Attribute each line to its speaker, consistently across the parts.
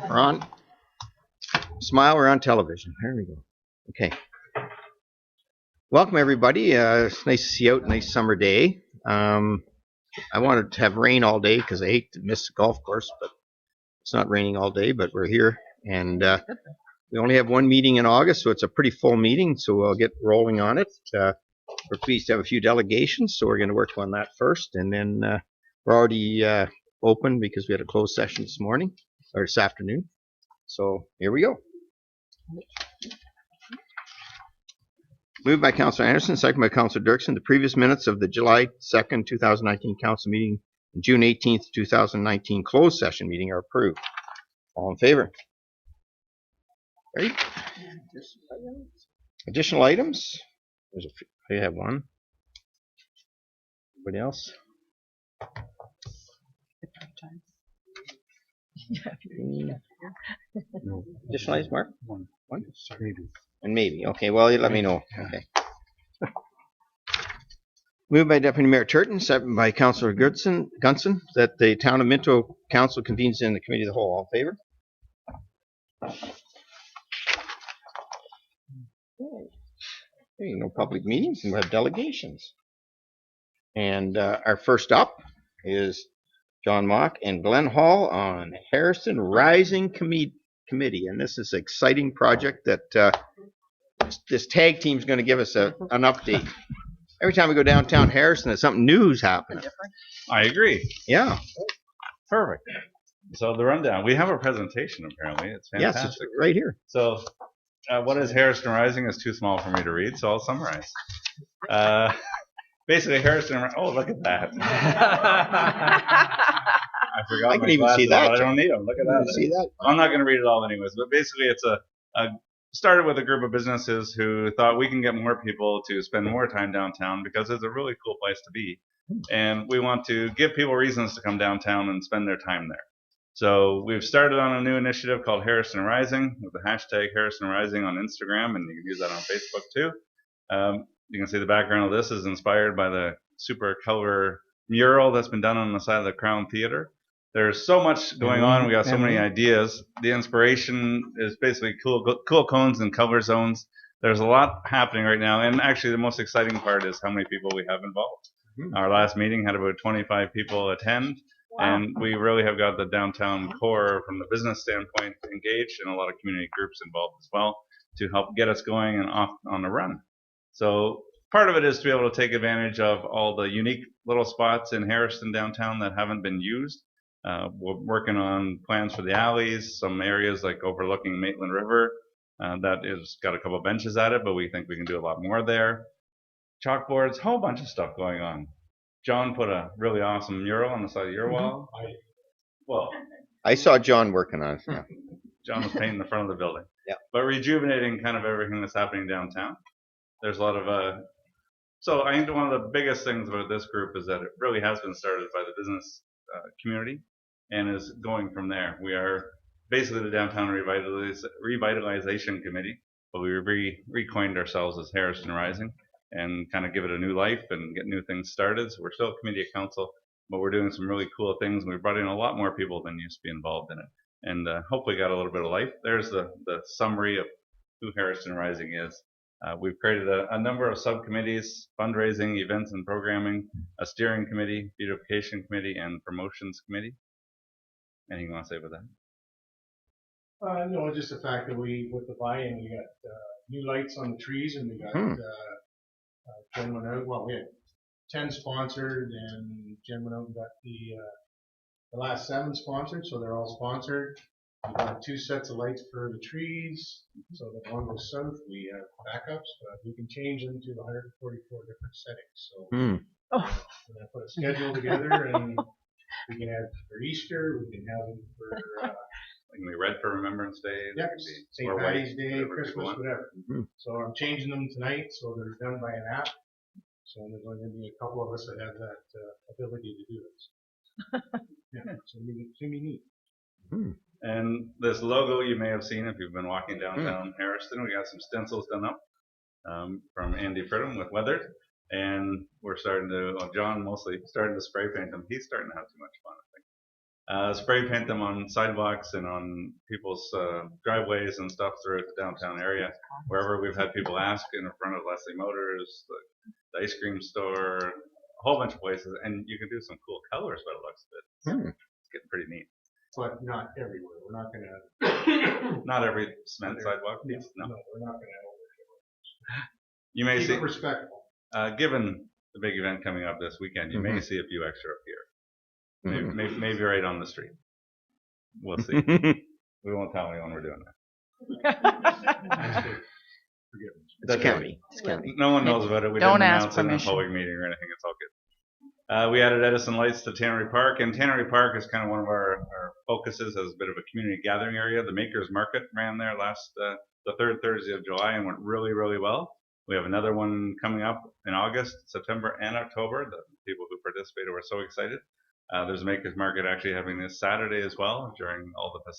Speaker 1: We're on. Smile, we're on television. There we go. Okay. Welcome, everybody. It's nice to see you out. Nice summer day. I wanted to have rain all day because I hate to miss the golf course, but it's not raining all day, but we're here. And we only have one meeting in August, so it's a pretty full meeting, so we'll get rolling on it. We're pleased to have a few delegations, so we're going to work on that first. And then we're already open because we had a closed session this morning, or this afternoon. So here we go. Moved by Councillor Anderson, second by Councillor Dirksen. The previous minutes of the July 2nd, 2019 council meeting and June 18th, 2019 closed session meeting are approved. All in favor? Ready? Additional items? I have one. Anybody else? No. Additional items, Mark? One. Maybe. And maybe. Okay, well, you let me know. Okay. Moved by Deputy Mayor Turton, second by Councillor Gunson, that the Town of Minto Council convenes in the Committee of the Whole. All in favor? Okay, no public meetings, and we have delegations. And our first up is John Mock and Glenn Hall on Harrison Rising Committee. And this is an exciting project that this tag team is going to give us an update. Every time we go downtown Harrison, there's something new's happening.
Speaker 2: I agree.
Speaker 1: Yeah.
Speaker 2: Perfect. So the rundown. We have a presentation, apparently. It's fantastic.
Speaker 1: Yes, it's right here.
Speaker 2: So what is Harrison Rising is too small for me to read, so I'll summarize. Basically, Harrison... Oh, look at that. I forgot
Speaker 1: I can even see that.
Speaker 2: I don't need them. Look at that.
Speaker 1: See that?
Speaker 2: I'm not going to read it all anyways, but basically it's started with a group of businesses who thought we can get more people to spend more time downtown because it's a really cool place to be. And we want to give people reasons to come downtown and spend their time there. So we've started on a new initiative called Harrison Rising with the hashtag Harrison Rising on Instagram, and you can use that on Facebook too. You can see the background of this is inspired by the super color mural that's been done on the side of the Crown Theatre. There's so much going on. We got so many ideas. The inspiration is basically cool cones and color zones. There's a lot happening right now. And actually, the most exciting part is how many people we have involved. Our last meeting had about 25 people attend. Wow. And we really have got the downtown core from the business standpoint engaged and a lot of community groups involved as well to help get us going and off on the run. So part of it is to be able to take advantage of all the unique little spots in Harrison downtown that haven't been used. We're working on plans for the alleys, some areas like overlooking Maitland River that is got a couple benches at it, but we think we can do a lot more there. Chalkboards, whole bunch of stuff going on. John put a really awesome mural on the side of your wall. Well,
Speaker 1: I saw John working on it. Yeah.
Speaker 2: John was painting the front of the building.
Speaker 1: Yeah.
Speaker 2: But rejuvenating kind of everything that's happening downtown. There's a lot of so I think one of the biggest things about this group is that it really has been started by the business community and is going from there. We are basically the Downtown Revitalization Committee, but we recoined ourselves as Harrison Rising and kind of give it a new life and get new things started. So we're still a committee of council, but we're doing some really cool things. And we brought in a lot more people than used to be involved in it. And hopefully got a little bit of life. There's the summary of who Harrison Rising is. We've created a number of subcommittees: fundraising, events and programming, a steering committee, beautification committee, and promotions committee. Anything you want to say about that?
Speaker 3: No, just the fact that with the buy-in, we got new lights on the trees, and we got Jen went out. Well, we had 10 sponsored, and Jen went out and got the last 7 sponsored, so they're all sponsored. We got 2 sets of lights for the trees, so that one goes south. We have backups, but we can change them to 144 different settings. So we're gonna put a schedule together, and we can have for Easter. We can have them for.
Speaker 2: Like we red for Remembrance Day.
Speaker 3: Yeah, St. Patty's Day, Christmas, whatever. So I'm changing them tonight, so they're done by an app. So there's only going to be a couple of us that have that ability to do this. Yeah, so it's going to be neat.
Speaker 2: And this logo you may have seen if you've been walking downtown Harrison. We got some stencils done up from Andy Pridham with Weathered. And we're starting to, John mostly starting to spray paint them. He's starting to have too much fun, I think. spray paint them on sidewalks and on people's driveways and stuff throughout the downtown area. Wherever we've had people ask, in front of Leslie Motors, the ice cream store, a whole bunch of places, and you can do some cool colors by the looks of it. So it's getting pretty neat.
Speaker 3: But not everywhere. We're not going to.
Speaker 2: Not every cement sidewalk.
Speaker 3: No,
Speaker 2: No.
Speaker 3: we're not going to.
Speaker 2: You may
Speaker 3: Keep
Speaker 2: see,
Speaker 3: it respectful.
Speaker 2: given the big event coming up this weekend, you may see a few extra up here. Maybe right on the street. We'll see. We won't tell anyone we're doing that.
Speaker 1: It's county. It's county.
Speaker 2: No one knows about it. We
Speaker 4: Don't
Speaker 2: didn't
Speaker 4: ask
Speaker 2: announce it in a
Speaker 4: permission.
Speaker 2: public meeting or anything. It's all good. We added Edison Lights to Tannery Park, and Tannery Park is kind of one of our focuses as a bit of a community gathering area. The Makers Market ran there the third Thursday of July and went really, really well. We have another one coming up in August, September, and October. The people who participated were so excited. There's a Makers Market actually having this Saturday as well during all the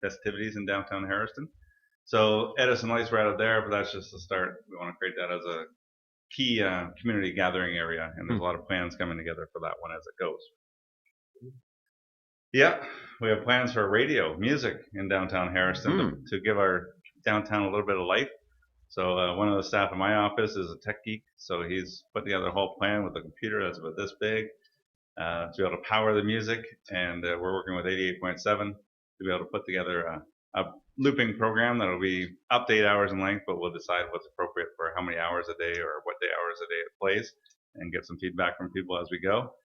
Speaker 2: festivities in downtown Harrison. So Edison Lights right out there, but that's just the start. We want to create that as a key community gathering area, and there's a lot of plans coming together for that one as it goes. Yeah, we have plans for radio, music in downtown Harrison to give our downtown a little bit of life. So one of the staff in my office is a tech geek, so he's put together a whole plan with a computer that's about this big to be able to power the music, and we're working with 88.7 to be able to put together a looping program that'll be up to 8 hours in length, but we'll decide what's appropriate for how many hours a day or what day hours a day it plays, and get some feedback from people as we go.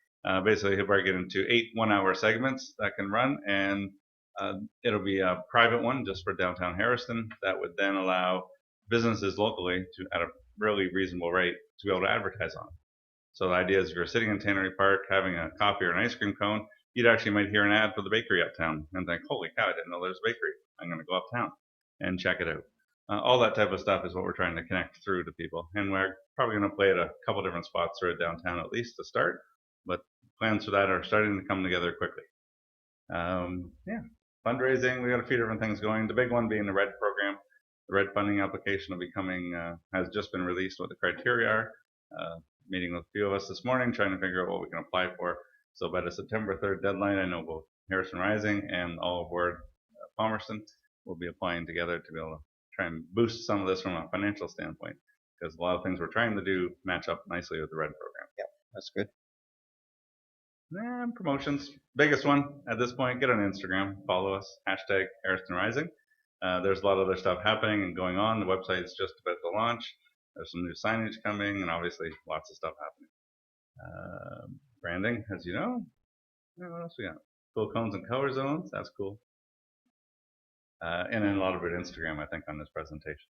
Speaker 2: Basically, he'll break it into 8 one-hour segments that can run, and it'll be a private one just for downtown Harrison that would then allow businesses locally to, at a really reasonable rate, to be able to advertise on. So the idea is if you're sitting in Tannery Park having a coffee or an ice cream cone, you'd actually might hear an ad for the bakery uptown and think, holy cow, I didn't know there's a bakery. I'm going to go uptown and check it out. All that type of stuff is what we're trying to connect through to people. And we're probably going to play at a couple different spots throughout downtown at least to start. But plans for that are starting to come together quickly. Yeah, fundraising, we got a few different things going. The big one being the RED program. The RED funding application will be coming, has just been released, what the criteria are. Meeting with a few of us this morning, trying to figure out what we can apply for. So by the September 3rd deadline, I know both Harrison Rising and all aboard Palmerston will be applying together to be able to try and boost some of this from a financial standpoint, because a lot of things we're trying to do match up nicely with the RED program.
Speaker 1: Yeah, that's good.
Speaker 2: And promotions, biggest one at this point, get on Instagram, follow us, hashtag Harrison Rising. There's a lot of other stuff happening and going on. The website's just about to launch. There's some new signage coming, and obviously lots of stuff happening. Branding, as you know. What else we got? Cool cones and color zones. That's cool. And then a lot of it Instagram, I think, on this presentation.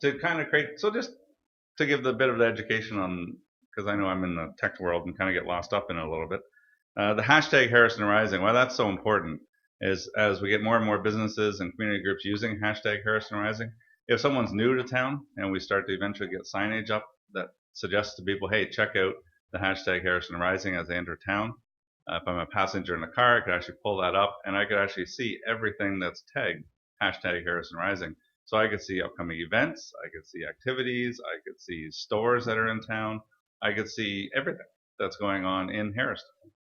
Speaker 2: To kind of create, so just to give the bit of the education on, because I know I'm in the tech world and kind of get lost up in it a little bit. The hashtag Harrison Rising, why that's so important is as we get more and more businesses and community groups using hashtag Harrison Rising, if someone's new to town and we start to eventually get signage up that suggests to people, hey, check out the hashtag Harrison Rising as they enter town. If I'm a passenger in a car, I could actually pull that up and I could actually see everything that's tagged hashtag Harrison Rising. So I could see upcoming events, I could see activities, I could see stores that are in town, I could see everything that's going on in Harrison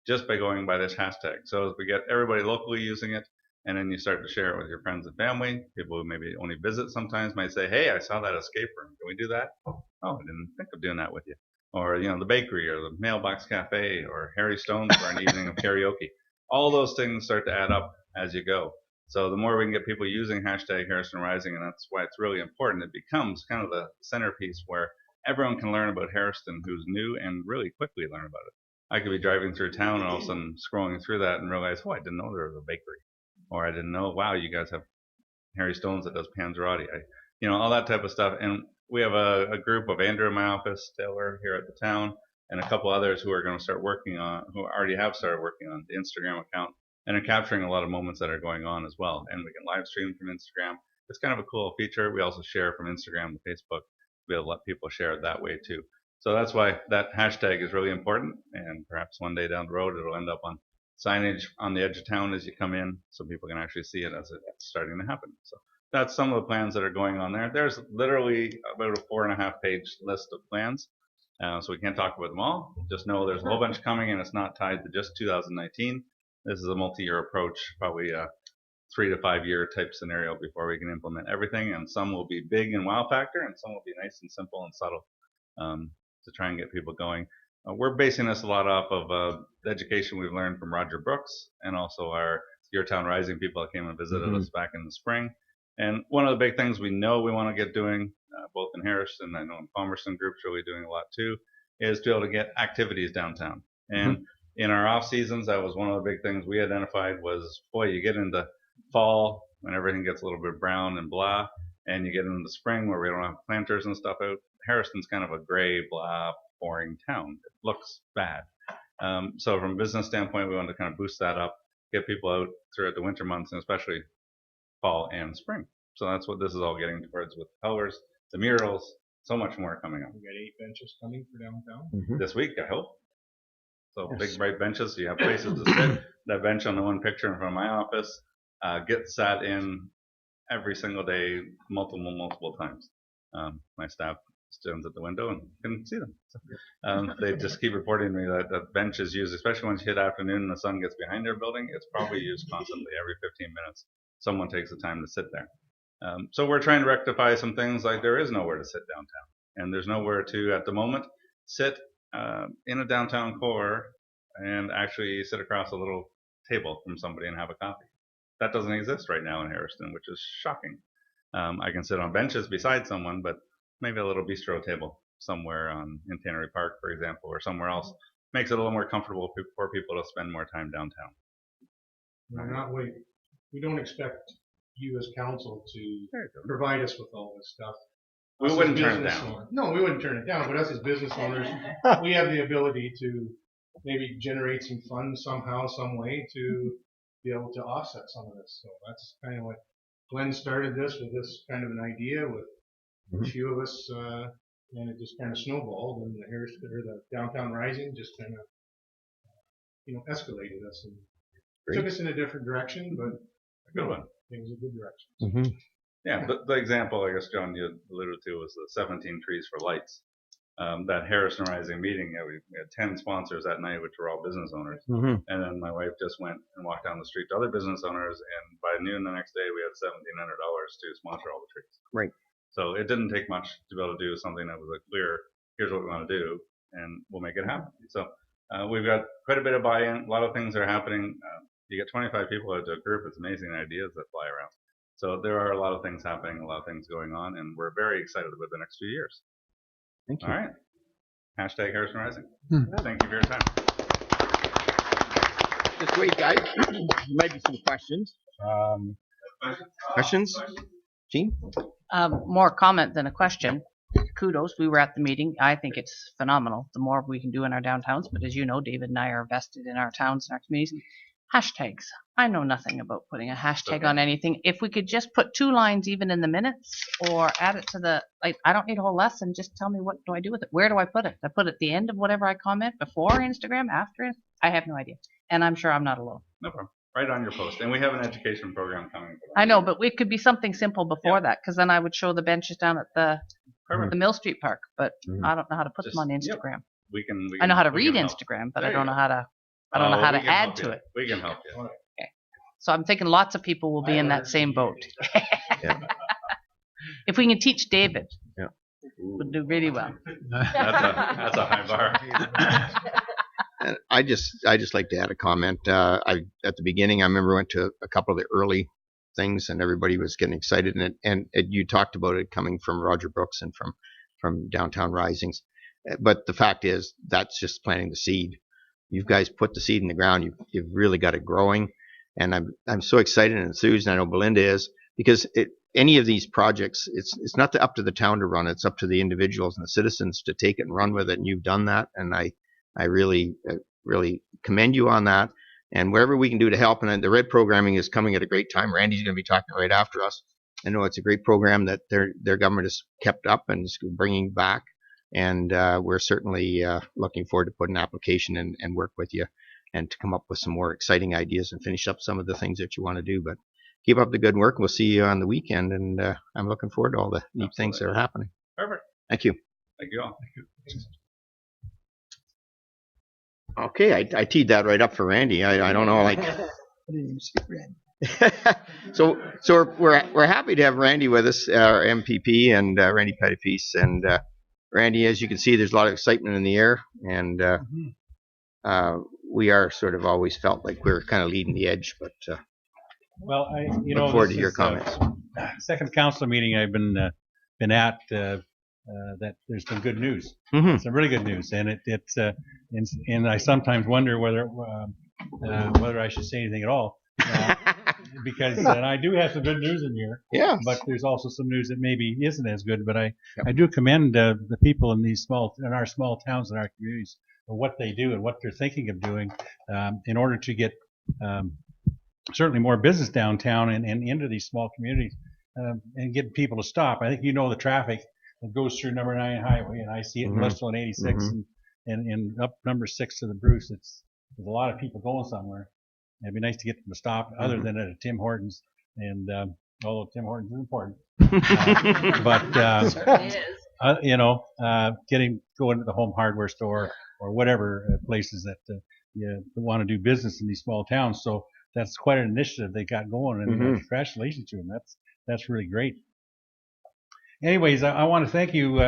Speaker 2: just by going by this hashtag. So as we get everybody locally using it, and then you start to share it with your friends and family, people who maybe only visit sometimes might say, hey, I saw that escape room. Can we do that? Oh, I didn't think of doing that with you. Or, you know, the bakery or the mailbox cafe or Harry Stone's for an evening of karaoke. All those things start to add up as you go. So the more we can get people using hashtag Harrison Rising, and that's why it's really important, it becomes kind of the centerpiece where everyone can learn about Harrison who's new and really quickly learn about it. I could be driving through town and all of a sudden scrolling through that and realize, oh, I didn't know there was a bakery. Or I didn't know, wow, you guys have Harry Stone's that does Panzerotti. You know, all that type of stuff. And we have a group of Andrew in my office, Taylor here at the town, and a couple others who are going to start working on, who already have started working on the Instagram account and are capturing a lot of moments that are going on as well. And we can live stream from Instagram. It's kind of a cool feature. We also share from Instagram to Facebook to be able to let people share it that way too. So that's why that hashtag is really important. And perhaps one day down the road, it'll end up on signage on the edge of town as you come in so people can actually see it as it's starting to happen. So that's some of the plans that are going on there. There's literally about a 4.5-page list of plans. So we can't talk about them all. Just know there's a whole bunch coming and it's not tied to just 2019. this is a multi-year approach, probably a 3 to 5 year type scenario before we can implement everything. And some will be big in wow factor, and some will be nice and simple and subtle to try and get people going. We're basing this a lot off of the education we've learned from Roger Brooks and also our Your Town Rising people that came and visited us back in the spring. And one of the big things we know we want to get doing, both in Harrison, I know in Palmerston Group's really doing a lot too, is to be able to get activities downtown. And in our off seasons, that was one of the big things we identified was, boy, you get into fall when everything gets a little bit brown and blah, and you get into the spring where we don't have planters and stuff out. Harrison's kind of a gray, blah, boring town. It looks bad. So from a business standpoint, we wanted to kind of boost that up, get people out throughout the winter months, and especially fall and spring. So that's what this is all getting towards with the colors, the murals, so much more coming up.
Speaker 3: We got 8 benches coming for downtown.
Speaker 2: This week, I hope. So big bright benches, so you have places to sit. That bench on the one picture in front of my office gets sat in every single day, multiple times. My staff stands at the window and can see them. So, they just keep reporting to me that the bench is used, especially once you hit afternoon and the sun gets behind their building. It's probably used constantly. Every 15 minutes, someone takes the time to sit there. So we're trying to rectify some things, like there is nowhere to sit downtown, and there's nowhere to, at the moment, sit in a downtown core and actually sit across a little table from somebody and have a coffee. That doesn't exist right now in Harrison, which is shocking. I can sit on benches beside someone, but maybe a little bistro table somewhere in Tannery Park, for example, or somewhere else makes it a little more comfortable for people to spend more time downtown.
Speaker 3: We don't expect you as council to provide us with all this stuff.
Speaker 2: We wouldn't turn it down.
Speaker 3: No, we wouldn't turn it down, but us as business owners, we have the ability to maybe generate some funds somehow, some way to be able to offset some of this. So that's kind of what Glenn started this with, this kind of an idea with a few of us, and it just kind of snowballed, and the Downtown Rising just kind of, escalated us and took us in a different direction, but
Speaker 2: a good one.
Speaker 3: Things a good direction.
Speaker 2: Yeah, the example I guess John you alluded to was the 17 trees for lights. That Harrison Rising meeting, we had 10 sponsors that night, which were all business owners. And then my wife just went and walked down the street to other business owners, and by noon the next day, we had $1,700 to sponsor all the trees.
Speaker 1: Right.
Speaker 2: So it didn't take much to be able to do something that was a clear, here's what we want to do, and we'll make it happen. So we've got quite a bit of buy-in. A lot of things are happening. You get 25 people out to a group, it's amazing ideas that fly around. So there are a lot of things happening, a lot of things going on, and we're very excited about the next few years.
Speaker 1: Thank you.
Speaker 2: All right. Hashtag Harrison Rising. Thank you for your time.
Speaker 1: Just wait, guys. There might be some questions. Questions? Gene?
Speaker 4: More comment than a question. Kudos. We were at the meeting. I think it's phenomenal. The more we can do in our downtowns, but as you know, David and I are vested in our towns and our communities. Hashtags. I know nothing about putting a hashtag on anything. If we could just put 2 lines even in the minutes or add it to the, I don't need a whole lesson. Just tell me what do I do with it? Where do I put it? I put it at the end of whatever I comment, before Instagram, after? I have no idea. And I'm sure I'm not alone.
Speaker 2: No problem. Right on your post. And we have an education program coming.
Speaker 4: I know, but it could be something simple before that, because then I would show the benches down at the Mill Street Park, but I don't know how to put them on Instagram.
Speaker 2: We can
Speaker 4: I know how to read Instagram, but I don't know how to add to it.
Speaker 2: We can help you.
Speaker 4: Okay. So I'm thinking lots of people will be in that same boat. If we can teach David, we'll do really well.
Speaker 2: That's a high bar.
Speaker 1: And I just like to add a comment. At the beginning, I remember I went to a couple of the early things, and everybody was getting excited. And you talked about it coming from Roger Brooks and from Downtown Risings. But the fact is, that's just planting the seed. You guys put the seed in the ground. You've really got it growing, and I'm so excited and enthused. And I know Belinda is, because any of these projects, it's not up to the town to run. It's up to the individuals and the citizens to take it and run with it. And you've done that, and I really commend you on that. And wherever we can do to help, and the red programming is coming at a great time. Randy's going to be talking right after us. I know it's a great program that their government has kept up and is bringing back. And we're certainly looking forward to put an application and work with you and to come up with some more exciting ideas and finish up some of the things that you want to do. But keep up the good work. We'll see you on the weekend, and I'm looking forward to all the neat things that are happening.
Speaker 2: Perfect.
Speaker 1: Thank you.
Speaker 2: Thank you all. Thank you.
Speaker 1: Okay, I teed that right up for Randy. I don't know, like. So we're happy to have Randy with us, our MPP, and Randy Pettipies. And Randy, as you can see, there's a lot of excitement in the air, and we are sort of always felt like we're kind of leading the edge. But
Speaker 5: well,
Speaker 1: look forward to your comments.
Speaker 5: Second council meeting I've been at that there's been good news.
Speaker 1: Mm-hmm.
Speaker 5: Some really good news, and and I sometimes wonder whether I should say anything at all. Because and I do have some good news in here,
Speaker 1: Yeah.
Speaker 5: but there's also some news that maybe isn't as good. But I do commend the people in our small towns and our communities for what they do and what they're thinking of doing in order to get certainly more business downtown and into these small communities and get people to stop. I think the traffic that goes through number 9 highway, and I see it in Bristol and 86 and up number 6 to the Bruce. There's a lot of people going somewhere. It'd be nice to get them to stop, other than at a Tim Hortons, and although Tim Hortons is important, going to the Home Hardware store or whatever places that you want to do business in these small towns. So that's quite an initiative they got going, and congratulations to them. That's really great. Anyways, I want to thank you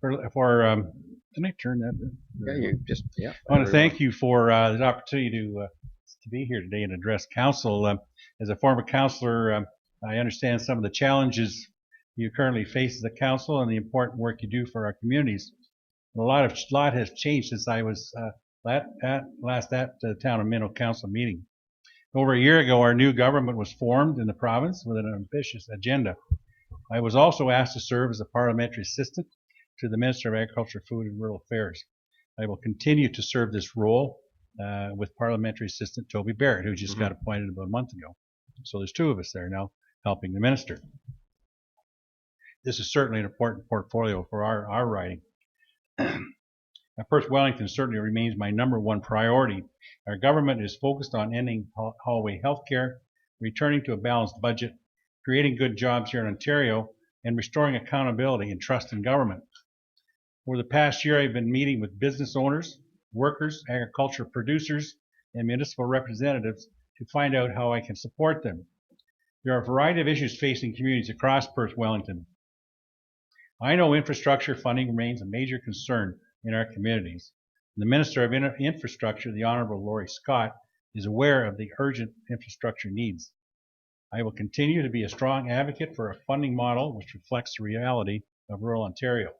Speaker 5: for. Can I turn that? I want to thank you for the opportunity to be here today and address council. As a former councilor, I understand some of the challenges you currently face as a council and the important work you do for our communities. A lot has changed since I was last at the town of Minto council meeting. Over a year ago, our new government was formed in the province with an ambitious agenda. I was also asked to serve as a parliamentary assistant to the Minister of Agriculture, Food and Rural Affairs. I will continue to serve this role with Parliamentary Assistant Toby Barrett, who just got appointed about a month ago. So there's 2 of us there now helping the minister. This is certainly an important portfolio for our riding. Perth Wellington certainly remains my #1 priority. Our government is focused on ending hallway health care, returning to a balanced budget, creating good jobs here in Ontario, and restoring accountability and trust in government. Over the past year, I've been meeting with business owners, workers, agriculture producers, and municipal representatives to find out how I can support them. There are a variety of issues facing communities across Perth Wellington. I know infrastructure funding remains a major concern in our communities. The Minister of Infrastructure, the Honourable Laurie Scott, is aware of the urgent infrastructure needs. I will continue to be a strong advocate for a funding model which reflects the reality of rural Ontario.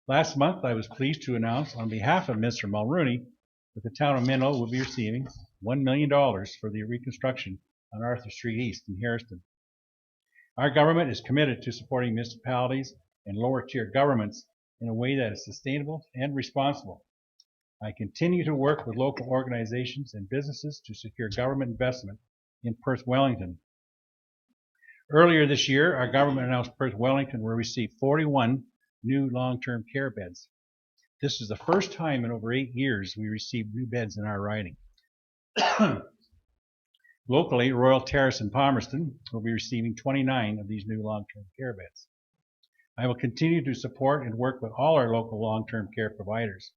Speaker 5: Last month, I was pleased to announce on behalf of Mr. Mulrooney that the town of Minto will be receiving $1 million for the reconstruction on Arthur Street East in Harriston. Our government is committed to supporting municipalities and lower tier governments in a way that is sustainable and responsible. I continue to work with local organizations and businesses to secure government investment in Perth Wellington. Earlier this year, our government announced Perth Wellington will receive 41 new long-term care beds. This is the first time in over 8 years we received new beds in our riding. Locally, Royal Terrace in Palmerston will be receiving 29 of these new long-term care beds. I will continue to support and work with all our local long-term care providers.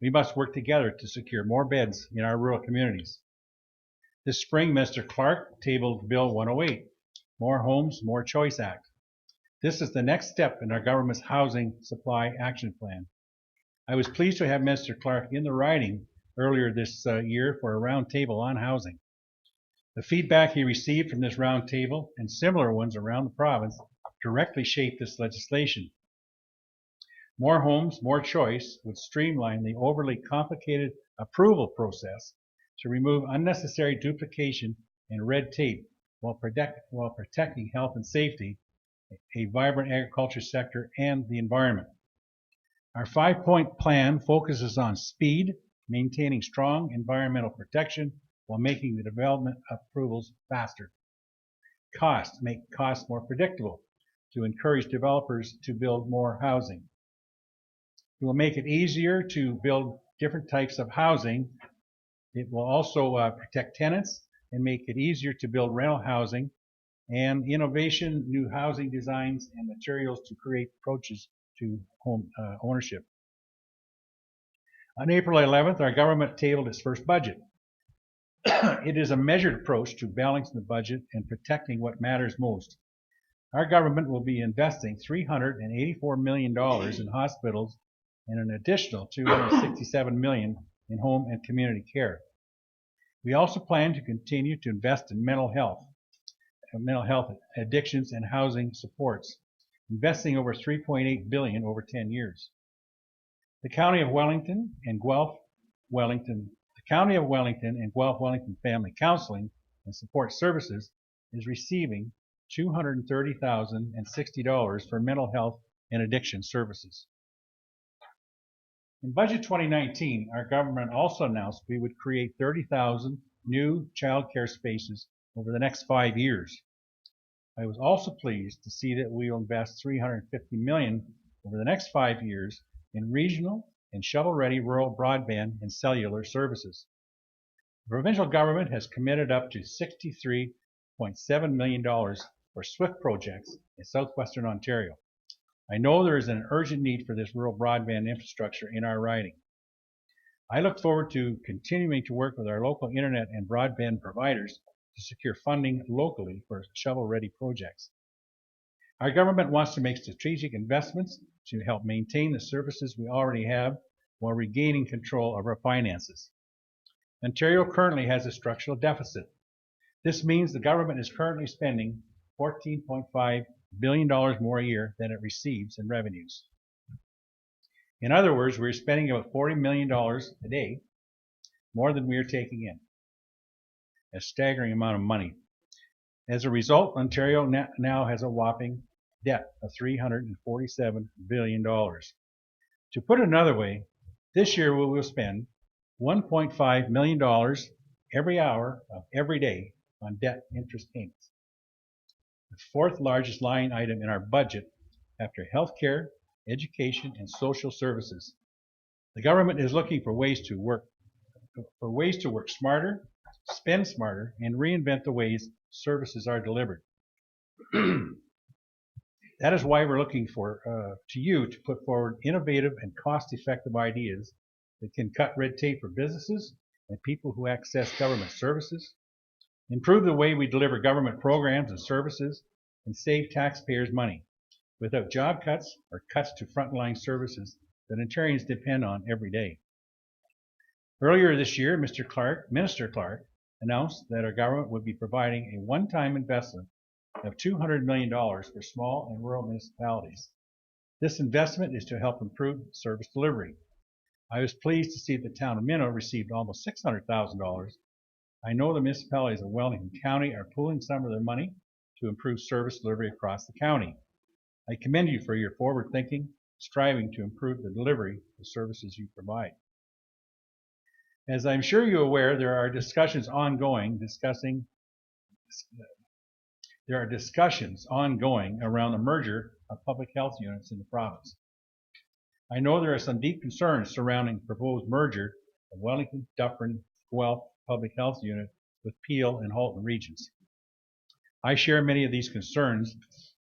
Speaker 5: We must work together to secure more beds in our rural communities. This spring, Mr. Clark tabled Bill 108, More Homes, More Choice Act. This is the next step in our government's housing supply action plan. I was pleased to have Mr. Clark in the riding earlier this year for a roundtable on housing. The feedback he received from this roundtable and similar ones around the province directly shaped this legislation. More Homes, More Choice would streamline the overly complicated approval process to remove unnecessary duplication and red tape while protecting health and safety, a vibrant agriculture sector, and the environment. Our 5-point plan focuses on speed, maintaining strong environmental protection while making the development approvals faster. Cost, make costs more predictable to encourage developers to build more housing. It will make it easier to build different types of housing. It will also protect tenants and make it easier to build rental housing, and innovation, new housing designs, and materials to create approaches to home ownership. On April 11th, our government tabled its first budget. It is a measured approach to balancing the budget and protecting what matters most. Our government will be investing $384 million in hospitals and an additional $267 million in home and community care. We also plan to continue to invest in mental health addictions and housing supports, investing over $3.8 billion over 10 years. The County of Wellington and Guelph Wellington Family Counseling and Support Services is receiving $230,060 for mental health and addiction services. In Budget 2019, our government also announced we would create 30,000 new child care spaces over the next 5 years. I was also pleased to see that we will invest $350 million over the next 5 years in regional and shovel-ready rural broadband and cellular services. The provincial government has committed up to $63.7 million for SWIFT projects in southwestern Ontario. I know there is an urgent need for this rural broadband infrastructure in our riding. I look forward to continuing to work with our local internet and broadband providers to secure funding locally for shovel-ready projects. Our government wants to make strategic investments to help maintain the services we already have while regaining control of our finances. Ontario currently has a structural deficit. This means the government is currently spending $14.5 billion more a year than it receives in revenues. In other words, we're spending about $40 million a day more than we are taking in. A staggering amount of money. As a result, Ontario now has a whopping debt of $347 billion. To put it another way, this year we will spend $1.5 million every hour of every day on debt interest payments. The fourth largest line item in our budget after healthcare, education, and social services. The government is looking for ways to work smarter, spend smarter, and reinvent the ways services are delivered. That is why we're looking to you to put forward innovative and cost-effective ideas that can cut red tape for businesses and people who access government services, improve the way we deliver government programs and services, and save taxpayers money without job cuts or cuts to frontline services that Ontarians depend on every day. Earlier this year, Minister Clark announced that our government would be providing a one-time investment of $200 million for small and rural municipalities. This investment is to help improve service delivery. I was pleased to see the town of Minto received almost $600,000. I know the municipalities of Wellington County are pooling some of their money to improve service delivery across the county. I commend you for your forward thinking, striving to improve the delivery of services you provide. As I'm sure you're aware, there are discussions ongoing around the merger of public health units in the province. I know there are some deep concerns surrounding the proposed merger of Wellington, Dufferin, Guelph Public Health Unit with Peel and Halton regions. I share many of these concerns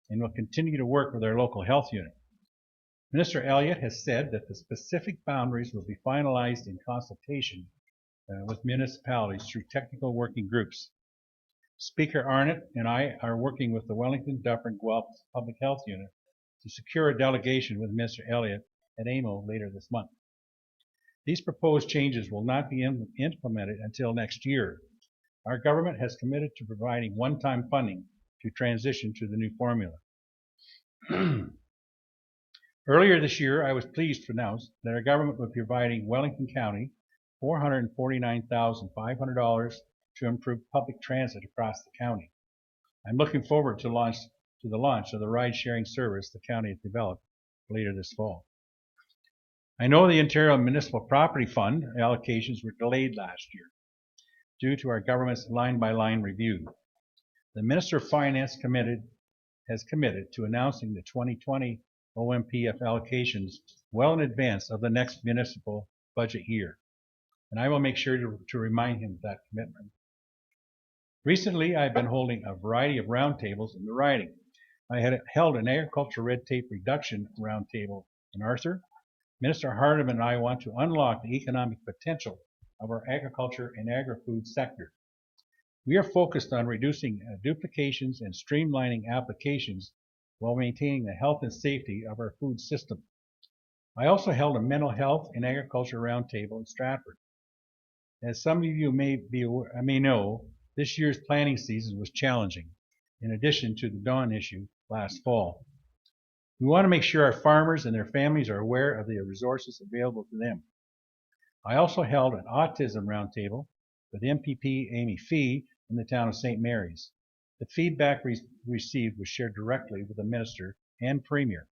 Speaker 5: and will continue to work with our local health unit. Minister Elliott has said that the specific boundaries will be finalized in consultation with municipalities through technical working groups. Speaker Arnott and I are working with the Wellington, Dufferin, Guelph Public Health Unit to secure a delegation with Minister Elliott at AMO later this month. These proposed changes will not be implemented until next year. Our government has committed to providing one-time funding to transition to the new formula. Earlier this year, I was pleased to announce that our government would be providing Wellington County $449,500 to improve public transit across the county. I'm looking forward to the launch of the ride-sharing service the county has developed later this fall. I know the Ontario Municipal Property Fund allocations were delayed last year due to our government's line-by-line review. The Minister of Finance has committed to announcing the 2020 OMPF allocations well in advance of the next municipal budget year, and I will make sure to remind him of that commitment. Recently, I've been holding a variety of roundtables in the riding. I had held an agriculture red tape reduction roundtable in Arthur, Minister Hardin and I want to unlock the economic potential of our agriculture and agri-food sector. We are focused on reducing duplications and streamlining applications while maintaining the health and safety of our food system. I also held a mental health and agriculture roundtable in Stratford. As some of you may know, this year's planting season was challenging, in addition to the Dawn issue last fall. We want to make sure our farmers and their families are aware of the resources available to them. I also held an autism roundtable with MPP Amy Fee in the town of St. Mary's. The feedback received was shared directly with the minister and premier.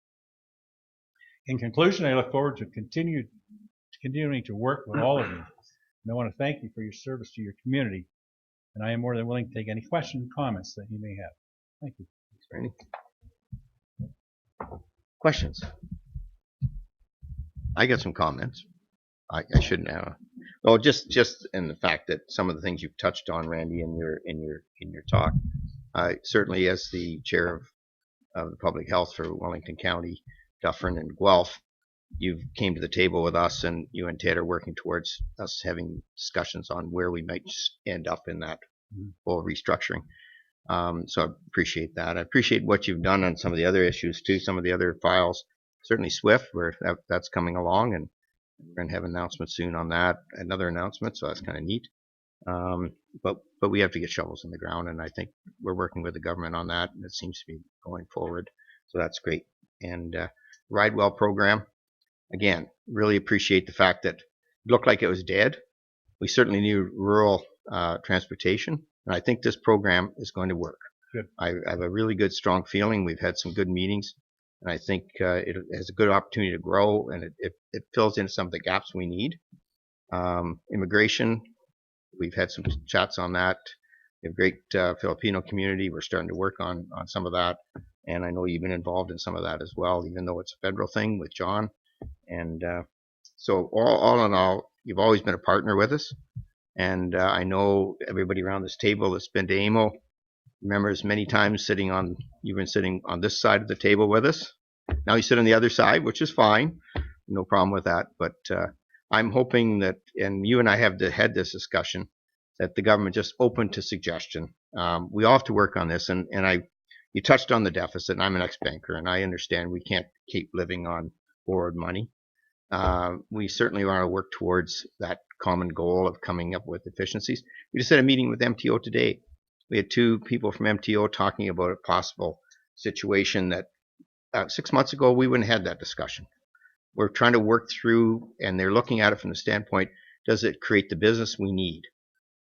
Speaker 5: In conclusion, I look forward to continuing to work with all of you. And I want to thank you for your service to your community. And I am more than willing to take any questions and comments that you may have. Thank you.
Speaker 1: Randy. Questions? I got some comments. I shouldn't have. Well, just in the fact that some of the things you've touched on, Randy, in your talk. Certainly, as the chair of the public health for Wellington County, Dufferin, and Guelph, you came to the table with us, and you and Ted are working towards us having discussions on where we might end up in that whole restructuring. So I appreciate that. I appreciate what you've done on some of the other issues too, some of the other files. Certainly SWIFT, where that's coming along, and we're going to have an announcement soon on that, another announcement, so that's kind of neat. But we have to get shovels in the ground, and I think we're working with the government on that, and it seems to be going forward. So that's great. And Ride Well program, again, really appreciate the fact that it looked like it was dead. We certainly need rural transportation, and I think this program is going to work.
Speaker 5: Good.
Speaker 1: I have a really good, strong feeling. We've had some good meetings, and I think it has a good opportunity to grow, and it fills in some of the gaps we need. Immigration, we've had some chats on that. We have a great Filipino community. We're starting to work on some of that, and I know you've been involved in some of that as well, even though it's a federal thing with John. And so all in all, you've always been a partner with us, and I know everybody around this table that's been to AMO remembers many times you've been sitting on this side of the table with us. Now you sit on the other side, which is fine, no problem with that. But I'm hoping that, and you and I have had this discussion, that the government just open to suggestion. We all have to work on this, and you touched on the deficit, and I'm an ex-banker, and I understand we can't keep living on borrowed money. We certainly want to work towards that common goal of coming up with efficiencies. We just had a meeting with MTO today. We had two people from MTO talking about a possible situation that 6 months ago we wouldn't have had that discussion. We're trying to work through, and they're looking at it from the standpoint, does it create the business we need?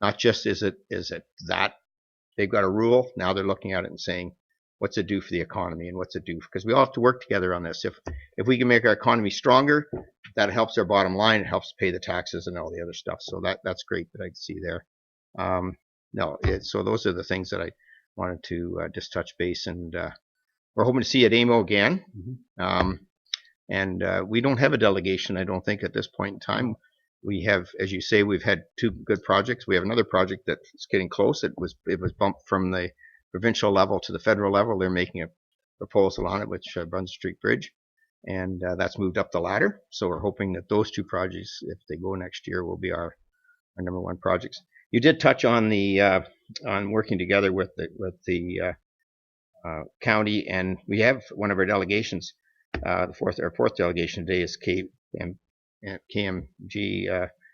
Speaker 1: Not just is it that they've got a rule, now they're looking at it and saying, what's it do for the economy, and what's it do? Because we all have to work together on this. If we can make our economy stronger, that helps our bottom line. It helps pay the taxes and all the other stuff. So that's great that I can see there. So those are the things that I wanted to just touch base, and we're hoping to see at AMO again. And we don't have a delegation, I don't think, at this point in time. We have, as you say, we've had two good projects. We have another project that's getting close. It was bumped from the provincial level to the federal level. They're making a proposal on it, which Brunswick Street Bridge, and that's moved up the ladder. So we're hoping that those two projects, if they go next year, will be our number one projects. You did touch on the on working together with the county, and we have one of our delegations. Our fourth delegation today is KMG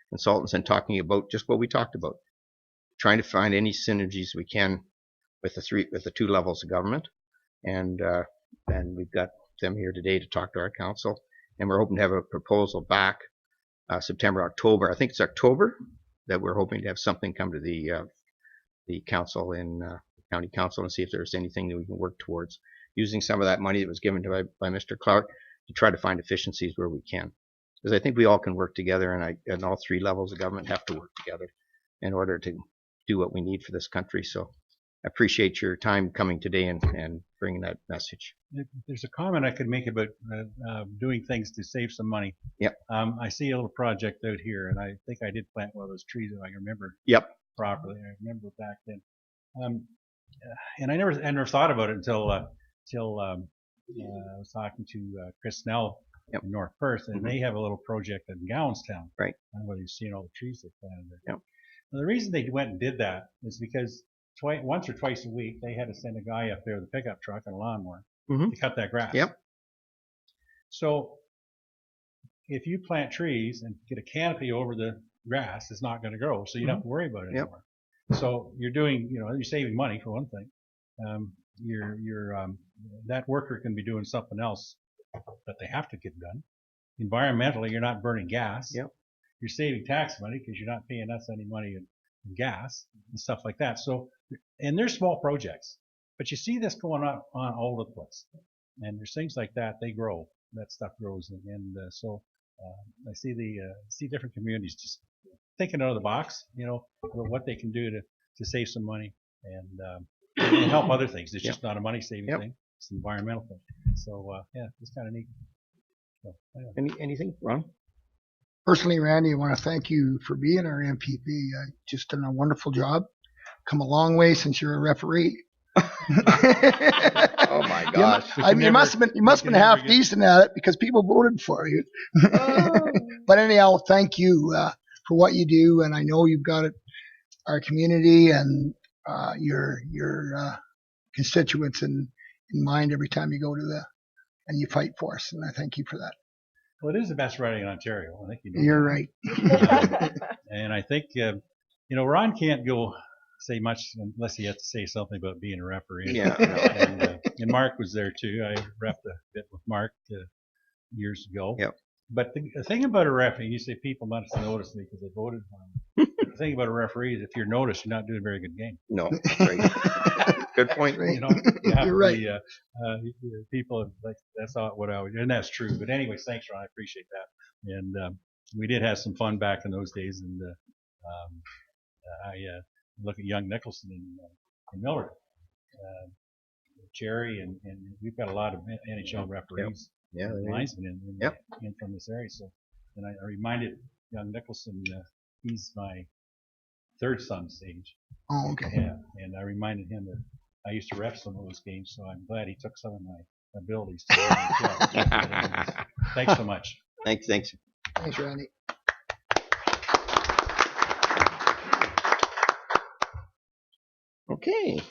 Speaker 1: consultants, and talking about just what we talked about, trying to find any synergies we can with the two levels of government, and we've got them here today to talk to our council, and we're hoping to have a proposal back September, October. I think it's October that we're hoping to have something come to the council in county council, and see if there's anything that we can work towards using some of that money that was given to by Mr. Clark to try to find efficiencies where we can. Because I think we all can work together, and all three levels of government have to work together in order to do what we need for this country. So I appreciate your time coming today and bringing that message.
Speaker 5: There's a comment I could make about doing things to save some money.
Speaker 1: Yep.
Speaker 5: I see a little project out here, and I think I did plant one of those trees, if I can remember.
Speaker 1: Yep.
Speaker 5: Properly. I remember back then. And I never thought about it until I was talking to Chris Snell
Speaker 1: Yep.
Speaker 5: in North Perth, and they have a little project in Gowanstown.
Speaker 1: Right.
Speaker 5: I don't know whether you've seen all the trees they planted there.
Speaker 1: Yep.
Speaker 5: Now, the reason they went and did that is because once or twice a week they had to send a guy up there with a pickup truck and a lawnmower to cut that grass.
Speaker 1: Yep.
Speaker 5: So if you plant trees and get a canopy over the grass, it's not going to grow, so you don't have to worry about it anymore. So you're doing, you're saving money for one thing. That worker can be doing something else that they have to get done. Environmentally, you're not burning gas.
Speaker 1: Yep.
Speaker 5: You're saving tax money because you're not paying us any money in gas and stuff like that. So, and they're small projects, but you see this going on all over the place. And there's things like that, they grow. That stuff grows, so I see different communities just thinking out of the box, about what they can do to save some money and help other things. It's just not a money saving thing; it's an environmental thing. So it's kind of neat. So,
Speaker 1: Anything, Ron?
Speaker 6: Personally, Randy, I want to thank you for being our MPP. Just done a wonderful job. Come a long way since you're a referee.
Speaker 1: Oh my gosh!
Speaker 6: You must have been half decent at it because people voted for you. But anyhow, thank you for what you do, and I know you've got our community and your constituents in mind every time you go to and you fight for us, and I thank you for that.
Speaker 5: Well, it is the best riding in Ontario. I think
Speaker 6: You're right.
Speaker 5: And I think Ron can't go say much unless he has to say something about being a referee.
Speaker 1: Yeah.
Speaker 5: And Mark was there too. I reffed a bit with Mark years ago.
Speaker 1: Yep.
Speaker 5: But the thing about a referee, you say people must notice me because they voted for me. The thing about a referee is if you're noticed, you're not doing a very good game.
Speaker 1: No. Right. Good point.
Speaker 6: You're right.
Speaker 5: People like that's not what I would, and that's true. But anyways, thanks, Ron. I appreciate that. And we did have some fun back in those days. And I look at young Nicholson in Miller, Cherry, and we've got a lot of NHL referees, linesmen in from this area. So, and I reminded young Nicholson, he's my third son's age.
Speaker 6: Oh, okay.
Speaker 5: Yeah, and I reminded him that I used to ref some of those games, so I'm glad he took some of my abilities to NHL. Thanks so much.
Speaker 1: Thanks.
Speaker 6: Thanks, Randy.
Speaker 1: Okay.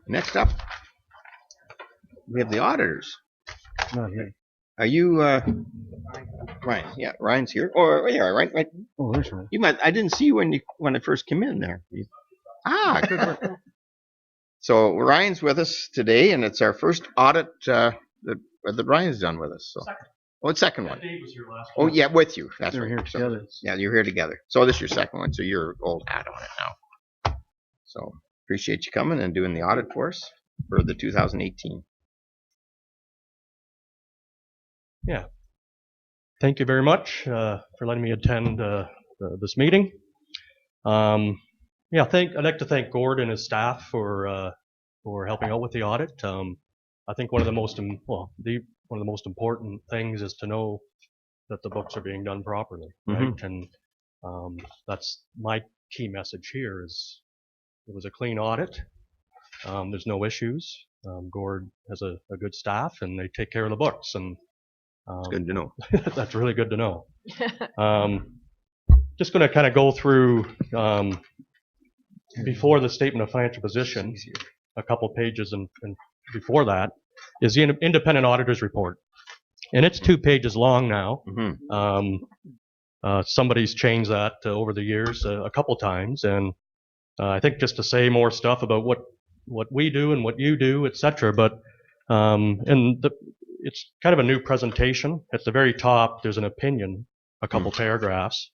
Speaker 1: Next up, we have the auditors. Are you Ryan? Yeah, Ryan's here. Or right.
Speaker 7: Oh, there's Ryan.
Speaker 1: You might. I didn't see you when I first came in there. Good work. So Ryan's with us today, and it's our first audit that Ryan's done with us. So, it's second one.
Speaker 3: Dave was here last
Speaker 1: Oh yeah, with you. That's
Speaker 7: We're
Speaker 1: right.
Speaker 7: here
Speaker 1: So,
Speaker 7: together.
Speaker 1: yeah, you're here together. So this is your second one. So you're old hat on it now. So appreciate you coming and doing the audit for us for the 2018.
Speaker 7: Yeah. Thank you very much for letting me attend this meeting. I'd like to thank Gord and his staff for helping out with the audit. I think one of the most important things is to know that the books are being done properly, right? And that's my key message here is it was a clean audit. There's no issues. Gord has a good staff and they take care of the books, and
Speaker 1: It's good to know.
Speaker 7: that's really good to know. Just going to kind of go through before the statement of financial position, a couple pages, and before that is the independent auditor's report, and it's 2 pages long now. Somebody's changed that over the years a couple times, and I think just to say more stuff about what we do and what you do, etc. But it's kind of a new presentation. At the very top, there's an opinion, a couple paragraphs,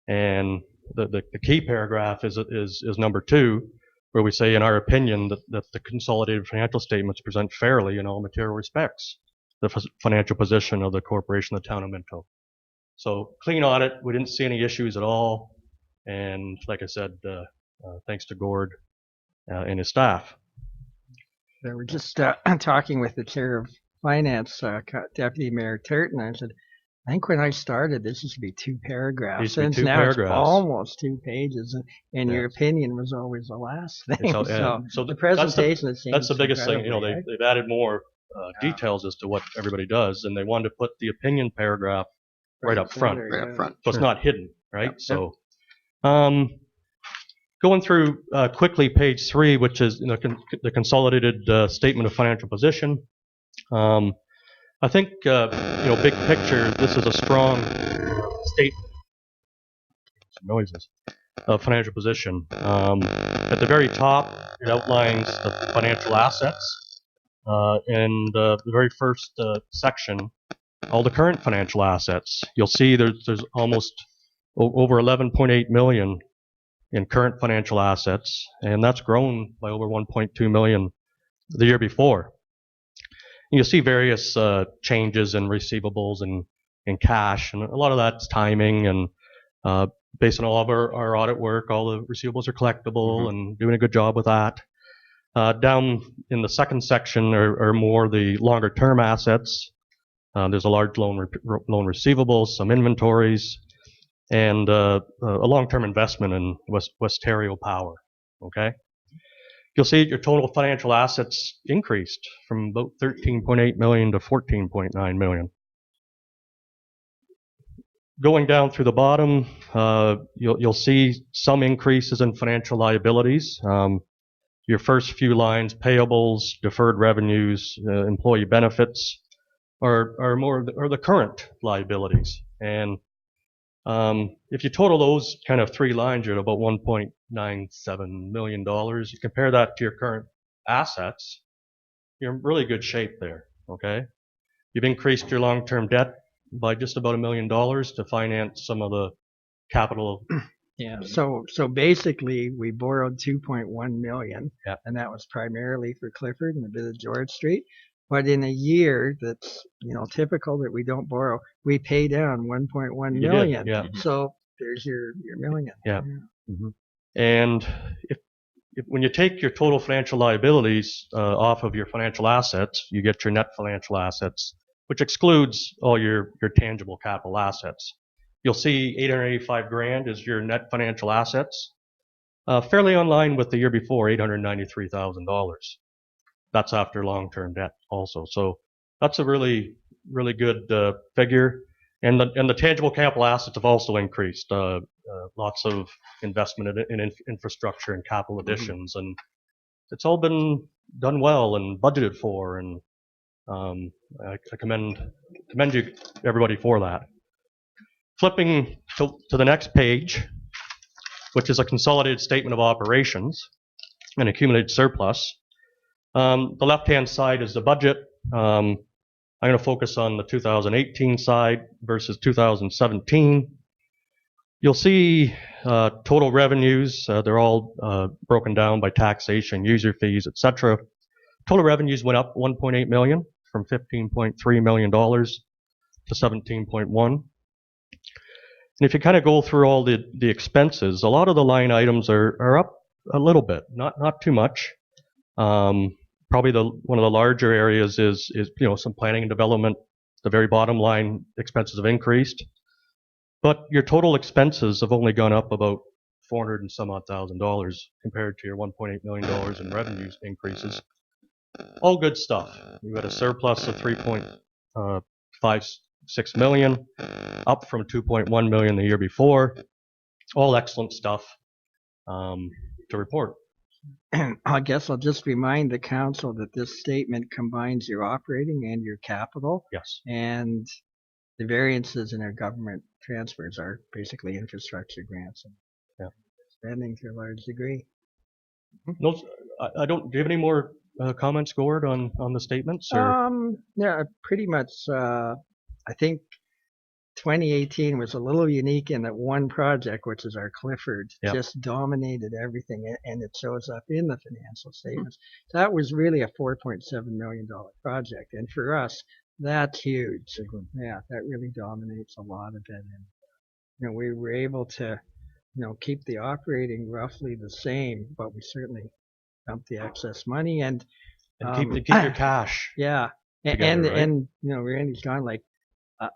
Speaker 7: and the key paragraph is number 2, where we say, in our opinion, that the consolidated financial statements present fairly in all material respects the financial position of the corporation, the town of Minto. So clean audit. We didn't see any issues at all, and like I said, thanks to Gord and his staff.
Speaker 8: They were just talking with the chair of finance, Deputy Mayor Turton. I said, I think when I started, this used to be 2 paragraphs.
Speaker 7: Used to be
Speaker 8: Since
Speaker 7: 2
Speaker 8: now
Speaker 7: paragraphs.
Speaker 8: It's almost 2 pages, and your
Speaker 7: Yes.
Speaker 8: opinion was always the last thing.
Speaker 7: So
Speaker 8: So
Speaker 7: the
Speaker 8: the presentation, it seems
Speaker 7: That's the biggest thing.
Speaker 8: incredibly, right?
Speaker 7: They've added more details as to what everybody does, and they wanted to put the opinion paragraph right up front,
Speaker 6: Right up front.
Speaker 7: so it's not hidden, right? So, going through quickly page 3, which is the consolidated statement of financial position. I think big picture, this is a strong statement. Some noises. Of financial position. At the very top, it outlines the financial assets, and the very first section, all the current financial assets. You'll see there's almost over 11.8 million in current financial assets, and that's grown by over 1.2 million the year before. You'll see various changes in receivables and in cash, and a lot of that's timing and based on all of our audit work, all the receivables are collectible and doing a good job with that. Down in the second section are more the longer term assets. There's a large loan receivables, some inventories, and a long-term investment in Westario Power. Okay, you'll see your total financial assets increased from about 13.8 million to 14.9 million. Going down through the bottom, you'll see some increases in financial liabilities. Your first few lines, payables, deferred revenues, employee benefits, are the current liabilities. And if you total those kind of 3 lines, you're at about $1.97 million. You compare that to your current assets, you're in really good shape there. Okay, you've increased your long-term debt by just about $1 million to finance some of the capital.
Speaker 8: Yeah. So basically, we borrowed 2.1 million,
Speaker 7: Yeah.
Speaker 8: and that was primarily for Clifford and a bit of George Street. But in a year that's typical that we don't borrow, we pay down 1.1 million.
Speaker 7: Yeah.
Speaker 8: So there's your million.
Speaker 7: Yeah. Mm-hmm. And if when you take your total financial liabilities off of your financial assets, you get your net financial assets, which excludes all your tangible capital assets. You'll see 885 grand is your net financial assets, fairly in line with the year before, $893,000. That's after long-term debt also. So that's a really, really good figure. And the tangible capital assets have also increased. Lots of investment in infrastructure and capital additions, and it's all been done well and budgeted for. And I commend you everybody for that. Flipping to the next page, which is a consolidated statement of operations and accumulated surplus. The left-hand side is the budget. I'm going to focus on the 2018 side versus 2017. You'll see total revenues. They're all broken down by taxation, user fees, etc. Total revenues went up 1.8 million from $15.3 million to 17.1. And if you kind of go through all the expenses, a lot of the line items are up a little bit, not too much. Probably one of the larger areas is some planning and development. The very bottom line expenses have increased, but your total expenses have only gone up about $400 and some odd thousand compared to your $1.8 million in revenues increases. All good stuff. You had a surplus of 3.56 million, up from 2.1 million the year before. All excellent stuff to report.
Speaker 8: I guess I'll just remind the council that this statement combines your operating and your capital.
Speaker 7: Yes.
Speaker 8: And the variances in our government transfers are basically infrastructure grants and spending to a large degree.
Speaker 7: No, I don't. Do you have any more comments, Gord, on the statements? Or?
Speaker 8: Yeah, pretty much. I think 2018 was a little unique in that one project, which is our Clifford, just dominated everything, and it shows up in the financial statements. So that was really a $4.7 million project, and for us, that's huge. Yeah, that really dominates a lot of it, and we were able to, keep the operating roughly the same, but we certainly dumped the excess money and
Speaker 7: keep your cash.
Speaker 8: Yeah,
Speaker 7: together,
Speaker 8: and Randy's gone like.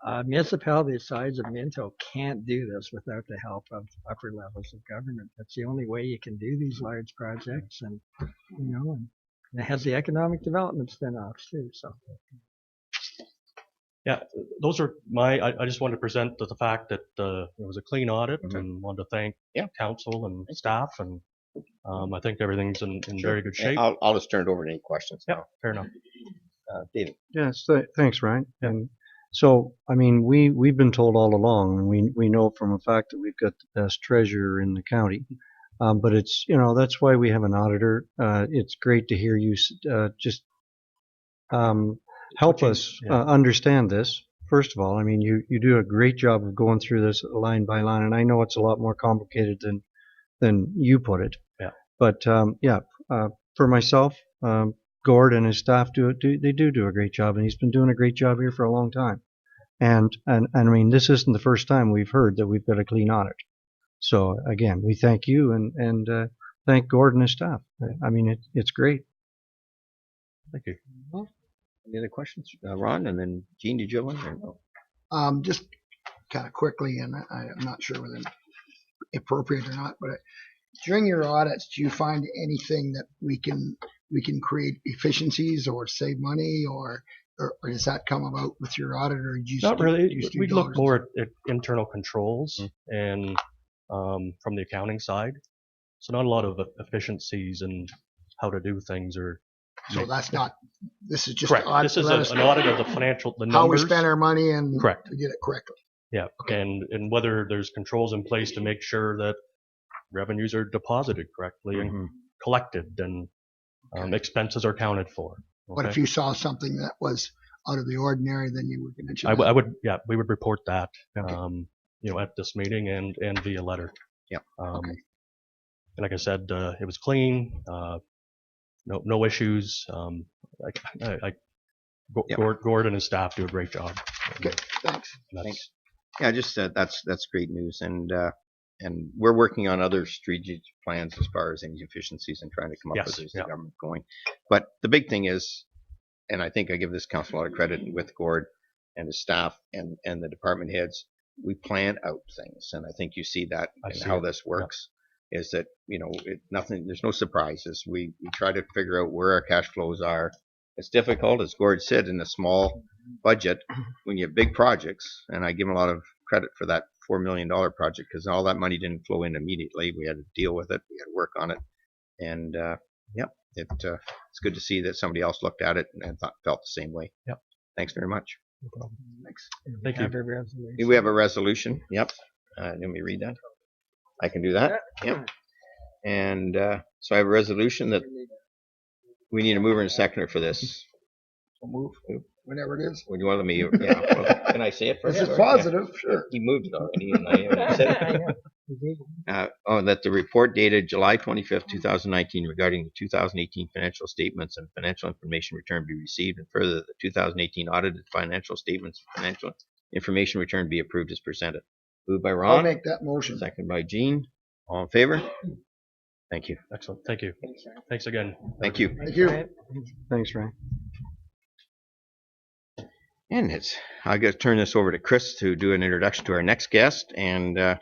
Speaker 8: A municipality the size of Minto can't do this without the help of upper levels of government. That's the only way you can do these large projects, and And it has the economic development spin-offs too, so.
Speaker 7: Yeah, those are I just wanted to present the fact that it was a clean audit and wanted to thank council and staff, and I think everything's in very good shape.
Speaker 1: I'll just turn it over to any questions
Speaker 7: Yeah,
Speaker 1: now.
Speaker 7: fair enough.
Speaker 1: David.
Speaker 9: Yes, thanks, Ryan. And so, I mean, we've been told all along, and we know from the fact that we've got the best treasurer in the county. But it's, that's why we have an auditor. It's great to hear you just help us understand this. First of all, I mean, you do a great job of going through this line by line, and I know it's a lot more complicated than you put it.
Speaker 7: Yeah.
Speaker 9: But for myself, Gord and his staff do a great job, and he's been doing a great job here for a long time. And I mean, this isn't the first time we've heard that we've got a clean audit. So again, we thank you and thank Gord and his staff. I mean, it's great.
Speaker 7: Thank you.
Speaker 1: Any other questions? Ron, and then Gene, did you have one or no?
Speaker 6: Just kind of quickly, and I'm not sure whether it's appropriate or not, but during your audits, do you find anything that we can create efficiencies or save money, or does that come about with your auditor?
Speaker 7: Not really. We look more at internal controls and from the accounting side. So not a lot of efficiencies and how to do things or.
Speaker 6: So that's not. This is just
Speaker 7: correct. This is an audit of the numbers.
Speaker 6: How we spend our money and
Speaker 7: correct.
Speaker 6: to get it correctly.
Speaker 7: Yeah, okay. and whether there's controls in place to make sure that revenues are deposited correctly and collected, and expenses are accounted for. Okay?
Speaker 6: But if you saw something that was out of the ordinary, then you would mention
Speaker 7: I
Speaker 6: that.
Speaker 7: would, yeah, we would report that, at this meeting and via letter.
Speaker 1: Yeah.
Speaker 7: And like I said, it was clean. No issues. Gord and his staff do a great job.
Speaker 6: Okay, thanks.
Speaker 1: Thanks. Yeah, just that's great news, and we're working on other strategic plans as far as any efficiencies and trying to come up with as the government going. But the big thing is, and I think I give this council a lot of credit with Gord and his staff and the department heads, we plan out things, and I think you see that in how this works. Is that there's no surprises. We try to figure out where our cash flows are. It's difficult, as Gord said, in a small budget when you have big projects, and I give him a lot of credit for that $4 million project because all that money didn't flow in immediately. We had to deal with it. We had to work on it, and it's good to see that somebody else looked at it and felt the same way.
Speaker 7: Yep.
Speaker 1: Thanks very much.
Speaker 7: No problem.
Speaker 6: Thanks.
Speaker 7: Thank you.
Speaker 1: We have a resolution. Yep. Let me read that. I can do that. Yep. And so I have a resolution that we need a mover and a seconder for this.
Speaker 6: We'll move whenever it is.
Speaker 1: Would you want me? Yeah. Well, can I say it first?
Speaker 6: This is positive, sure.
Speaker 1: He moved it already, and I haven't said it. That the report dated July 25th, 2019, regarding the 2018 financial statements and financial information return be received, and further that the 2018 audited financial statements and financial information return be approved as presented. Moved by Ron.
Speaker 6: I'll make that motion.
Speaker 1: Second by Gene. All in favor? Thank you.
Speaker 7: Excellent. Thank you. Thanks again.
Speaker 1: Thank you.
Speaker 6: Thank you.
Speaker 9: Thanks, Ryan.
Speaker 1: And I got to turn this over to Chris to do an introduction to our next guest. And oh,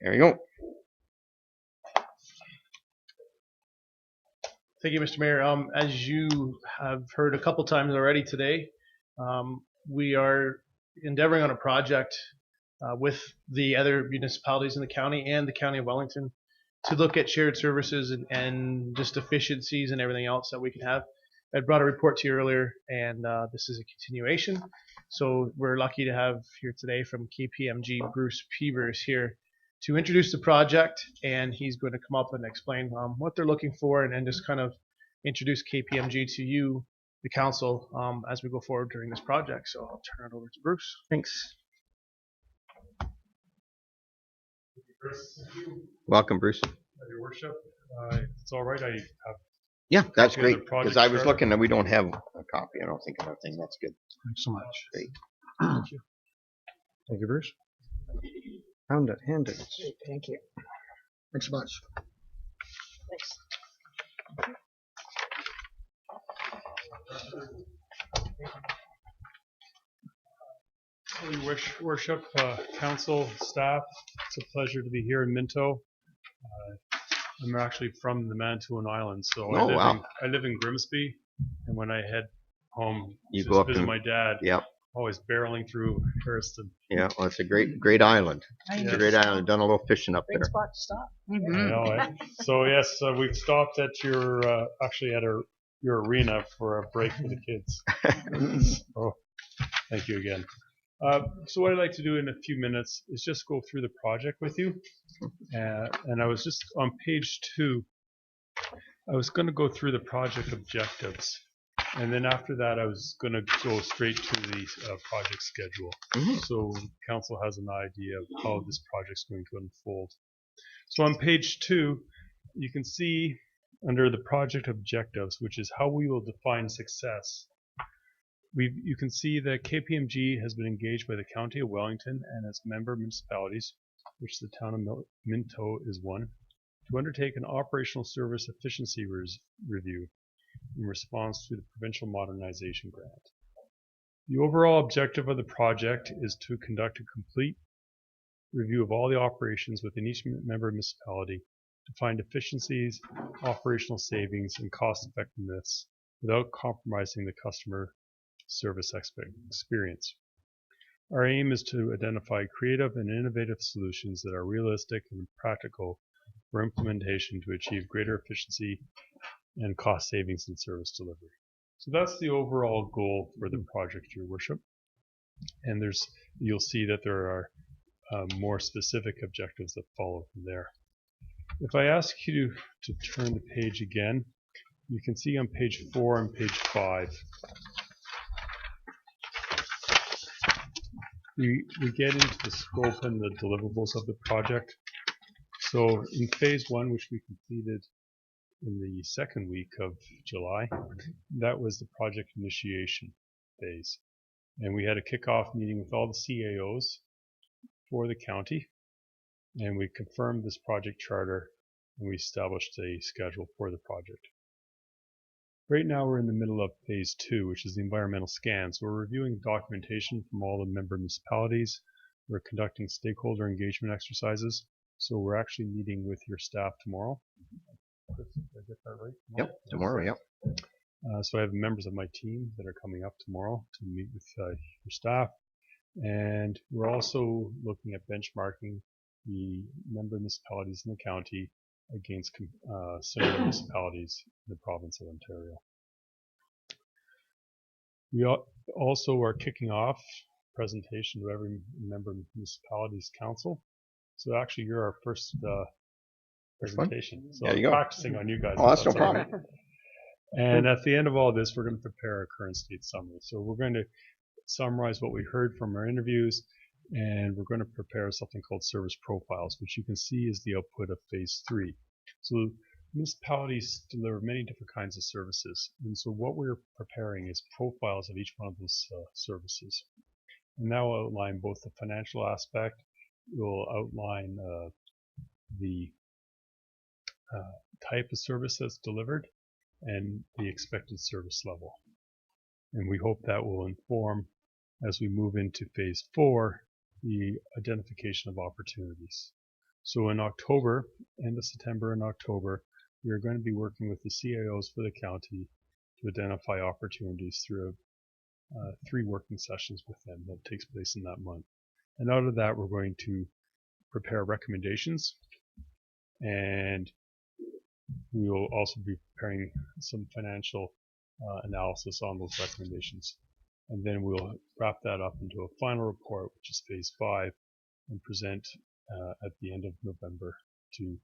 Speaker 1: there you go.
Speaker 10: Thank you, Mr. Mayor. As you have heard a couple times already today, we are endeavoring on a project with the other municipalities in the county and the County of Wellington to look at shared services and just efficiencies and everything else that we can have. I brought a report to you earlier, and this is a continuation. So we're lucky to have here today from KPMG, Bruce Peavers here to introduce the project, and he's going to come up and explain what they're looking for and just kind of introduce KPMG to you, the council, as we go forward during this project. So I'll turn it over to Bruce.
Speaker 1: Thanks. Welcome, Bruce.
Speaker 11: Your worship, it's all right. I have.
Speaker 1: Yeah, that's
Speaker 11: Copy of the
Speaker 1: great.
Speaker 11: project
Speaker 1: Because I was
Speaker 11: chart.
Speaker 1: looking and we don't have a copy. I don't think of that thing. That's good.
Speaker 9: Thanks so much.
Speaker 1: Great.
Speaker 9: Thank you. Thank you, Bruce. Hand it.
Speaker 6: Thank you. Thanks so much.
Speaker 11: Your worship, council, staff, it's a pleasure to be here in Minto. I'm actually from the Manitoulin Islands, so
Speaker 1: Oh, wow.
Speaker 11: I live in Grimsby, and when I head home
Speaker 1: You
Speaker 11: to
Speaker 1: go up
Speaker 11: visit
Speaker 1: and-
Speaker 11: my dad,
Speaker 1: Yep.
Speaker 11: always barreling through Harriston.
Speaker 1: Yeah. Well, it's a great island. It's a great island. Done a little fishing up there.
Speaker 4: spot to stop.
Speaker 11: I know, eh? So yes, we've stopped at your actually at your arena for a break for the kids. Oh, thank you again. So what I'd like to do in a few minutes is just go through the project with you. And I was just on page 2. I was going to go through the project objectives. And then after that, I was going to go straight to the project schedule. So council has an idea of how this project's going to unfold. So on page 2, you can see under the project objectives, which is how we will define success. You can see that KPMG has been engaged by the County of Wellington and its member municipalities, which the town of Minto is one, to undertake an operational service efficiency review in response to the provincial modernization grant. The overall objective of the project is to conduct a complete review of all the operations within each member municipality to find efficiencies, operational savings, and cost effectiveness without compromising the customer service experience. Our aim is to identify creative and innovative solutions that are realistic and practical for implementation to achieve greater efficiency and cost savings in service delivery. So that's the overall goal for the project, Your Worship. And you'll see that there are more specific objectives that follow from there. If I ask you to turn the page again, you can see on page 4 and page 5, we get into the scope and the deliverables of the project. So in phase 1, which we completed in the second week of July, that was the project initiation phase. And we had a kickoff meeting with all the CAOs for the county, and we confirmed this project charter, and we established a schedule for the project. Right now we're in the middle of phase 2, which is the environmental scan. So we're reviewing documentation from all the member municipalities. We're conducting stakeholder engagement exercises. So we're actually meeting with your staff tomorrow. Did I get that right?
Speaker 1: Yep, tomorrow, yep.
Speaker 11: So I have members of my team that are coming up tomorrow to meet with your staff. And we're also looking at benchmarking the member municipalities in the county against similar municipalities in the province of Ontario. We also are kicking off presentation to every member municipalities council. So actually you're our first presentation. So
Speaker 1: there you
Speaker 11: I'm
Speaker 1: go.
Speaker 11: practicing on you guys.
Speaker 1: Oh, that's no problem.
Speaker 11: And at the end of all this, we're going to prepare a current state summary. So we're going to summarize what we heard from our interviews, and we're going to prepare something called service profiles, which you can see is the output of phase 3. So municipalities deliver many different kinds of services, and so what we're preparing is profiles of each one of those services. And that will outline both the financial aspect, it will outline the type of service that's delivered, and the expected service level. And we hope that will inform, as we move into phase 4, the identification of opportunities. So in October, end of September and October, we are going to be working with the CAOs for the county to identify opportunities through 3 working sessions with them that takes place in that month. And out of that, we're going to prepare recommendations, and we will also be preparing some financial analysis on those recommendations. And then we'll wrap that up into a final report, which is phase 5, and present at the end of November to,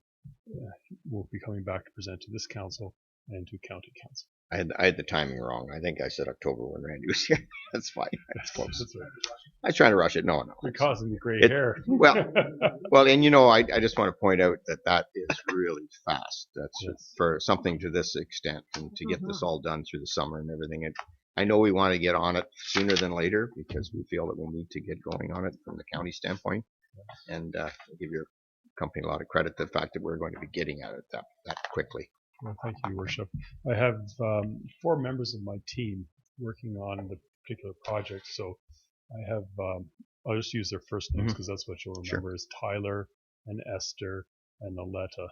Speaker 11: we'll be coming back to present to this council and to county council.
Speaker 1: I had the timing wrong. I think I said October when Randy was here. That's fine. That's close.
Speaker 11: That's right.
Speaker 1: I was trying to rush it. No.
Speaker 11: You're causing me gray
Speaker 1: It-
Speaker 11: hair.
Speaker 1: Well, and I just want to point out that is really fast. That's
Speaker 11: Yes.
Speaker 1: for something to this extent, and to get this all done through the summer and everything. I know we want to get on it sooner than later because we feel that we need to get going on it from the county standpoint, and give your company a lot of credit for the fact that we're going to be getting at it that quickly.
Speaker 11: Well, thank you, Your Worship. I have 4 members of my team working on the particular project. So I have, I'll just use their first names because that's what you'll remember, is Tyler and Esther and Aletta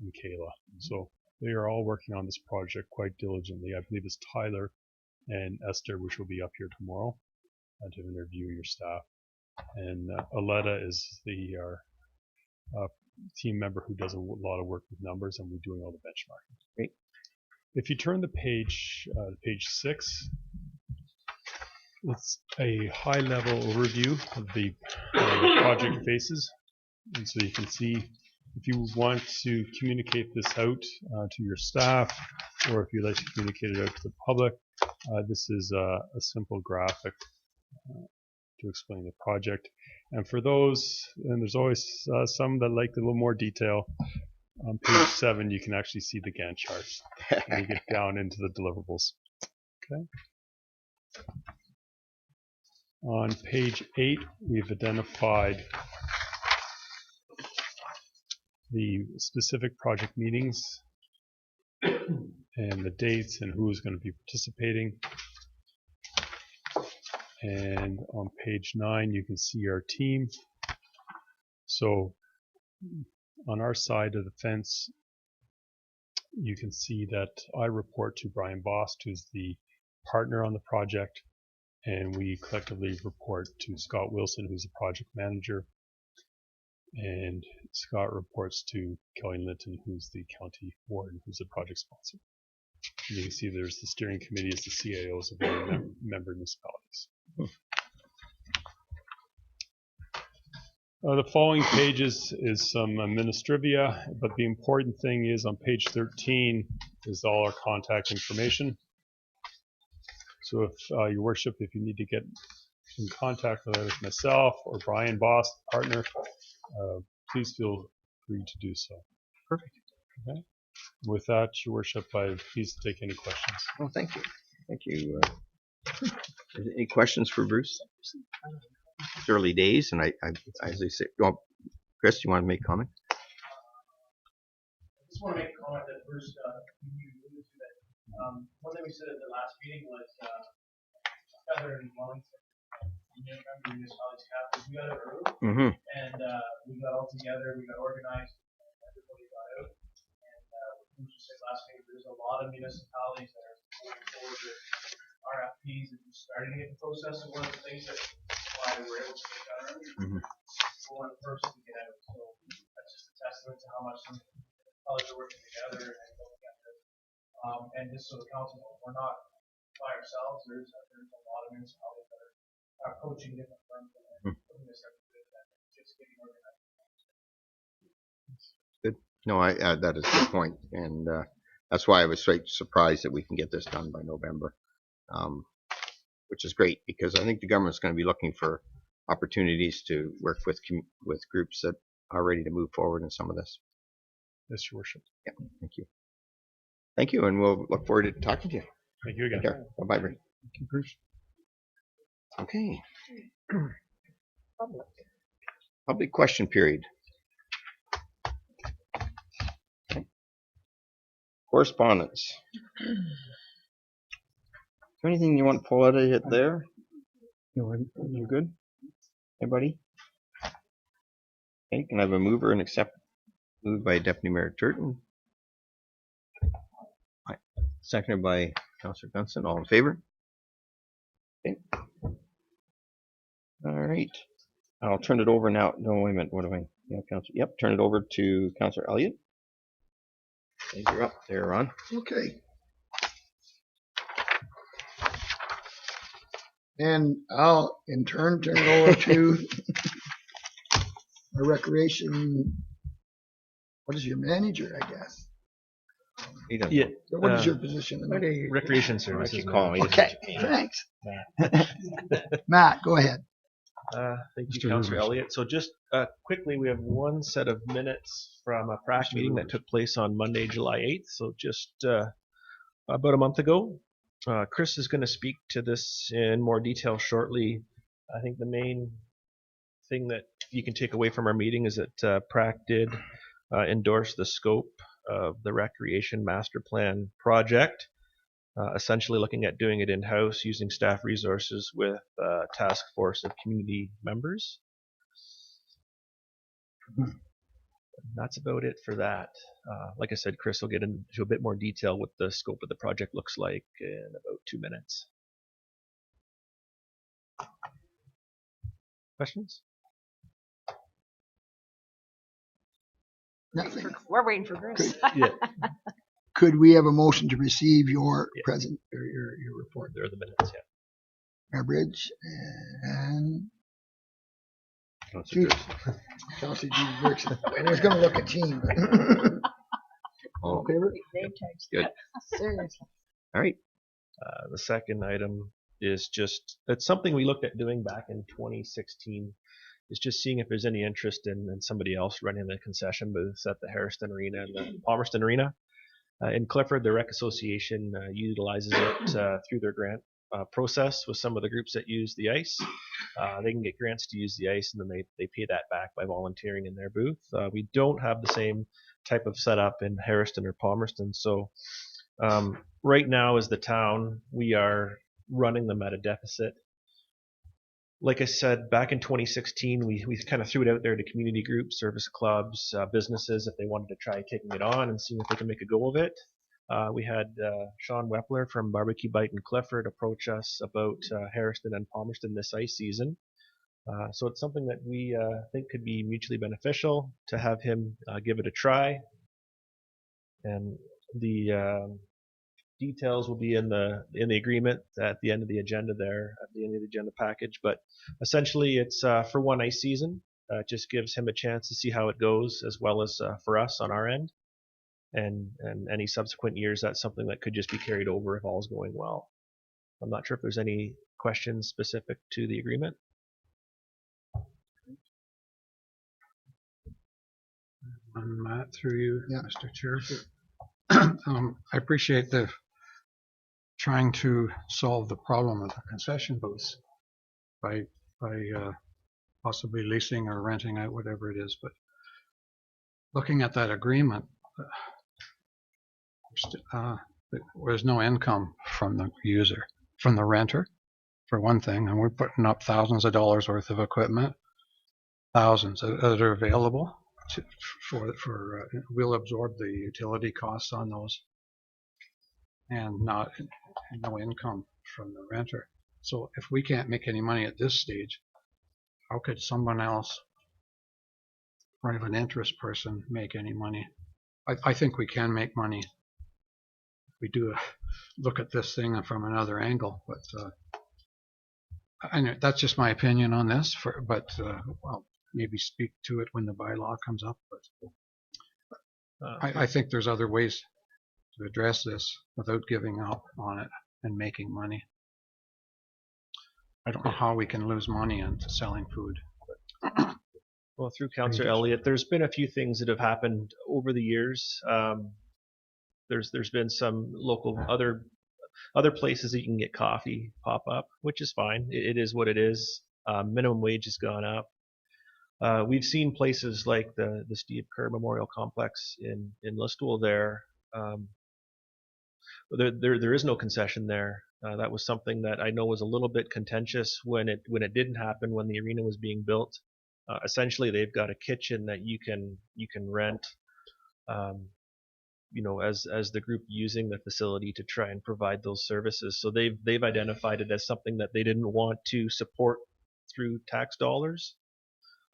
Speaker 11: and Kayla. So they are all working on this project quite diligently. I believe it's Tyler and Esther, which will be up here tomorrow to interview your staff. And Aletta is our team member who does a lot of work with numbers, and we're doing all the benchmarking.
Speaker 1: Great.
Speaker 11: If you turn the page, page 6, it's a high-level overview of the project phases. And so you can see if you want to communicate this out to your staff, or if you'd like to communicate it out to the public, this is a simple graphic to explain the project. And for those, and there's always some that like a little more detail, on page 7 you can actually see the Gantt charts and you get down into the deliverables. Okay. On page 8 we've identified the specific project meetings and the dates and who is going to be participating. And on page 9 you can see our team. So on our side of the fence you can see that I report to Brian Bost, who's the partner on the project, and we collectively report to Scott Wilson, who's the project manager, and Scott reports to Kelly Linton, who's the county warden, who's the project sponsor. And you can see there's the steering committee as the CAOs of all member municipalities. The following pages is some administrivia, but the important thing is on page 13 is all our contact information. So if your worship, if you need to get in contact with either myself or Brian Bost, partner, please feel free to do so.
Speaker 1: Perfect.
Speaker 11: Okay. With that, your worship, I please take any questions.
Speaker 1: Oh, thank you. Thank you. Any questions for Bruce? It's early days, and I as I say, well, Chris, you want to make a comment?
Speaker 10: I just want to make a comment that Bruce, you alluded to that. One thing we said at the last meeting was Feather and Wellington, member municipalities captain, we got it early, and we got all together, we got organized, and everybody got out. And what Bruce said last week, there's a lot of municipalities that are moving forward with RFPs and starting to get the process. And one of the things that why we were able to get that early, we're one of the first to get out. So that's just a testament to how much some municipalities are working together and going together. And just so the council knows, we're not by ourselves. There's a lot of municipalities that are approaching different firms and putting this up to that. Just getting organized.
Speaker 1: Good. No, that is a good point, and that's why I was so surprised that we can get this done by November, which is great because I think the government's going to be looking for opportunities to work with groups that are ready to move forward in some of this.
Speaker 11: Yes, your worship.
Speaker 1: Yeah, thank you. Thank you, and we'll look forward to talking to you.
Speaker 11: Thank you again.
Speaker 1: Bye-bye, Bruce.
Speaker 11: Thank you, Bruce.
Speaker 1: Okay. Public question period. Okay. Correspondence. Is there anything you want to pull out of it there?
Speaker 9: No,
Speaker 1: You good? Anybody? Okay, can I have a mover and accept? Moved by Deputy Mayor Turton. Seconded by Councillor Gunston. All in favor? Okay. All right. I'll turn it over now. No, wait a minute. What do I? Yeah, Councillor. Yep. Turn it over to Councillor Elliott. You're up there, Ron.
Speaker 6: Okay. And I'll in turn turn it over to our recreation. What is your manager, I guess?
Speaker 1: He doesn't
Speaker 12: Yeah.
Speaker 1: know.
Speaker 6: What is your position?
Speaker 12: Recreation
Speaker 1: Why don't
Speaker 12: services.
Speaker 1: you call him?
Speaker 6: Okay, thanks. Matt, go ahead.
Speaker 12: Thank you,
Speaker 9: Mr.
Speaker 12: Councillor
Speaker 9: Rivers.
Speaker 12: Elliott. So just quickly, we have one set of minutes from a PRAC
Speaker 9: Mr.
Speaker 12: meeting that
Speaker 9: Rivers.
Speaker 12: took place on Monday, July 8th. So just about a month ago. Chris is going to speak to this in more detail shortly. I think the main thing that you can take away from our meeting is that PRAC did endorse the scope of the recreation master plan project, essentially looking at doing it in-house using staff resources with a task force of community members. That's about it for that. Like I said, Chris will get into a bit more detail what the scope of the project looks like in about 2 minutes. Questions?
Speaker 6: Nothing.
Speaker 4: We're waiting for Chris.
Speaker 12: Yeah.
Speaker 6: Could we have a motion to receive your
Speaker 12: Yeah.
Speaker 6: present or your report?
Speaker 12: There are the minutes, yeah.
Speaker 6: Mayor Bridge and
Speaker 11: Councillor
Speaker 6: Judy. Councillor Judy Dirks. I was going to look at team. But all in favor?
Speaker 1: Good.
Speaker 4: Seriously.
Speaker 1: All right.
Speaker 12: The second item is just, it's something we looked at doing back in 2016, is just seeing if there's any interest in somebody else running the concession booths at the Harriston Arena and the Palmerston Arena. In Clifford, the Rec Association utilizes it through their grant process with some of the groups that use the ice. They can get grants to use the ice, and then they pay that back by volunteering in their booth. We don't have the same type of setup in Harriston or Palmerston, so right now as the town, we are running them at a deficit. Like I said, back in 2016, we kind of threw it out there to community groups, service clubs, businesses, if they wanted to try taking it on and seeing if they can make a go of it. We had Sean Wepler from Barbecue Bite in Clifford approach us about Harriston and Palmerston this ice season. So it's something that we think could be mutually beneficial to have him give it a try. And the details will be in the agreement at the end of the agenda there, at the end of the agenda package. But essentially, it's for one ice season. It just gives him a chance to see how it goes, as well as for us on our end. And any subsequent years, that's something that could just be carried over if all's going well. I'm not sure if there's any questions specific to the agreement.
Speaker 13: Matt, through you,
Speaker 6: Yeah.
Speaker 13: Mr. Chair. I appreciate the trying to solve the problem of the concession booths by possibly leasing or renting out, whatever it is. But looking at that agreement, there's no income from the user, from the renter, for one thing, and we're putting up thousands of dollars worth of equipment, thousands that are available we'll absorb the utility costs on those, and no income from the renter. So if we can't make any money at this stage, how could someone else, private interest person, make any money? I think we can make money. We do look at this thing from another angle, but I know that's just my opinion on this. But well, maybe speak to it when the bylaw comes up. But I think there's other ways to address this without giving up on it and making money. I don't know how we can lose money on selling food.
Speaker 12: Well, through Councillor Elliott, there's been a few things that have happened over the years. There's been some local other places that you can get coffee pop up, which is fine. It is what it is. Minimum wage has gone up. We've seen places like the Steve Kerr Memorial Complex in Listowel there. There is no concession there. That was something that I know was a little bit contentious when it didn't happen, when the arena was being built. Essentially, they've got a kitchen that you can rent, as the group using the facility to try and provide those services. So they've identified it as something that they didn't want to support through tax dollars.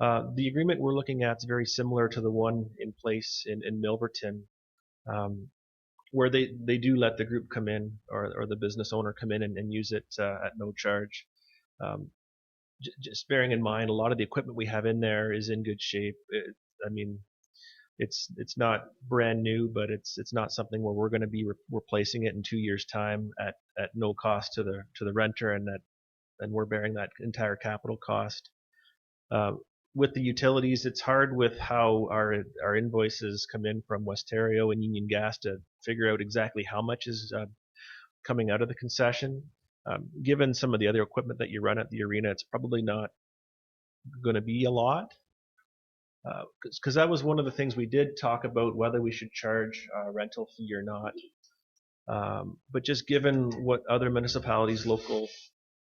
Speaker 12: The agreement we're looking at is very similar to the one in place in Milverton, where they do let the group come in, or the business owner come in and use it at no charge. Just bearing in mind, a lot of the equipment we have in there is in good shape. It's not brand new, but it's not something where we're going to be replacing it in 2 years' time at no cost to the renter, and we're bearing that entire capital cost. With the utilities, it's hard with how our invoices come in from Westario and Union Gas to figure out exactly how much is coming out of the concession. Given some of the other equipment that you run at the arena, it's probably not going to be a lot. Because that was one of the things we did talk about, whether we should charge a rental fee or not. But just given what other municipalities, local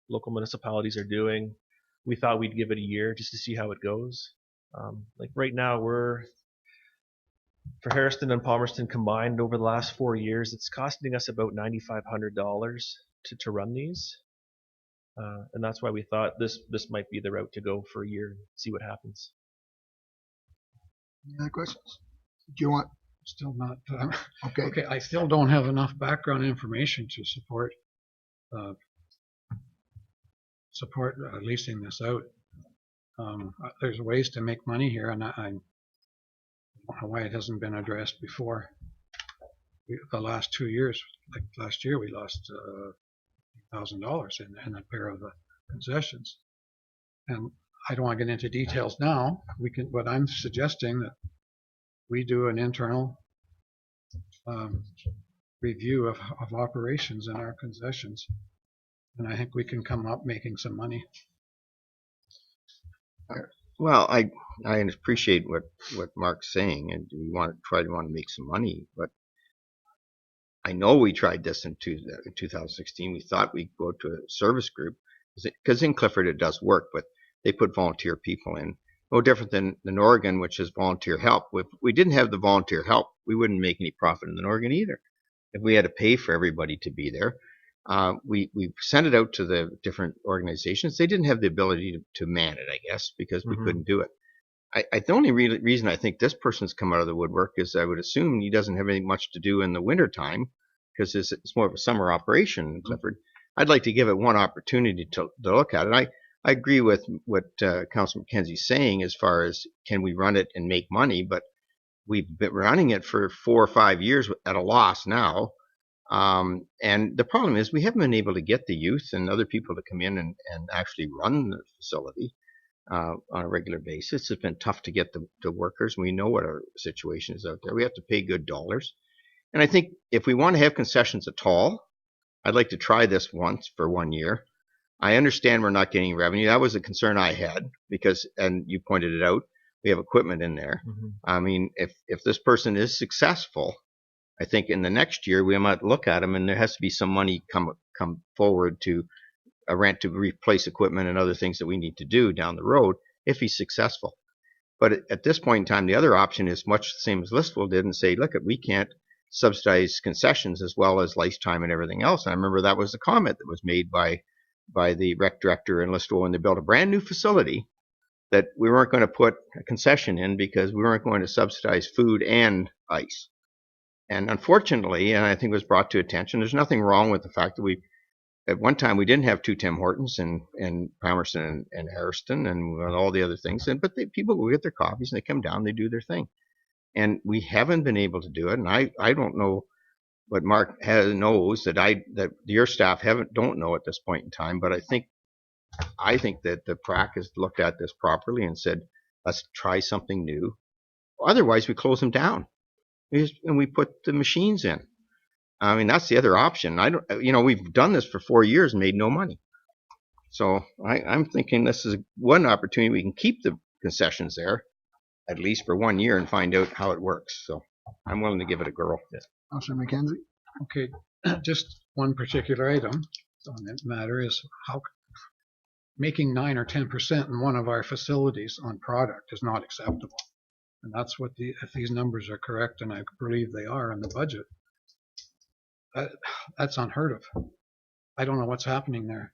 Speaker 12: municipalities are doing, we thought we'd give it a year just to see how it goes. Like right now, For Harrison and Palmerston combined over the last 4 years, it's costing us about $9,500 to run these. And that's why we thought this might be the route to go for a year and see what happens.
Speaker 6: Any other questions? Do you want?
Speaker 13: Still not.
Speaker 6: Okay.
Speaker 13: Okay, I still don't have enough background information to support leasing this out. There's ways to make money here, and I don't know why it hasn't been addressed before. The last 2 years, like last year, we lost $1,000 in a pair of concessions, and I don't want to get into details now. But I'm suggesting that we do an internal review of operations in our concessions, and I think we can come up making some money.
Speaker 1: Well, I appreciate what Mark's saying, and we want to make some money. But I know we tried this in 2016. We thought we'd go to a service group because in Clifford it does work, but they put volunteer people in. No different than Oregon, which is volunteer help. If we didn't have the volunteer help, we wouldn't make any profit in Oregon either. If we had to pay for everybody to be there, we sent it out to the different organizations. They didn't have the ability to man it, I guess, because we couldn't do it. The only reason I think this person's come out of the woodwork is I would assume he doesn't have any much to do in the wintertime because it's more of a summer operation in Clifford. I'd like to give it one opportunity to look at it. I agree with what Councilor McKenzie's saying as far as can we run it and make money, but we've been running it for 4 or 5 years at a loss now. And the problem is we haven't been able to get the youth and other people to come in and actually run the facility on a regular basis. It's been tough to get the workers. We know what our situation is out there. We have to pay good dollars. And I think if we want to have concessions at all, I'd like to try this once for 1 year. I understand we're not getting revenue. That was a concern I had because, and you pointed it out, we have equipment in there. I mean, if this person is successful, I think in the next year we might look at them and there has to be some money come forward to a rent to replace equipment and other things that we need to do down the road if he's successful. But at this point in time, the other option is much the same as Listwell did and say, look, we can't subsidize concessions as well as lice time and everything else. And I remember that was the comment that was made by the rec director in Listwell when they built a brand new facility that we weren't going to put a concession in because we weren't going to subsidize food and ice. And unfortunately, and I think it was brought to attention, there's nothing wrong with the fact that at one time we didn't have 2 Tim Hortons in Palmerston and Harrison and all the other things. But people go get their coffees and they come down, they do their thing. And we haven't been able to do it. And I don't know what Mark knows that your staff don't know at this point in time. But I think that the PRAC has looked at this properly and said, let's try something new. Otherwise, we close them down and we put the machines in. I mean, that's the other option. We've done this for 4 years and made no money. So I'm thinking this is one opportunity we can keep the concessions there, at least for 1 year, and find out how it works. So I'm willing to give it a go.
Speaker 6: Councilor McKenzie?
Speaker 13: Okay, just one particular item on that matter is how making 9 or 10% in one of our facilities on product is not acceptable. And that's what if these numbers are correct, and I believe they are in the budget, that's unheard of. I don't know what's happening there.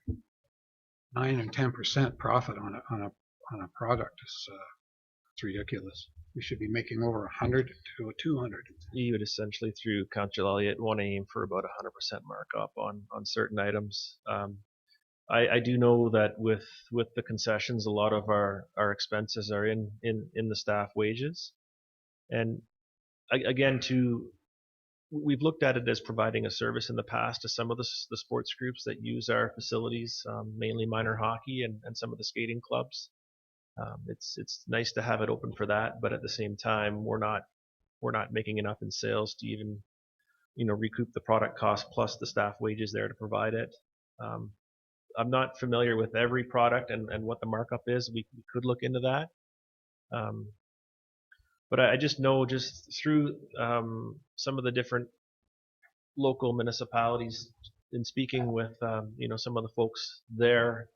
Speaker 13: 9 and 10% profit on a product is it's ridiculous. We should be making over 100 to 200.
Speaker 12: You would essentially, through Councillor Elliott, want to aim for about 100% markup on certain items. I do know that with the concessions, a lot of our expenses are in the staff wages, and again, we've looked at it as providing a service in the past to some of the sports groups that use our facilities, mainly minor hockey and some of the skating clubs. It's nice to have it open for that, but at the same time, we're not making enough in sales to even recoup the product cost plus the staff wages there to provide it. I'm not familiar with every product and what the markup is. We could look into that. But I just know just through some of the different local municipalities in speaking with some of the folks there,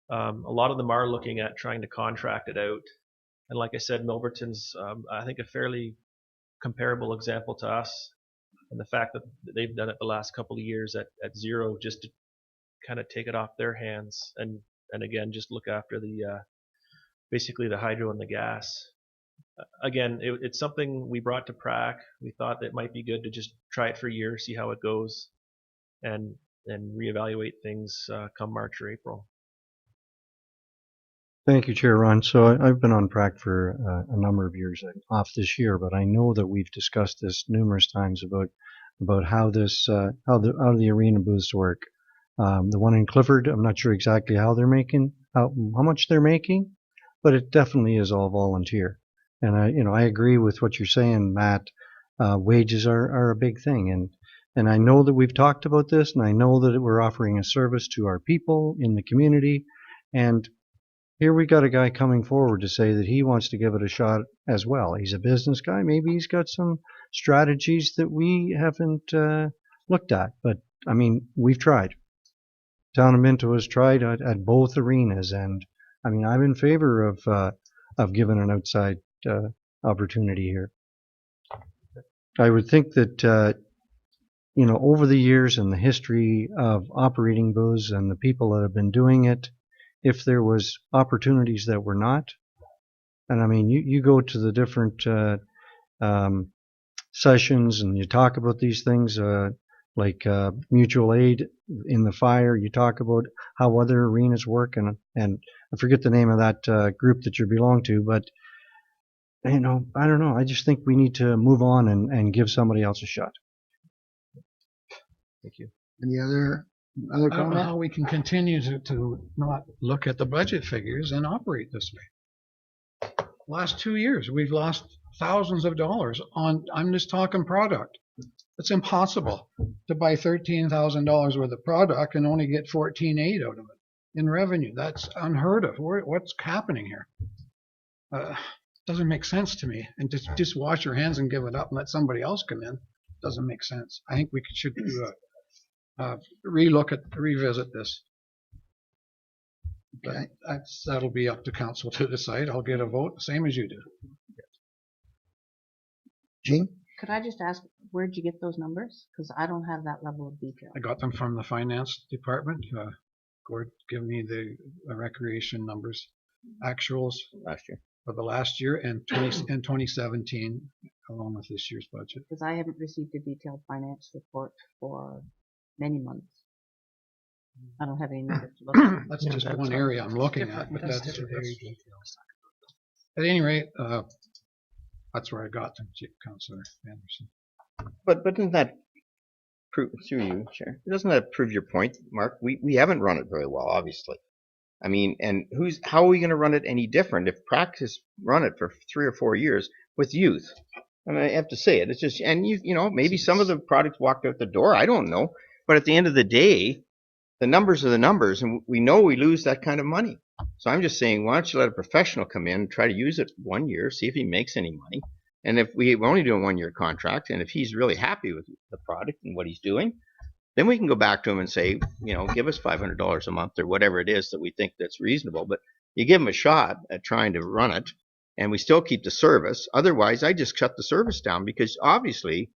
Speaker 12: a lot of them are looking at trying to contract it out. And like I said, Milverton's I think a fairly comparable example to us, and the fact that they've done it the last couple of years at zero, just to kind of take it off their hands, and again just look after the basically the hydro and the gas. Again, it's something we brought to PRAC. We thought that it might be good to just try it for a year, see how it goes, and reevaluate things come March or April.
Speaker 9: Thank you, Chair Ron. So I've been on PRAC for a number of years, off this year, but I know that we've discussed this numerous times about how this how the arena booths work. The one in Clifford, I'm not sure exactly how they're making how much they're making, but it definitely is all volunteer. And I agree with what you're saying, Matt. Wages are a big thing, and I know that we've talked about this, and I know that we're offering a service to our people in the community, and here we got a guy coming forward to say that he wants to give it a shot as well. He's a business guy. Maybe he's got some strategies that we haven't looked at, but I mean, we've tried. Town of Minto has tried at both arenas, and I mean, I'm in favor of giving an outside opportunity here. I would think that over the years and the history of operating booths and the people that have been doing it, if there was opportunities that were not, and I mean, you go to the different sessions and you talk about these things, like mutual aid in the fire. You talk about how other arenas work, and I forget the name of that group that you belong to, but I don't know. I just think we need to move on and give somebody else a shot.
Speaker 12: Thank you.
Speaker 6: Any other
Speaker 13: I don't know
Speaker 6: comment?
Speaker 13: how we can continue to not look at the budget figures and operate this way. Last 2 years, we've lost thousands of dollars on, I'm just talking product. It's impossible to buy $13,000 worth of product and only get $14,800 out of it in revenue. That's unheard of. What's happening here? Doesn't make sense to me. And just wash your hands and give it up and let somebody else come in doesn't make sense. I think we should do revisit this.
Speaker 6: Okay.
Speaker 13: That'll be up to council to decide. I'll get a vote, same as you do.
Speaker 6: Gene?
Speaker 4: Could I just ask, where'd you get those numbers? Because I don't have that level of detail.
Speaker 13: I got them from the finance department. Gord give me the recreation numbers, actuals
Speaker 1: Last year.
Speaker 13: for the last year and 2017, along with this year's budget.
Speaker 4: Because I haven't received a detailed finance report for many months. I don't have any numbers to look at.
Speaker 13: That's just one area I'm looking at, but that's very detailed. At any rate, that's where I got them, Councillor Anderson.
Speaker 1: But doesn't that prove, through you, Chair, doesn't that prove your point, Mark? We haven't run it very well, obviously. I mean, and how are we going to run it any different if practice run it for 3 or 4 years with youth? I mean, I have to say it. It's just, and maybe some of the products walked out the door. I don't know. But at the end of the day, the numbers are the numbers, and we know we lose that kind of money. So I'm just saying, why don't you let a professional come in and try to use it 1 year, see if he makes any money. And if we're only doing 1 year contract, and if he's really happy with the product and what he's doing, then we can go back to him and say, give us $500 a month or whatever it is that we think that's reasonable. But you give him a shot at trying to run it, and we still keep the service. Otherwise, I just shut the service down, because obviously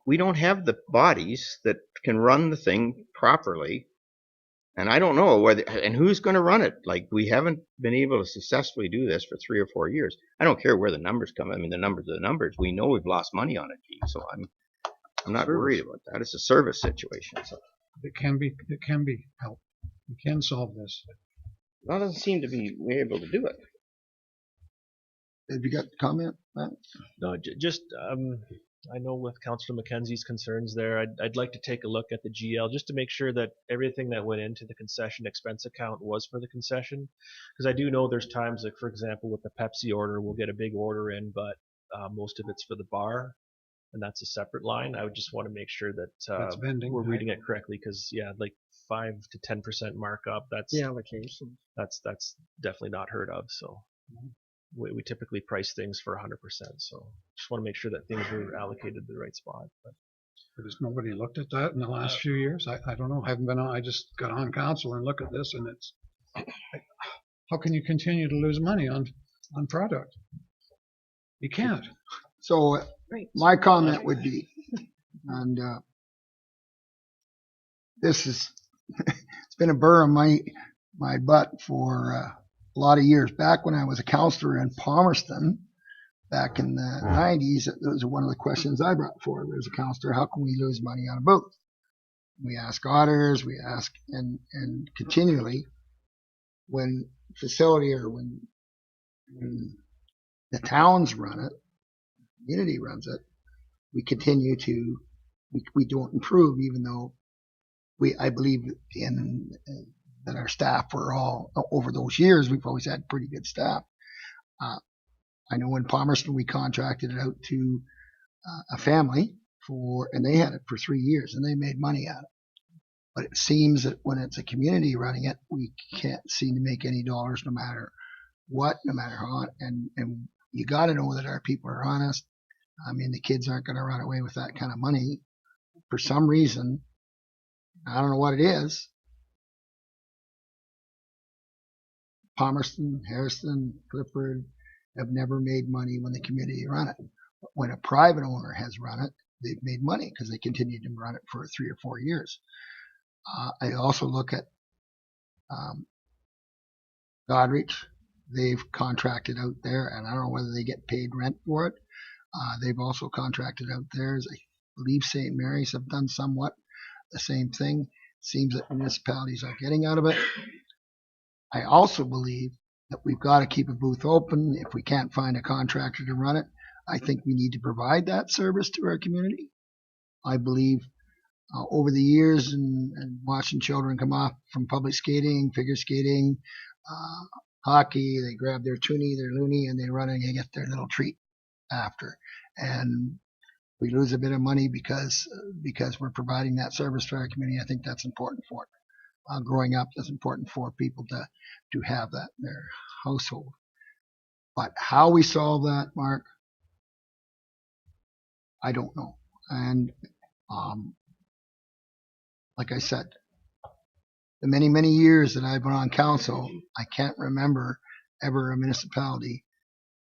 Speaker 1: we don't have the bodies that can run the thing properly. And I don't know and who's going to run it. Like, we haven't been able to successfully do this for 3 or 4 years. I don't care where the numbers come. I mean, the numbers are the numbers. We know we've lost money on it, so I'm not worried about that. It's a service situation. So
Speaker 13: It can be helped. We can solve this.
Speaker 1: well, it doesn't seem to be able to do it.
Speaker 6: Have you got a comment, Matt?
Speaker 12: No, just I know with Councillor McKenzie's concerns there, I'd like to take a look at the GL just to make sure that everything that went into the concession expense account was for the concession. Because I do know there's times, like for example with the Pepsi order, we'll get a big order in, but most of it's for the bar, and that's a separate line. I would just want to make sure that
Speaker 13: vending,
Speaker 12: we're
Speaker 13: right?
Speaker 12: reading it correctly, because like 5 to 10% markup, that's
Speaker 8: The allocation.
Speaker 12: that's definitely not heard of. So we typically price things for 100%. So just want to make sure that things are allocated to the right spot. But
Speaker 13: Has nobody looked at that in the last few years? I don't know. I haven't been on. I just got on council and look at this, and it's how can you continue to lose money on product? You can't.
Speaker 6: So
Speaker 4: Great.
Speaker 6: My comment would be, and this is, it's been a burr on my butt for a lot of years. Back when I was a counselor in Palmerston, back in the 90s, it was one of the questions I brought forward as a counselor: how can we lose money on a booth? We ask auditors, we ask, and continually, when facility or when the towns run it, community runs it, we continue to, we don't improve, even though I believe in that our staff were all, over those years, we've always had pretty good staff. I know in Palmerston we contracted it out to a family and they had it for 3 years and they made money at it. But it seems that when it's a community running it, we can't seem to make any dollars no matter what, no matter how. And you got to know that our people are honest. I mean, the kids aren't going to run away with that kind of money for some reason. I don't know what it is. Palmerston, Harrison, Clifford have never made money when the community run it. But when a private owner has run it, they've made money because they continued to run it for 3 or 4 years. I also look at Godrich. They've contracted out there, and I don't know whether they get paid rent for it. They've also contracted out theirs. I believe St. Mary's have done somewhat the same thing. Seems that municipalities are getting out of it. I also believe that we've got to keep a booth open. If we can't find a contractor to run it, I think we need to provide that service to our community. I believe over the years and watching children come off from public skating, figure skating, hockey, they grab their toonie, their loony, and they run and they get their little treat after. And we lose a bit of money because we're providing that service to our community. I think that's important for it. Growing up, it's important for people to have that in their household. But how we solve that, Mark, I don't know. And like I said, the many, many years that I've been on council, I can't remember ever a municipality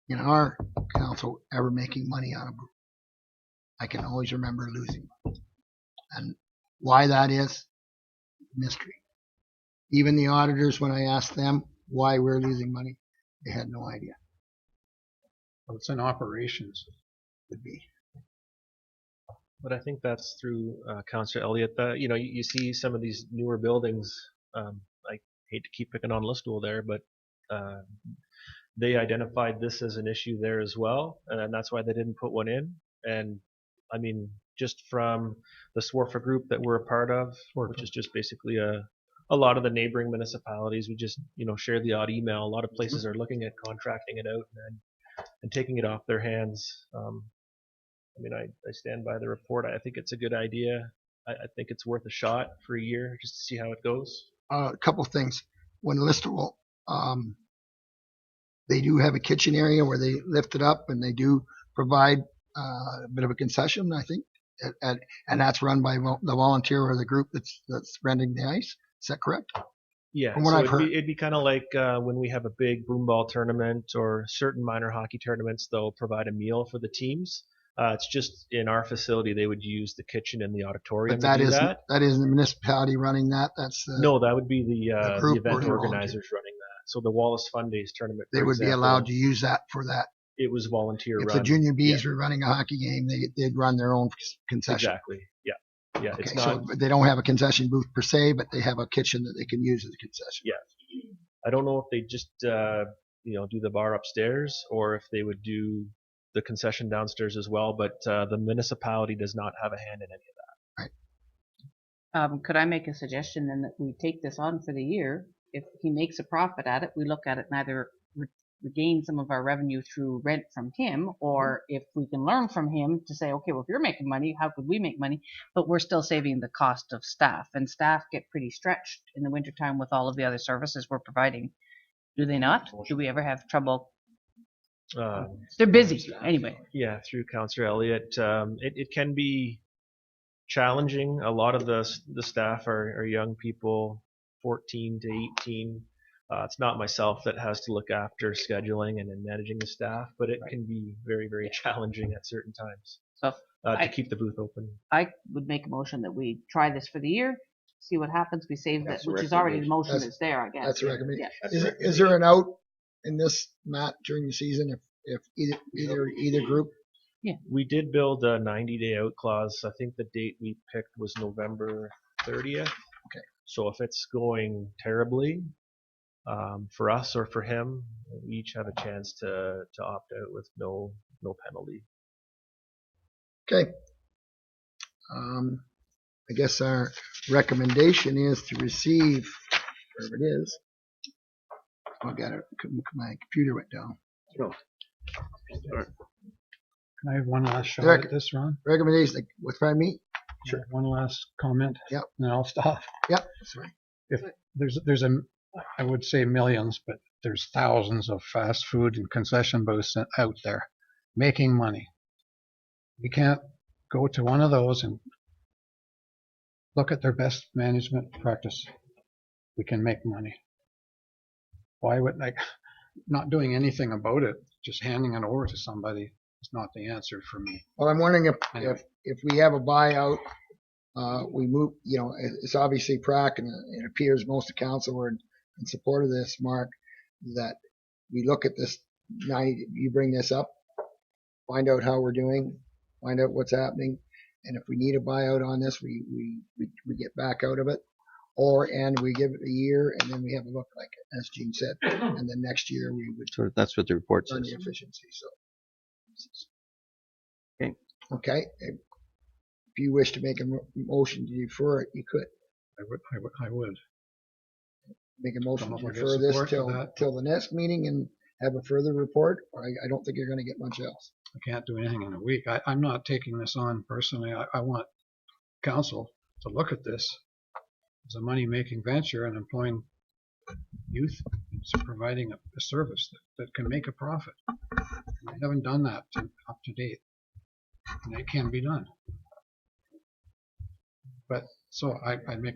Speaker 6: in our council ever making money on a booth. I can always remember losing. And why that is, mystery. Even the auditors, when I asked them why we're losing money, they had no idea.
Speaker 13: Well, it's in operations.
Speaker 6: Would be.
Speaker 12: But I think that's through Councillor Elliott. You see some of these newer buildings. I hate to keep picking on Listowel there, but they identified this as an issue there as well, and that's why they didn't put one in. And I mean, just from the Swarfa group that we're a part of, which is just basically a lot of the neighboring municipalities, we just share the odd email. A lot of places are looking at contracting it out and taking it off their hands. I mean, I stand by the report. I think it's a good idea. I think it's worth a shot for a year just to see how it goes.
Speaker 6: A couple things. When Listowel, they do have a kitchen area where they lift it up and they do provide a bit of a concession, I think, and that's run by the volunteer or the group that's renting the ice. Is that correct?
Speaker 12: Yeah,
Speaker 6: From what
Speaker 12: so
Speaker 6: I've heard.
Speaker 12: it'd be kind of like when we have a big broomball tournament or certain minor hockey tournaments, they'll provide a meal for the teams. It's just in our facility they would use the kitchen and the auditorium.
Speaker 6: But
Speaker 12: to do that.
Speaker 6: That isn't the municipality running that. That's
Speaker 12: no, that would be the event
Speaker 6: or
Speaker 12: organizers running that. So the Wallace Fun Days tournament,
Speaker 6: they would be allowed to use that for that.
Speaker 12: It was volunteer
Speaker 6: if
Speaker 12: run.
Speaker 6: the junior bees were running a hockey game, they'd run their own concession.
Speaker 12: Exactly. Yeah. Yeah.
Speaker 6: Okay,
Speaker 12: it's not.
Speaker 6: So they don't have a concession booth per se, but they have a kitchen that they can use as a concession.
Speaker 12: Yeah. I don't know if they just do the bar upstairs or if they would do the concession downstairs as well, but the municipality does not have a hand in any of that.
Speaker 6: Right.
Speaker 4: Could I make a suggestion then that we take this on for the year? If he makes a profit at it, we look at it and either regain some of our revenue through rent from him, or if we can learn from him to say, okay, well, if you're making money, how could we make money? But we're still saving the cost of staff, and staff get pretty stretched in the wintertime with all of the other services we're providing. Do they not? Do we ever have trouble? They're busy anyway.
Speaker 12: Yeah, through Councillor Elliott, it can be challenging. A lot of the staff are young people, 14 to 18. It's not myself that has to look after scheduling and managing the staff, but it can be very, very challenging at certain times.
Speaker 4: So
Speaker 12: to
Speaker 4: I-
Speaker 12: keep the booth open.
Speaker 4: I would make a motion that we try this for the year, see what happens. We save that,
Speaker 1: That's the
Speaker 4: which is already the motion
Speaker 6: recommendation.
Speaker 4: that's there, I guess.
Speaker 6: That's a recommendation.
Speaker 4: Yeah.
Speaker 6: Is there an out in this, Matt, during the season if either group?
Speaker 12: We did build a 90-day out clause. I think the date we picked was November 30th.
Speaker 6: Okay.
Speaker 12: So if it's going terribly for us or for him, we each have a chance to opt out with no penalty.
Speaker 6: Okay. I guess our recommendation is to receive, wherever it is. I got it. My computer went down.
Speaker 13: Can I have one last shot
Speaker 6: Rec-
Speaker 13: at this, Ron?
Speaker 6: Recommendation, like, what's pardon me?
Speaker 13: Sure. One last comment.
Speaker 6: Yep.
Speaker 13: And then I'll stop.
Speaker 6: Yep, that's right.
Speaker 13: If there's I would say millions, but there's thousands of fast food and concession booths out there making money. We can't go to one of those and look at their best management practice. We can make money. Why would not doing anything about it, just handing it over to somebody is not the answer for me.
Speaker 6: Well, I'm wondering
Speaker 13: Anyway.
Speaker 6: if we have a buyout, we move, it's obviously PRAC and it appears most of council were in support of this, Mark, that we look at this 90, you bring this up, find out how we're doing, find out what's happening. And if we need a buyout on this, we get back out of it, and we give it a year and then we have a look, like as Gene said, and then next year we would
Speaker 1: So that's what the report
Speaker 6: run
Speaker 1: says.
Speaker 6: the efficiency. So.
Speaker 1: Okay.
Speaker 6: Okay. If you wish to make a motion to defer it, you could
Speaker 13: I would.
Speaker 6: make a motion
Speaker 13: Don't
Speaker 6: to
Speaker 13: know if I
Speaker 6: defer
Speaker 13: get
Speaker 6: this
Speaker 13: support for that.
Speaker 6: till the next meeting and have a further report. I don't think you're going to get much else.
Speaker 13: I can't do anything in a week. I'm not taking this on personally. I want council to look at this as a money-making venture and employing youth, and providing a service that can make a profit. We haven't done that up to date, and it can be done. But so I make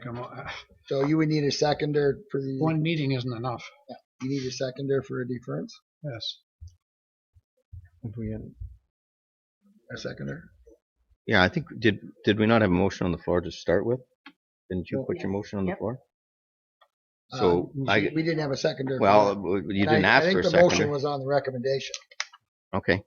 Speaker 6: So you would need a seconder for the
Speaker 13: one meeting isn't enough.
Speaker 6: You need a seconder for a deference.
Speaker 13: Yes.
Speaker 9: If we had
Speaker 6: A seconder.
Speaker 1: Yeah, I think did we not have a motion on the floor to start with? Didn't you put your motion on the
Speaker 4: Yep.
Speaker 1: floor? So
Speaker 6: we didn't have a seconder.
Speaker 1: well,
Speaker 6: for
Speaker 1: you
Speaker 6: that.
Speaker 1: didn't ask
Speaker 6: I
Speaker 1: for a
Speaker 6: think the motion
Speaker 1: seconder.
Speaker 6: was on the recommendation.
Speaker 1: Okay.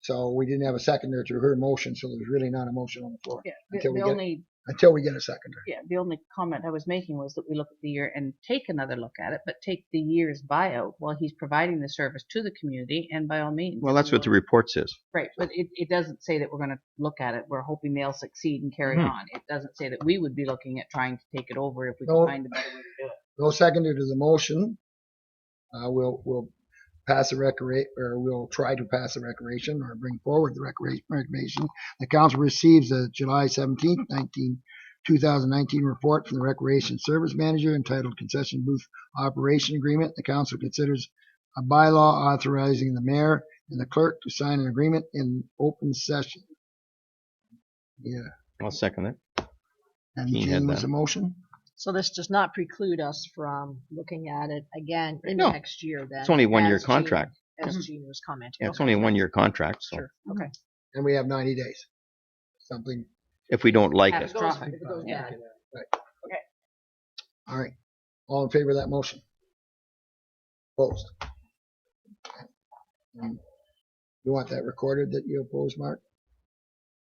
Speaker 6: So we didn't have a seconder to her motion, so there's really not a motion on the floor
Speaker 4: Yeah,
Speaker 6: until we get a seconder.
Speaker 4: the only comment I was making was that we look at the year and take another look at it, but take the year's buyout while he's providing the service to the community, and by all means.
Speaker 1: Well, that's what the report says.
Speaker 4: Right, but it doesn't say that we're going to look at it. We're hoping they'll succeed and carry
Speaker 1: Mhm.
Speaker 4: on. It doesn't say that we would be looking at trying to take it over if we
Speaker 6: No.
Speaker 4: can find a better way to do it.
Speaker 6: No seconder to the motion. We'll pass a we'll try to pass a recreation or bring forward the recommendation. The council receives a July 17th, 2019 report from the Recreation Service Manager entitled Concession Booth Operation Agreement. The council considers a bylaw authorizing the mayor and the clerk to sign an agreement in open session. Yeah.
Speaker 1: I'll second it.
Speaker 6: And
Speaker 1: Gene had
Speaker 6: Gene was
Speaker 1: that.
Speaker 6: a motion?
Speaker 14: So this does not preclude us from looking at it again in
Speaker 1: No.
Speaker 14: next year then.
Speaker 1: It's only a 1-year
Speaker 14: as Gene-
Speaker 1: contract.
Speaker 14: As Gene was commenting.
Speaker 1: Yeah, it's only a 1-year contract. So
Speaker 14: Sure, okay.
Speaker 6: And we have 90 days. Something.
Speaker 1: if we don't like it,
Speaker 4: Catastrophic.
Speaker 14: If it goes
Speaker 4: Yeah.
Speaker 14: bad.
Speaker 6: All right. All in favor of that motion? Opposed? You want that recorded that you oppose, Mark?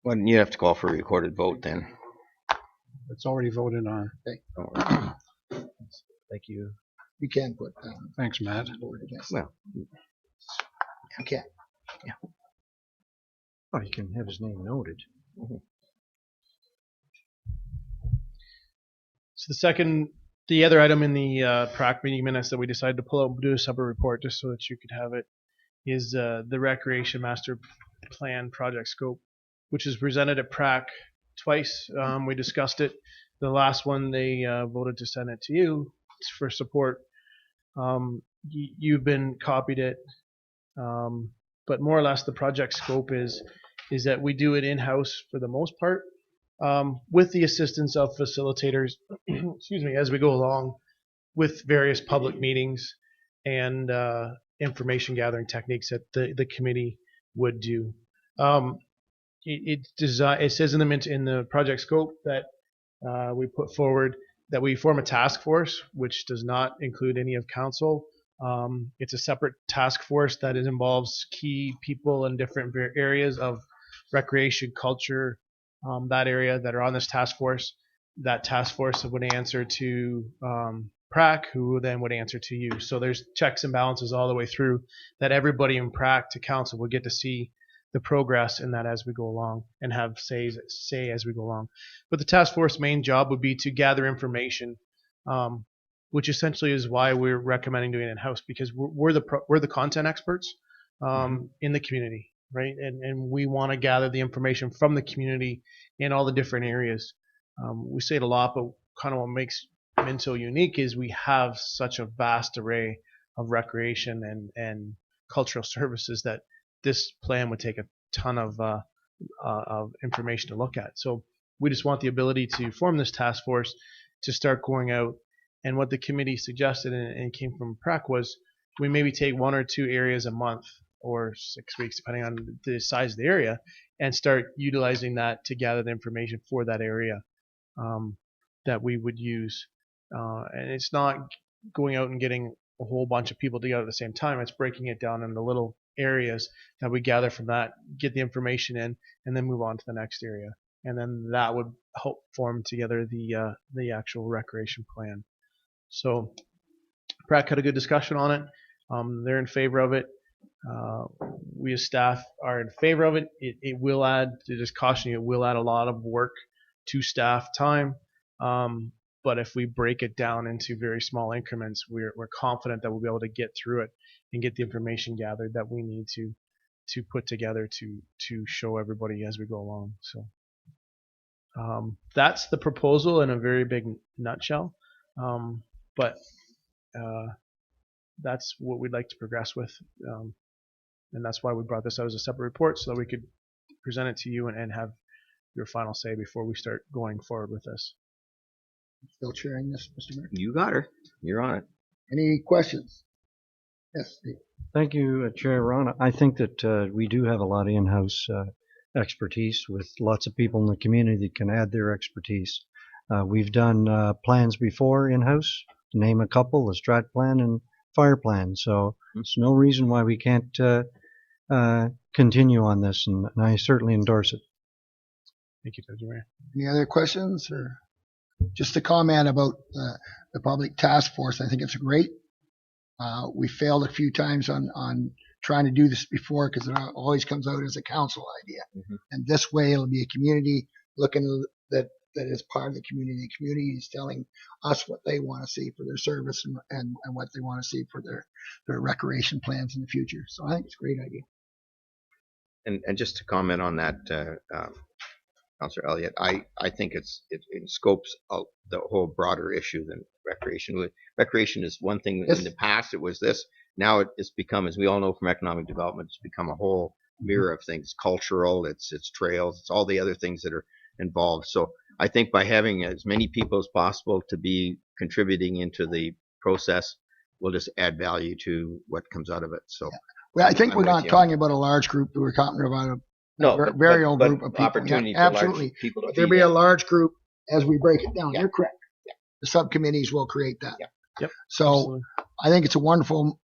Speaker 1: well, you have to call for a recorded vote then.
Speaker 13: It's already voted on.
Speaker 12: Thank you.
Speaker 6: You can put
Speaker 13: Thanks, Matt.
Speaker 6: vote against.
Speaker 1: Well,
Speaker 6: You can.
Speaker 9: Oh, you can have his name noted.
Speaker 10: So the other item in the PRAC meeting minutes that we decided to pull out and do a separate report just so that you could have it is the Recreation Master Plan project scope, which is presented at PRAC twice. We discussed it. The last one they voted to send it to you for support. You've been copied it, but more or less the project scope is that we do it in-house for the most part, with the assistance of facilitators, excuse me, as we go along with various public meetings and information gathering techniques that the committee would do. it says in the project scope that we put forward that we form a task force, which does not include any of council. It's a separate task force that involves key people in different areas of recreation, culture, that area that are on this task force. That task force would answer to PRAC, who then would answer to you. So there's checks and balances all the way through that everybody in PRAC to council will get to see the progress in that as we go along and have say as we go along. But the task force main job would be to gather information, which essentially is why we're recommending doing it in-house, because we're the content experts in the community, right? And we want to gather the information from the community in all the different areas. We say it a lot, but kind of what makes Minto unique is we have such a vast array of recreation and cultural services that this plan would take a ton of information to look at. So we just want the ability to form this task force to start going out. And what the committee suggested and came from PRAC was we maybe take 1 or 2 areas a month or 6 weeks, depending on the size of the area, and start utilizing that to gather the information for that area that we would use. And it's not going out and getting a whole bunch of people together at the same time. It's breaking it down into little areas that we gather from that, get the information in, and then move on to the next area. And then that would help form together the actual recreation plan. So PRAC had a good discussion on it. They're in favor of it. We as staff are in favor of it. It will add, to just caution you, it will add a lot of work to staff time. But if we break it down into very small increments, we're confident that we'll be able to get through it and get the information gathered that we need to put together to show everybody as we go along. So that's the proposal in a very big nutshell. But that's what we'd like to progress with. And that's why we brought this out as a separate report, so that we could present it to you and have your final say before we start going forward with this.
Speaker 6: Still chairing this, Mr. Mayor?
Speaker 1: You got her. You're on it.
Speaker 6: Any questions? Yes, Steve.
Speaker 9: Thank you, Chair Rana. I think that we do have a lot of in-house expertise with lots of people in the community that can add their expertise. We've done plans before in-house. Name a couple: the strat plan and fire plan. So there's no reason why we can't continue on this, and I certainly endorse it.
Speaker 10: Thank you, Deputy Mayor.
Speaker 6: Any other questions, or just a comment about the public task force? I think it's great. We failed a few times on trying to do this before because it always comes out as a council idea. And this way it'll be a community looking that is part of the community. The community is telling us what they want to see for their service and what they want to see for their recreation plans in the future. So I think it's a great idea.
Speaker 1: And just to comment on that, Councillor Elliott, I think it scopes out the whole broader issue than recreation. Recreation is one thing. In the past, it was this. Now it's become, as we all know from economic development, it's become a whole mirror of things. Cultural, it's trails, it's all the other things that are involved. So I think by having as many people as possible to be contributing into the process will just add value to what comes out of it. So,
Speaker 6: well, I think we're not talking about a large group. We're talking about a very old group of people.
Speaker 1: Opportunity
Speaker 6: Yeah,
Speaker 1: for
Speaker 6: absolutely.
Speaker 1: large people to
Speaker 6: There'll be a large group as we break it down. You're correct. The subcommittees will create that.
Speaker 10: Yep.
Speaker 6: So
Speaker 10: Absolutely.
Speaker 6: I think it's a wonderful.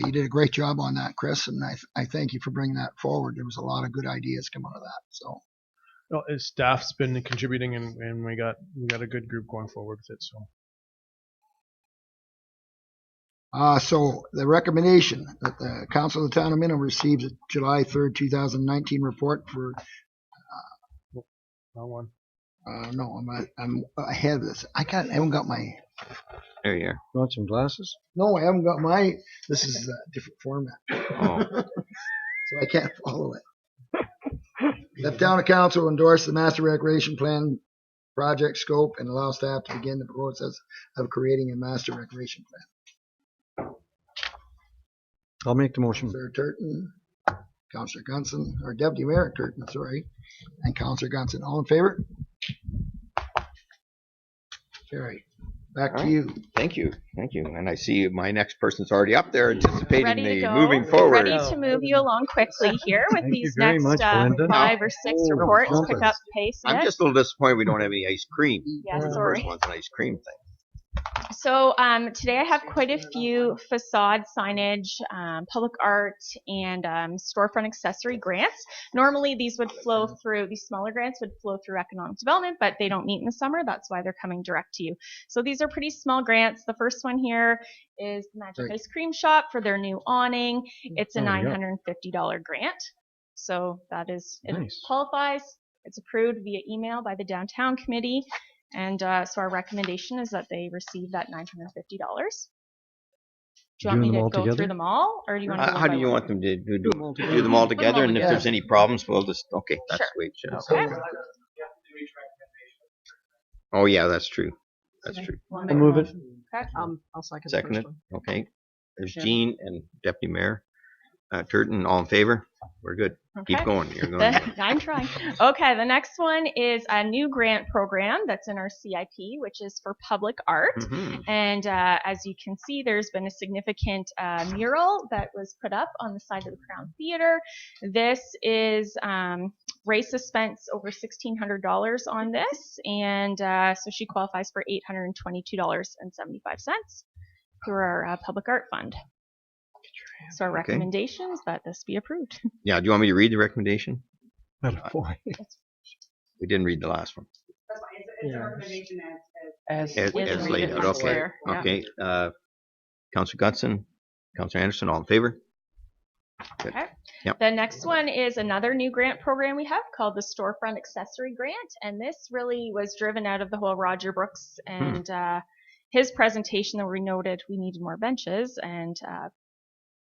Speaker 6: You did a great job on that, Chris, and I thank you for bringing that forward. There was a lot of good ideas come out of that. So.
Speaker 10: Well, staff's been contributing, and we got a good group going forward with it.
Speaker 6: So the recommendation that the Council of the Town of Minto receives a July 3rd, 2019 report for.
Speaker 10: Wrong one.
Speaker 6: No, I'm ahead of this. I haven't got my.
Speaker 1: There you are.
Speaker 9: You want some glasses?
Speaker 6: No, I haven't got my. This is a different format.
Speaker 1: Oh.
Speaker 6: So I can't follow it. The Town Council endorse the Master Recreation Plan project scope and allow staff to begin the process of creating a Master Recreation Plan.
Speaker 9: I'll make the motion.
Speaker 6: Councillor Turton, Councillor Gunson, or Deputy Mayor Turton, sorry, and Councillor Gunson. All in favor? Carry. Back
Speaker 1: All
Speaker 6: to
Speaker 1: right.
Speaker 6: you.
Speaker 1: Thank you. And I see my next person's already up there anticipating
Speaker 15: Ready to
Speaker 1: the
Speaker 15: go.
Speaker 1: moving forward.
Speaker 15: Ready to move you along quickly here with
Speaker 9: Thank you
Speaker 15: these
Speaker 9: very
Speaker 15: next
Speaker 9: much, Belinda.
Speaker 15: 5 or 6
Speaker 9: Oh,
Speaker 15: reports.
Speaker 9: jumpers.
Speaker 15: Pick up the pace a
Speaker 1: I'm
Speaker 15: bit.
Speaker 1: just a little disappointed we don't have any ice cream.
Speaker 15: Yeah,
Speaker 1: The
Speaker 15: sorry.
Speaker 1: first one's an ice cream thing.
Speaker 15: So today I have quite a few facade signage, public art, and storefront accessory grants. Normally these would flow through, these smaller grants would flow through economic development, but they don't meet in the summer. That's why they're coming direct to you. So these are pretty small grants. The first one here is the Magic Ice Cream Shop for their new awning. It's a $950 grant. So that is, it qualifies. It's approved via email by the downtown committee. And so our recommendation is that they receive that $950. Do you want me to go through them all, or do you want to go
Speaker 1: How do you want them to do them all together? And if there's any problems, we'll just, okay, that's the way it should.
Speaker 15: Okay.
Speaker 1: Oh, yeah, that's true. That's true.
Speaker 9: I'll move it.
Speaker 15: Okay.
Speaker 8: I'll second
Speaker 1: Second
Speaker 8: the
Speaker 1: it.
Speaker 8: first one.
Speaker 1: Okay. There's Jean and Deputy Mayor Turton, all in favor? We're good.
Speaker 15: Okay.
Speaker 1: Keep going. You're going.
Speaker 15: I'm trying. Okay, the next one is a new grant program that's in our CIP, which is for public art. And as you can see, there's been a significant mural that was put up on the side of the Crown Theatre. This is Race has spent over $1,600 on this, and so she qualifies for $822.75 through our public art fund. So our recommendation is that this be approved.
Speaker 1: Yeah, do you want me to read the recommendation?
Speaker 9: Boy.
Speaker 1: We didn't read the last one.
Speaker 4: As
Speaker 1: As laid out. Okay. Okay. Councillor Gutson, Councillor Anderson, all in favor? Good.
Speaker 15: Okay.
Speaker 1: Yep.
Speaker 15: The next one is another new grant program we have called the Storefront Accessory Grant, and this really was driven out of the whole Roger Brooks and his presentation, where we noted we needed more benches and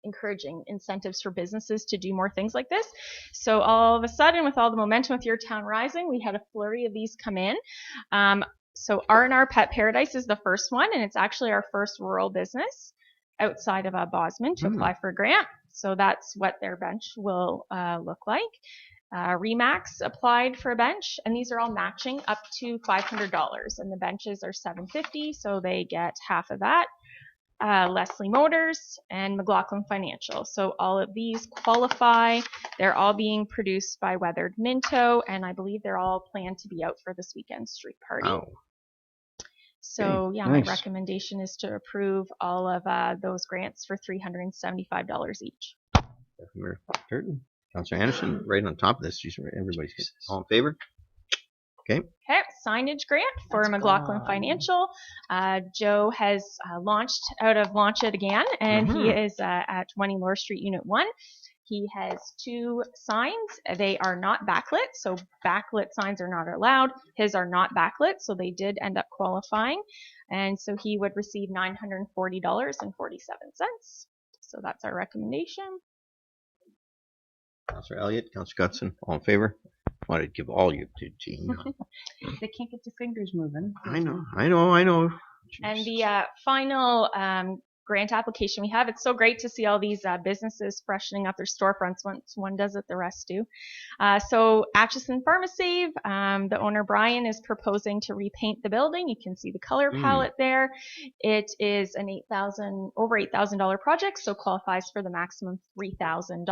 Speaker 15: encouraging incentives for businesses to do more things like this. So all of a sudden, with all the momentum with Your Town Rising, we had a flurry of these come in. So R&R Pet Paradise is the first one, and it's actually our first rural business outside of Bosman to apply for a grant. So that's what their bench will look like. Remax applied for a bench, and these are all matching up to $500, and the benches are $750, so they get half of that. Leslie Motors and McLaughlin Financial. So all of these qualify. They're all being produced by Weathered Minto, and I believe they're all planned to be out for this weekend's street party.
Speaker 1: Oh.
Speaker 15: So yeah,
Speaker 9: nice.
Speaker 15: my recommendation is to approve all of those grants for $375 each.
Speaker 1: Mayor Turton, Councillor Anderson, right on top of this. Everybody's all in favor? Okay.
Speaker 15: Okay, signage grant for McLaughlin Financial. Joe has launched out of Launch It Again, and he is at 20 Lower Street, Unit 1. He has 2 signs. They are not backlit, so backlit signs are not allowed. His are not backlit, so they did end up qualifying. And so he would receive $940.47. So that's our recommendation.
Speaker 1: Councillor Elliott, Councillor Gutson, all in favor? I wanted to give all you to Jean.
Speaker 4: They can't get their fingers moving.
Speaker 1: I know.
Speaker 15: And the final grant application we have, it's so great to see all these businesses freshening up their storefronts. Once one does it, the rest do. So Atchison PharmaSave, the owner Brian is proposing to repaint the building. You can see the color palette there. It is an over $8,000 project, so qualifies for the maximum $3,000.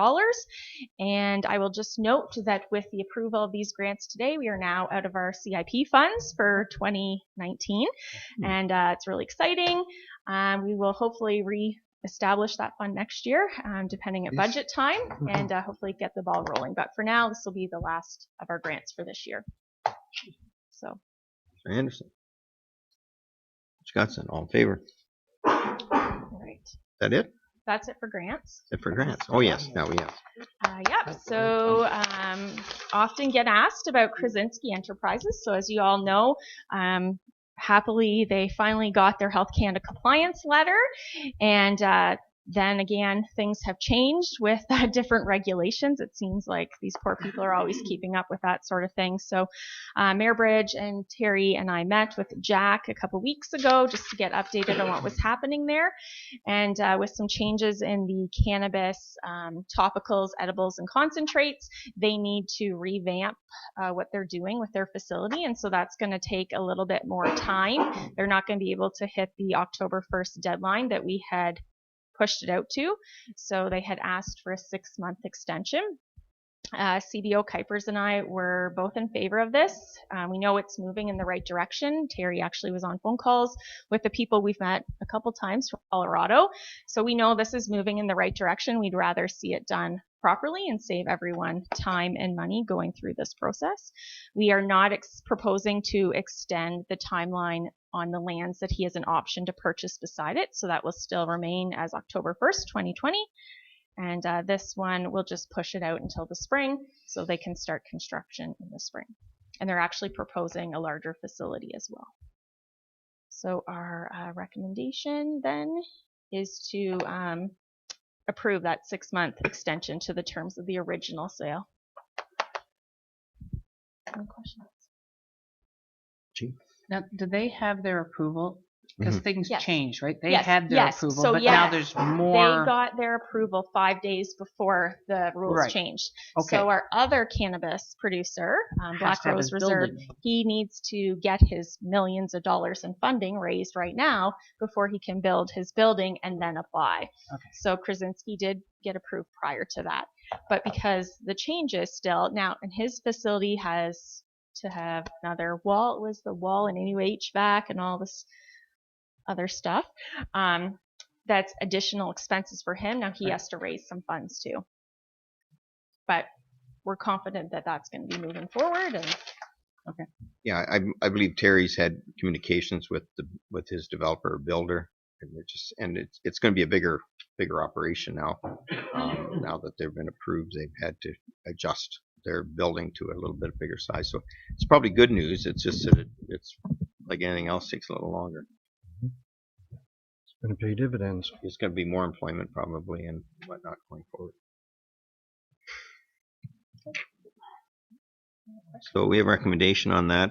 Speaker 15: And I will just note that with the approval of these grants today, we are now out of our CIP funds for 2019, and it's really exciting. We will hopefully re-establish that fund next year, depending at budget time, and hopefully get the ball rolling. But for now, this will be the last of our grants for this year. So.
Speaker 1: Anderson. Scottson, all in favor?
Speaker 15: All right.
Speaker 1: Is that it?
Speaker 15: That's it for grants.
Speaker 1: It for grants. Oh, yes. Now we have.
Speaker 15: Yep. So often get asked about Krasinski Enterprises. So as you all know, happily, they finally got their Health Canada compliance letter, and Then again, things have changed with different regulations. It seems like these poor people are always keeping up with that sort of thing. So Mayor Bridge and Terry and I met with Jack a couple weeks ago just to get updated on what was happening there. And with some changes in the cannabis topicals, edibles, and concentrates, they need to revamp what they're doing with their facility. And so that's going to take a little bit more time. They're not going to be able to hit the October 1st deadline that we had pushed it out to. So they had asked for a 6-month extension. CBO Kuipers and I were both in favor of this. We know it's moving in the right direction. Terry actually was on phone calls with the people we've met a couple times from Colorado. So we know this is moving in the right direction. We'd rather see it done properly and save everyone time and money going through this process. We are not proposing to extend the timeline on the lands that he has an option to purchase beside it. So that will still remain as October 1st, 2020. And this one will just push it out until the spring so they can start construction in the spring. And they're actually proposing a larger facility as well. So our recommendation then is to approve that 6-month extension to the terms of the original sale. Any questions?
Speaker 4: Now, do they have their approval? Because things changed, right? They
Speaker 15: Yes.
Speaker 4: had their approval,
Speaker 15: So
Speaker 4: but now there's more.
Speaker 15: They got their approval 5 days before the rules changed.
Speaker 4: Okay.
Speaker 15: So our other cannabis producer, Black
Speaker 4: to have
Speaker 15: Rose
Speaker 4: his
Speaker 15: Reserve,
Speaker 4: building.
Speaker 15: he needs to get his millions of dollars in funding raised right now before he can build his building and then apply.
Speaker 4: Okay.
Speaker 15: So Krasinski did get approved prior to that. But because the changes still, now, and his facility has to have another wall, it was the wall and new HVAC and all this other stuff. That's additional expenses for him. Now he has to raise some funds too. But we're confident that that's going to be moving forward. And
Speaker 4: okay.
Speaker 1: Yeah, I believe Terry's had communications with his developer or builder, and it's going to be a bigger operation now. Now that they've been approved, they've had to adjust their building to a little bit bigger size. So it's probably good news. It's just that it's like anything else, takes a little longer.
Speaker 9: Going to pay dividends.
Speaker 1: There's going to be more employment probably and whatnot going forward. So we have a recommendation on that.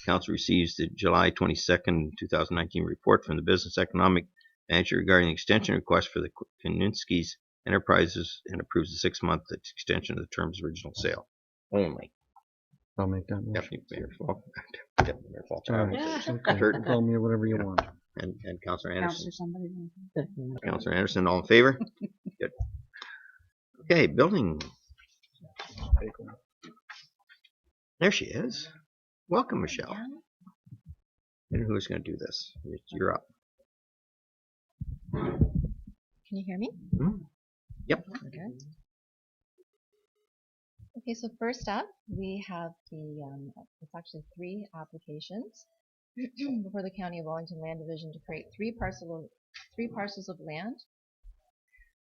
Speaker 1: Council receives the July 22nd, 2019 report from the Business Economic Manager regarding the extension request for the Kuninsky's Enterprises and approves the 6-month extension of the terms of original sale only.
Speaker 9: I'll make that motion.
Speaker 1: Deputy Mayor Falk.
Speaker 9: Okay. Call me whatever you want.
Speaker 1: And Councillor Anderson.
Speaker 4: Somebody.
Speaker 1: Councillor Anderson, all in favor? Good. Okay, building. There she is. Welcome, Michelle. And who's going to do this? You're up.
Speaker 14: Can you hear me?
Speaker 1: Hmm? Yep.
Speaker 14: Okay. Okay, so first up, we have it's actually 3 applications before the County of Wellington Land Division to create 3 parcels of land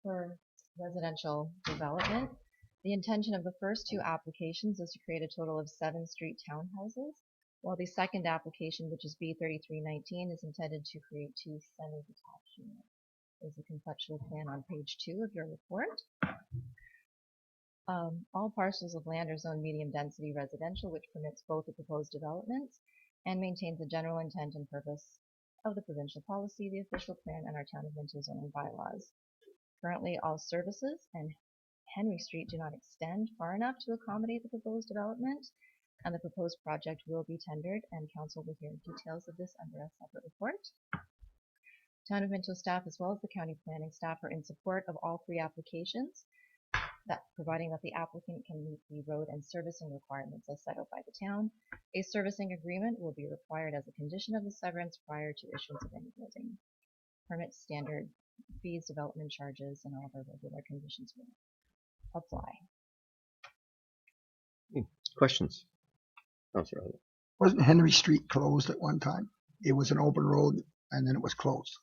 Speaker 14: for residential development. The intention of the first 2 applications is to create a total of 7 street townhouses, while the second application, which is B3319, is intended to create 2 semi-detached units. There's a conceptual plan on page 2 of your report. All parcels of land are zoned medium density residential, which permits both the proposed developments and maintains the general intent and purpose of the provincial policy, the official plan, and our town of Minto zoning bylaws. Currently, all services and Henry Street do not extend far enough to accommodate the proposed development, and the proposed project will be tendered, and council will hear details of this under a separate report. Town of Minto staff as well as the county planning staff are in support of all 3 applications, providing that the applicant can meet the road and servicing requirements as set out by the town. A servicing agreement will be required as a condition of the severance prior to issuance of any building permits, standard fees, development charges, and all other regular conditions will apply.
Speaker 1: Questions? Councillor Elliott.
Speaker 6: Wasn't Henry Street closed at one time? It was an open road and then it was closed.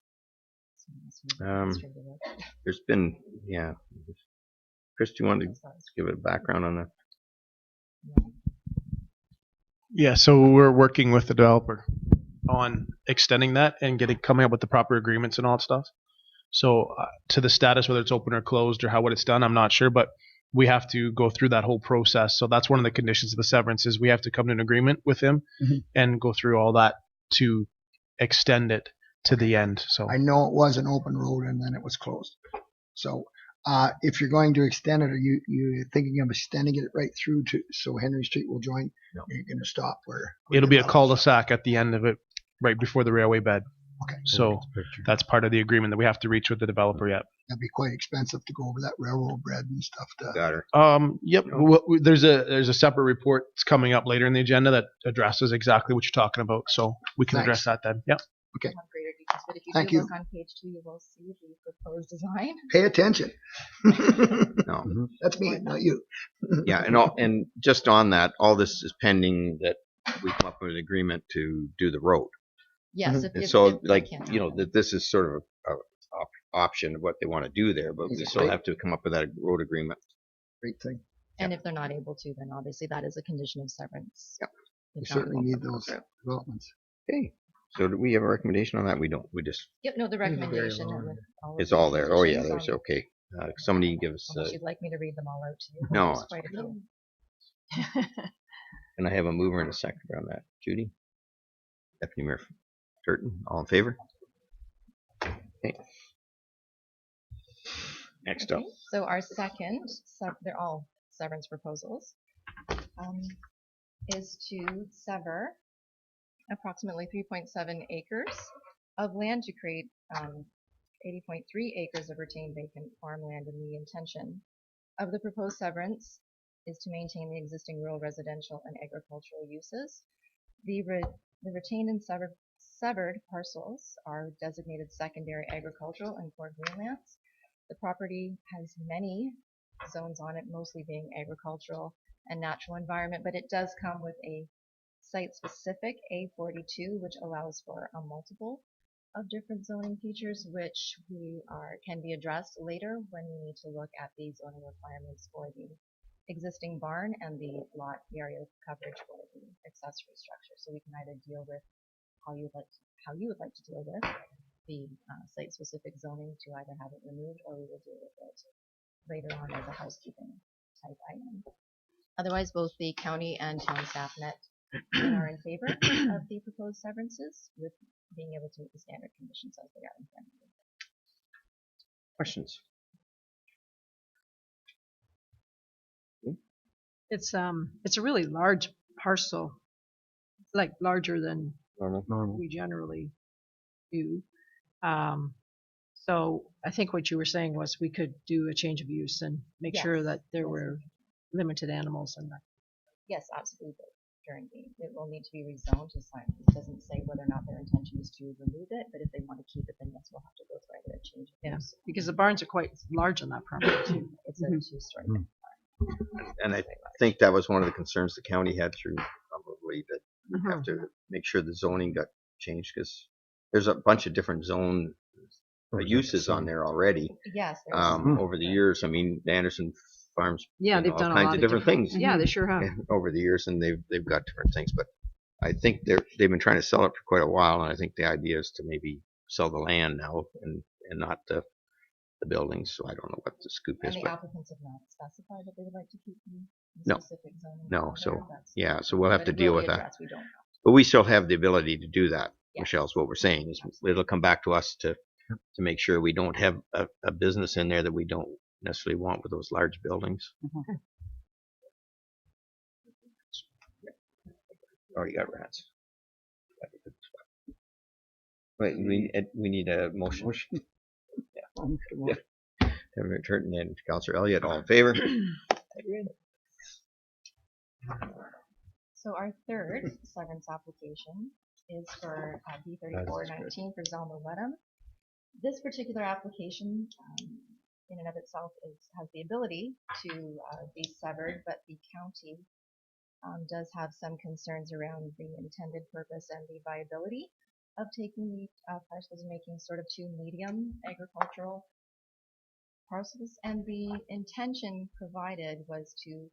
Speaker 1: There's been, yeah. Chris, do you want to give it a background on that?
Speaker 10: Yeah, so we're working with the developer on extending that and coming up with the proper agreements and all that stuff. So to the status, whether it's open or closed or what it's done, I'm not sure, but we have to go through that whole process. So that's one of the conditions of the severance is we have to come to an agreement with him and go through all that to extend it to the end. So
Speaker 6: I know it was an open road and then it was closed. So if you're going to extend it, are you thinking of extending it right through to so Henry Street will join? No. You're going to stop where
Speaker 10: it'll be a cul-de-sac at the end of it, right before the railway bed.
Speaker 6: Okay.
Speaker 10: So that's part of the agreement that we have to reach with the developer yet.
Speaker 6: That'd be quite expensive to go over that railroad bed and stuff.
Speaker 1: Got her.
Speaker 10: Yep. Well, there's a separate report that's coming up later in the agenda that addresses exactly what you're talking about. So we can address that then. Yep.
Speaker 6: Okay.
Speaker 14: But if you
Speaker 6: Thank
Speaker 14: do
Speaker 6: you.
Speaker 14: look on page 2, you will see the proposed design.
Speaker 6: Pay attention.
Speaker 1: No,
Speaker 6: that's me, not you.
Speaker 1: Yeah, and just on that, all this is pending that we come up with an agreement to do the road.
Speaker 14: Yes.
Speaker 1: And so, that this is sort of a option of what they want to do there, but we still have to come up with that road agreement.
Speaker 6: Great thing.
Speaker 14: And if they're not able to, then obviously that is a condition of severance.
Speaker 1: Yep.
Speaker 6: We certainly need those developments.
Speaker 1: Okay. So do we have a recommendation on that? We don't. We just.
Speaker 14: Yep. No, the recommendation
Speaker 1: It's all there. Oh yeah, there's okay. Somebody give us.
Speaker 14: You'd like me to read them all out to you?
Speaker 1: No.
Speaker 14: There's quite a few.
Speaker 1: And I have a mover and a second on that. Judy. Deputy Mayor Turton. All in favor? Okay. Next up.
Speaker 14: So our second, they're all severance proposals, is to sever approximately 3.7 acres of land to create 80.3 acres of retained vacant farmland, and the intention of the proposed severance is to maintain the existing rural residential and agricultural uses. The retained and severed parcels are designated secondary agricultural and core greenlands. The property has many zones on it, mostly being agricultural and natural environment, but it does come with a site-specific A42, which allows for a multiple of different zoning features, which can be addressed later when we need to look at the zoning requirements for the existing barn and the lot area coverage for the accessory structure. So we can either deal with how you would like to deal with the site-specific zoning to either have it removed, or we will deal with it later on as a housekeeping type item. Otherwise, both the county and town staff net are in favor of the proposed severances, with being able to meet the standard conditions as they are in front of you.
Speaker 1: Questions?
Speaker 16: It's a really large parcel, like larger than
Speaker 1: Normal.
Speaker 16: we generally do. So I think what you were saying was we could do a change of use and make sure that there were limited animals in that.
Speaker 14: Yes, absolutely. It will need to be rezoned to sign. It doesn't say whether or not their intention is to remove it, but if they want to keep it, then yes, we'll have to go through a change of use.
Speaker 16: Because the barns are quite large on that property too.
Speaker 14: It's a two-story.
Speaker 1: And I think that was one of the concerns the county had through probably that you have to make sure the zoning got changed, because there's a bunch of different zone uses on there already.
Speaker 14: Yes.
Speaker 1: Over the years, I mean, the Anderson Farms.
Speaker 16: They've done
Speaker 1: all kinds of different things.
Speaker 16: Yeah, they sure have.
Speaker 1: Over the years, and they've got different things, but I think they've been trying to sell it for quite a while, and I think the idea is to maybe sell the land now and not the buildings. So I don't know what the scoop is.
Speaker 14: And the applicants have not specified that they would like to keep
Speaker 1: No.
Speaker 14: specific zoning.
Speaker 1: No, so we'll have to deal with that.
Speaker 14: We don't know.
Speaker 1: But we still have the ability to do that. Michelle's what we're saying is it'll come back to us to make sure we don't have a business in there that we don't necessarily want with those large buildings. Oh, you got rats. Wait, we need a motion. Yeah. Deputy Turton and Councillor Elliott, all in favor?
Speaker 14: So our third severance application is for B3419 for Zelma Wedham. This particular application, in and of itself, has the ability to be severed, but the county does have some concerns around the intended purpose and the viability of taking the parcels and making sort of two medium agricultural parcels. And the intention provided was to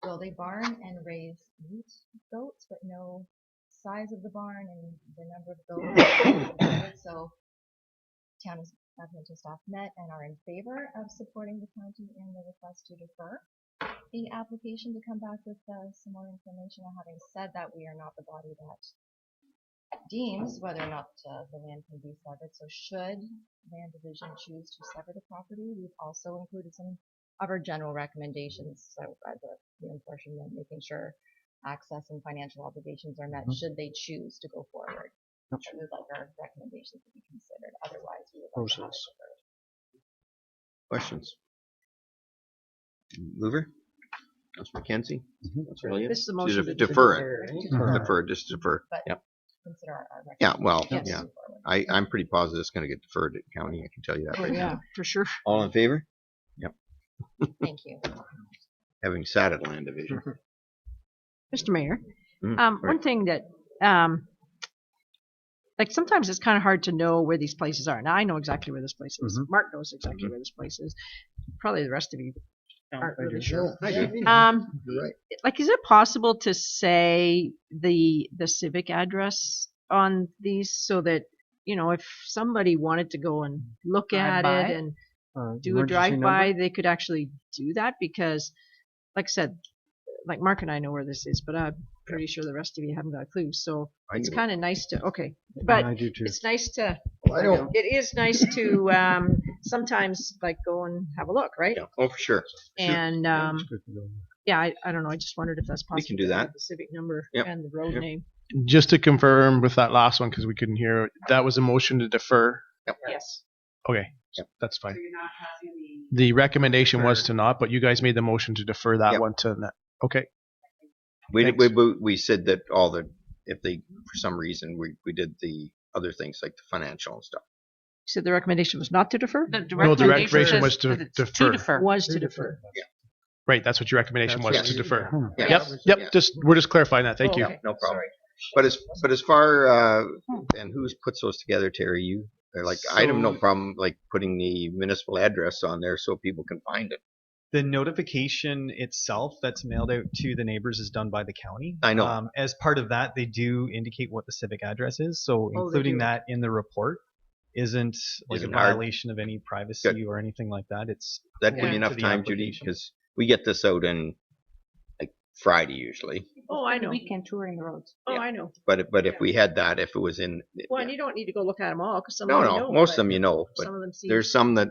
Speaker 14: build a barn and raise meat goats, but no size of the barn and the number of goats. So town is Minto staff met and are in favor of supporting the county in the request to defer the application to come back with some more information. And having said that, we are not the body that deems whether or not the land can be severed. So should land division choose to sever the property, we've also included some of our general recommendations. So the enforcement, making sure access and financial obligations are met should they choose to go forward. So we'd like our recommendations to be considered. Otherwise, we would like to have it deferred.
Speaker 1: Questions? Mover? Councilor McKenzie? Councilor Elliott?
Speaker 16: This is the motion to
Speaker 1: defer it.
Speaker 16: defer.
Speaker 1: Defer, just defer.
Speaker 14: But
Speaker 1: Yep.
Speaker 14: consider our
Speaker 1: Yeah, well,
Speaker 16: Yes.
Speaker 1: yeah. I'm pretty positive it's going to get deferred at county. I can tell you that
Speaker 16: Oh,
Speaker 1: right
Speaker 16: yeah,
Speaker 1: now.
Speaker 16: for sure.
Speaker 1: All in favor? Yep.
Speaker 14: Thank you.
Speaker 1: Having sat at land division.
Speaker 16: Mr. Mayor,
Speaker 1: sorry.
Speaker 16: one thing that, like sometimes it's kind of hard to know where these places are. Now I know exactly where this place is. Mark knows exactly where this place is. Probably the rest of you aren't really sure.
Speaker 6: You're right.
Speaker 16: Like, is it possible to say the civic address on these so that, you know, if somebody wanted to go and look at
Speaker 4: Drive-by?
Speaker 16: it and do a
Speaker 9: Emergency
Speaker 16: drive-by,
Speaker 9: number?
Speaker 16: they could actually do that? Because, like I said, like Mark and I know where this is, but I'm pretty sure the rest of you haven't got a clue. So
Speaker 1: I
Speaker 16: it's
Speaker 1: do.
Speaker 16: kind of nice to, but
Speaker 9: I do too.
Speaker 16: it's nice to,
Speaker 6: I know.
Speaker 16: it is nice to sometimes like go and have a look, right?
Speaker 1: Yeah. Oh, for sure.
Speaker 16: And
Speaker 9: It's good to go.
Speaker 16: yeah, I don't know. I just wondered if that's possible.
Speaker 1: We can do
Speaker 16: to have
Speaker 1: that.
Speaker 16: The civic number
Speaker 1: Yep.
Speaker 16: and the road
Speaker 1: Yep.
Speaker 16: name.
Speaker 12: Just to confirm with that last one, because we couldn't hear, that was a motion to defer.
Speaker 16: Yes.
Speaker 12: Okay,
Speaker 1: Yep.
Speaker 12: that's fine. The recommendation was to not, but you guys made the motion to defer that
Speaker 1: Yep.
Speaker 12: one to that. Okay.
Speaker 1: We said that if they, for some reason, we did the other things like the financial and stuff.
Speaker 16: You said the recommendation was not to defer?
Speaker 12: No, the recommendation was to defer.
Speaker 16: Was to defer.
Speaker 12: Right, that's what your recommendation was,
Speaker 1: Yes.
Speaker 12: to defer.
Speaker 1: Yeah.
Speaker 12: Yep,
Speaker 1: Yeah.
Speaker 12: we're just clarifying that. Thank
Speaker 16: Oh,
Speaker 12: you.
Speaker 16: okay.
Speaker 1: No problem. But as far and who's puts those together, Terry? You? They're like I have no
Speaker 17: So-
Speaker 1: problem like putting the municipal address on there so people can find it.
Speaker 17: The notification itself that's mailed out to the neighbors is done by the county.
Speaker 1: I know.
Speaker 17: As part of that, they do indicate what the civic address is. So
Speaker 16: they
Speaker 17: including
Speaker 16: do.
Speaker 17: that in the report isn't like
Speaker 1: Isn't
Speaker 17: a
Speaker 1: hard.
Speaker 17: violation of any privacy or anything like that. It's
Speaker 1: That give
Speaker 17: linked
Speaker 1: you enough
Speaker 17: to the
Speaker 1: time, Judy,
Speaker 17: application.
Speaker 1: because we get this out in like Friday usually.
Speaker 16: Oh, I know.
Speaker 4: Weekend touring the roads.
Speaker 16: Oh,
Speaker 1: Yeah.
Speaker 16: I know.
Speaker 1: But if we had that, if it was in,
Speaker 16: Well, and you don't need to go look at them all because some
Speaker 1: no,
Speaker 16: of them
Speaker 1: no,
Speaker 16: you know,
Speaker 1: most of
Speaker 16: but
Speaker 1: them you know, but
Speaker 16: some of them seem.
Speaker 1: there's some that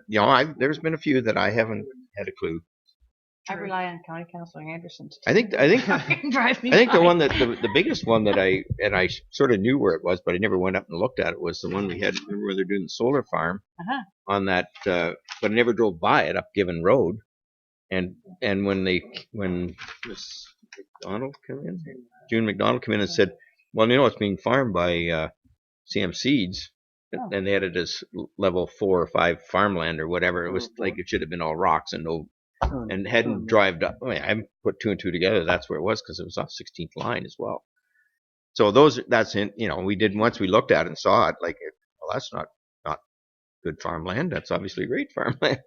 Speaker 1: there's been a few that I haven't had a clue.
Speaker 4: I rely on County Councilor Anderson to
Speaker 1: I think
Speaker 4: drive me
Speaker 1: I think the
Speaker 4: by.
Speaker 1: one that the biggest one that I sort of knew where it was, but I never went up and looked at it was the one we had. Remember where they're doing the solar farm on that, but I never drove by it up Given Road, and when Miss McDonald come in, June McDonald come in and said, well, it's being farmed by CM Seeds, and they had it as level 4 or 5 farmland or whatever. It was like it should have been all rocks and no. And hadn't drived up. I haven't put 2 and 2 together. That's where it was because it was off 16th line as well. So that's in. We did once we looked at it and saw it. Like, well, that's not good farmland. That's obviously great farmland.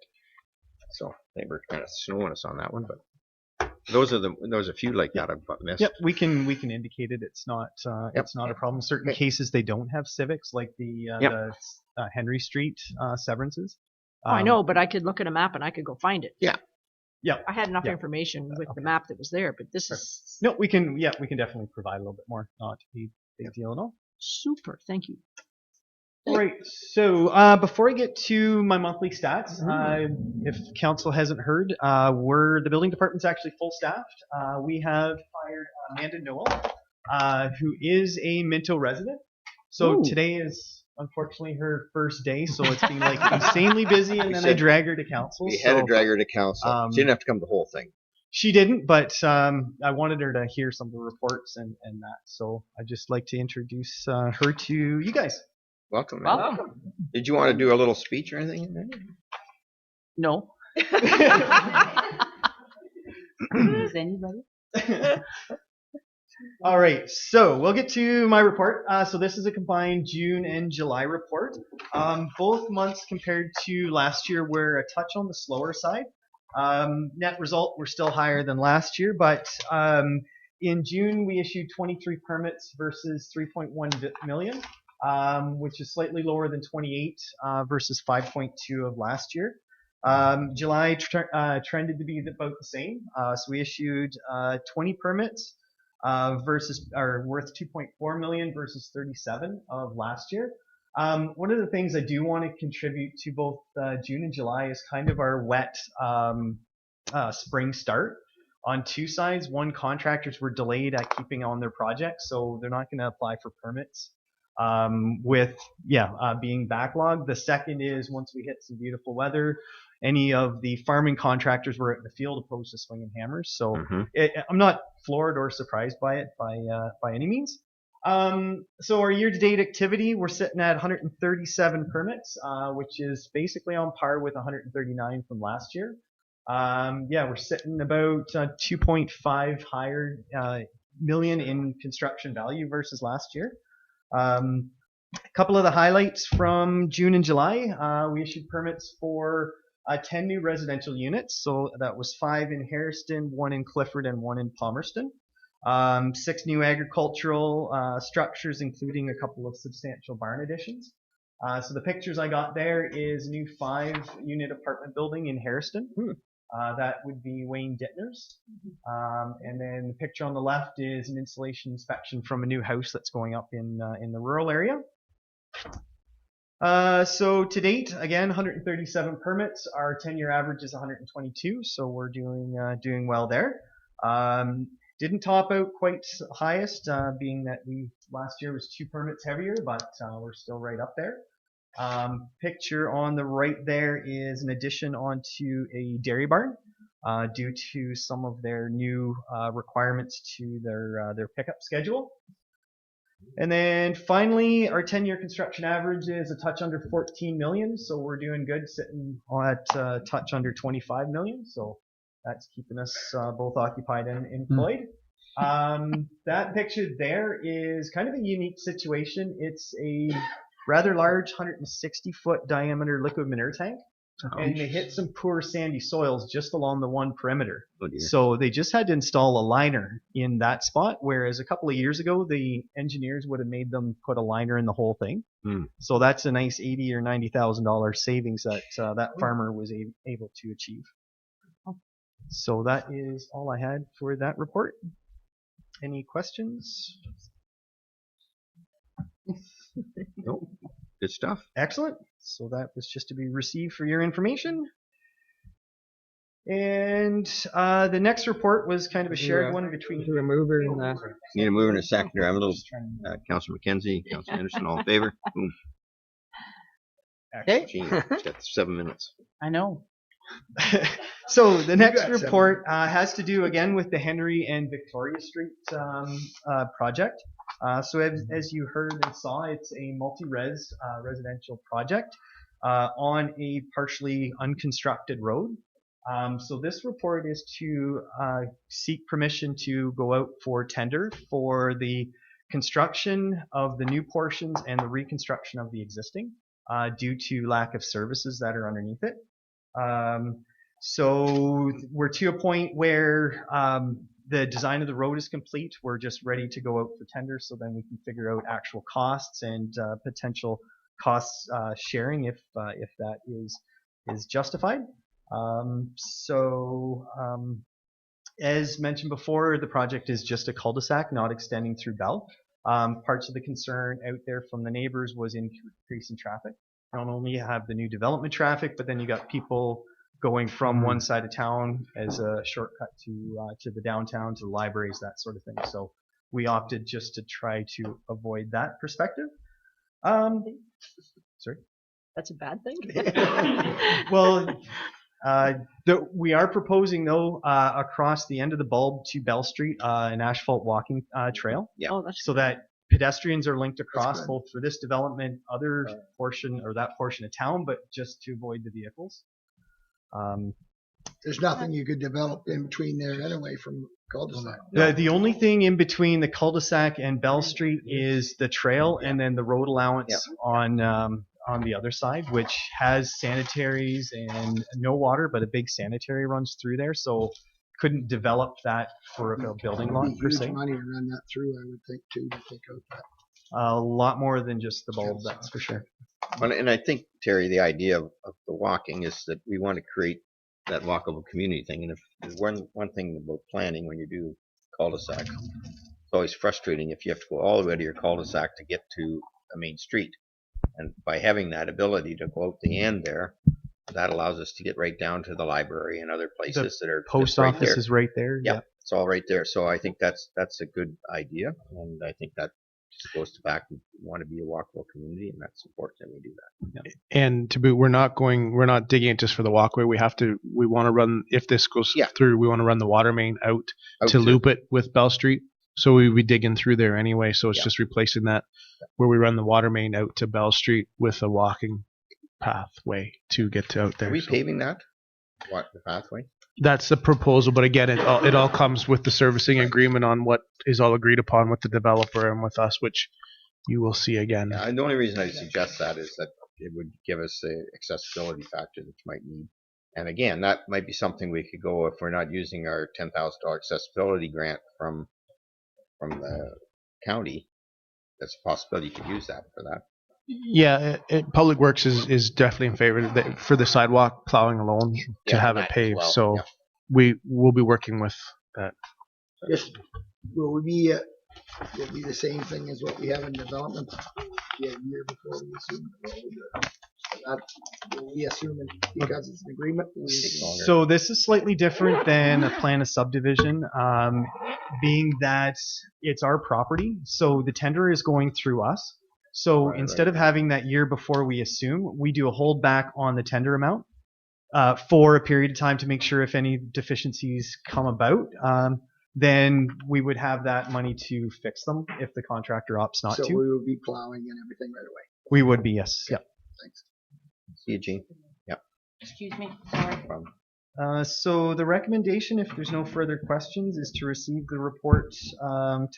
Speaker 1: So they were kind of snowing us on that one, but those are a few like that I've missed.
Speaker 17: Yep, we can indicate it. It's not it's not a problem. Certain cases they don't have civics, like the Henry Street severances.
Speaker 16: Oh, I know, but I could look at a map and I could go find it.
Speaker 1: Yeah.
Speaker 17: Yeah.
Speaker 16: I had enough information with the map that was there, but this is
Speaker 17: No, we can definitely provide a little bit more. Not a big deal at all.
Speaker 16: super. Thank you.
Speaker 17: All right. So before I get to my monthly stats, if council hasn't heard, the building department's actually full staffed. We have hired Amanda Noel, who is a Minto resident. So today is unfortunately her first day, so it's been like insanely busy, and then I drag her to council.
Speaker 1: We had to drag her to council. She didn't have to come to the whole thing.
Speaker 17: She didn't, but I wanted her to hear some of the reports and that. So I'd just like to introduce her to you guys.
Speaker 1: Welcome. Man.
Speaker 4: Welcome.
Speaker 1: Did you want to do a little speech or anything?
Speaker 16: No.
Speaker 4: Is anybody?
Speaker 17: All right, so we'll get to my report. So this is a combined June and July report. Both months compared to last year were a touch on the slower side. Net result, we're still higher than last year, but in June we issued 23 permits versus 3.1 million. which is slightly lower than 28 versus 5.2 of last year. July trended to be about the same. So we issued 20 permits versus or worth 2.4 million versus 37 of last year. One of the things I do want to contribute to both June and July is kind of our wet spring start. On two sides, one, contractors were delayed at keeping on their projects, so they're not going to apply for permits being backlogged. The second is once we hit some beautiful weather, any of the farming contractors were out in the field opposed to swinging hammers. So I'm not floored or surprised by it by any means. So our year-to-date activity, we're sitting at 137 permits, which is basically on par with 139 from last year. We're sitting about 2.5 higher million in construction value versus last year. A couple of the highlights from June and July, we issued permits for 10 new residential units. So that was 5 in Hairston, 1 in Clifford, and 1 in Palmerston. 6 new agricultural structures, including a couple of substantial barn additions. So the pictures I got there is a new 5-unit apartment building in Hairston. That would be Wayne Dittner's. And then the picture on the left is an installation inspection from a new house that's going up in the rural area. So to date, again, 137 permits. Our 10-year average is 122, so we're doing well there. Didn't top out quite highest, being that last year was 2 permits heavier, but we're still right up there. Picture on the right there is an addition onto a dairy barn due to some of their new requirements to their pickup schedule. And then finally, our 10-year construction average is a touch under 14 million, so we're doing good, sitting at a touch under 25 million. So that's keeping us both occupied and employed. That picture there is kind of a unique situation. It's a rather large 160-foot diameter liquid manure tank. And they hit some poor sandy soils just along the one perimeter. So they just had to install a liner in that spot, whereas a couple of years ago, the engineers would have made them put a liner in the whole thing. So that's a nice $80,000 or $90,000 savings that that farmer was able to achieve. So that is all I had for that report. Any questions?
Speaker 1: Nope. Good stuff.
Speaker 17: Excellent. So that was just to be received for your information. And the next report was kind of a shared one between.
Speaker 8: Do a mover and
Speaker 1: Need a mover and a seconder. I'm a little Councilor McKenzie, Councilor Anderson, all in favor. Boom.
Speaker 17: Okay.
Speaker 1: Gee, it's got 7 minutes.
Speaker 4: I know.
Speaker 17: So the next report has to do again with the Henry and Victoria Street project. So as you heard and saw, it's a multi-res residential project on a partially unconstructed road. So this report is to seek permission to go out for tender for the construction of the new portions and the reconstruction of the existing due to lack of services that are underneath it. So we're to a point where the design of the road is complete. We're just ready to go out for tender, so then we can figure out actual costs and potential costs sharing if that is justified. As mentioned before, the project is just a cul-de-sac, not extending through Bell. Parts of the concern out there from the neighbors was increase in traffic. Not only have the new development traffic, but then you got people going from one side of town as a shortcut to the downtown, to the libraries, that sort of thing. So we opted just to try to avoid that perspective. Sorry?
Speaker 16: That's a bad thing?
Speaker 17: Well, we are proposing, though, across the end of the bulb to Bell Street, an asphalt walking trail.
Speaker 1: Yeah.
Speaker 16: Oh, that's
Speaker 17: so that pedestrians are linked across both for this development, other portion or that portion of town, but just to avoid the vehicles.
Speaker 6: There's nothing you could develop in between there anyway from cul-de-sac.
Speaker 17: The only thing in between the cul-de-sac and Bell Street is the trail, and then the road allowance on the other side, which has sanitaries and no water, but a big sanitary runs through there. So couldn't develop that for a building lot per se.
Speaker 6: Huge money to run that through, I would think, too, to take out that.
Speaker 17: a lot more than just the bulb, that's for sure.
Speaker 1: And I think, Terry, the idea of the walking is that we want to create that walkable community thing. And if there's one thing about planning when you do cul-de-sac, it's always frustrating if you have to go all the way to your cul-de-sac to get to a main street. And by having that ability to go out the end there, that allows us to get right down to the library and other places that are
Speaker 17: post
Speaker 1: right
Speaker 17: office
Speaker 1: there.
Speaker 17: is right there.
Speaker 1: Yeah, it's all right there. So I think that's a good idea, and I think that just goes to back. We want to be a walkable community, and that's important that we do that. Yeah.
Speaker 10: And to boot, we're not digging it just for the walkway. We want to run, if this goes through, we want to run the water main out to loop it with Bell Street. So we'd be digging through there anyway. So it's just replacing that where we run the water main out to Bell Street with a walking pathway to get to out there.
Speaker 1: Are we paving that? What, the pathway?
Speaker 10: That's the proposal, but again, it all comes with the servicing agreement on what is all agreed upon with the developer and with us, which you will see again.
Speaker 1: Yeah, and the only reason I suggest that is that it would give us a accessibility factor that you might need. And again, that might be something we could go if we're not using our $10,000 accessibility grant from the county. That's a possibility you could use that for that.
Speaker 10: Yeah, Public Works is definitely in favor for the sidewalk plowing alone to have it paved.
Speaker 1: Well,
Speaker 10: so we will be working with that.
Speaker 6: Just will be the same thing as what we have in development. Yeah, a year before we assume the road. Will we assume it because it's an agreement?
Speaker 17: So this is slightly different than a plan of subdivision, being that it's our property. So the tender is going through us. So instead of having that year before we assume, we do a holdback on the tender amount for a period of time to make sure if any deficiencies come about, then we would have that money to fix them if the contractor opts not to.
Speaker 6: So we will be plowing and everything right away.
Speaker 17: We would be, yes. Yep.
Speaker 6: Thanks.
Speaker 1: See you, Gene. Yep.
Speaker 4: Excuse me. Sorry.
Speaker 17: So the recommendation, if there's no further questions, is to receive the report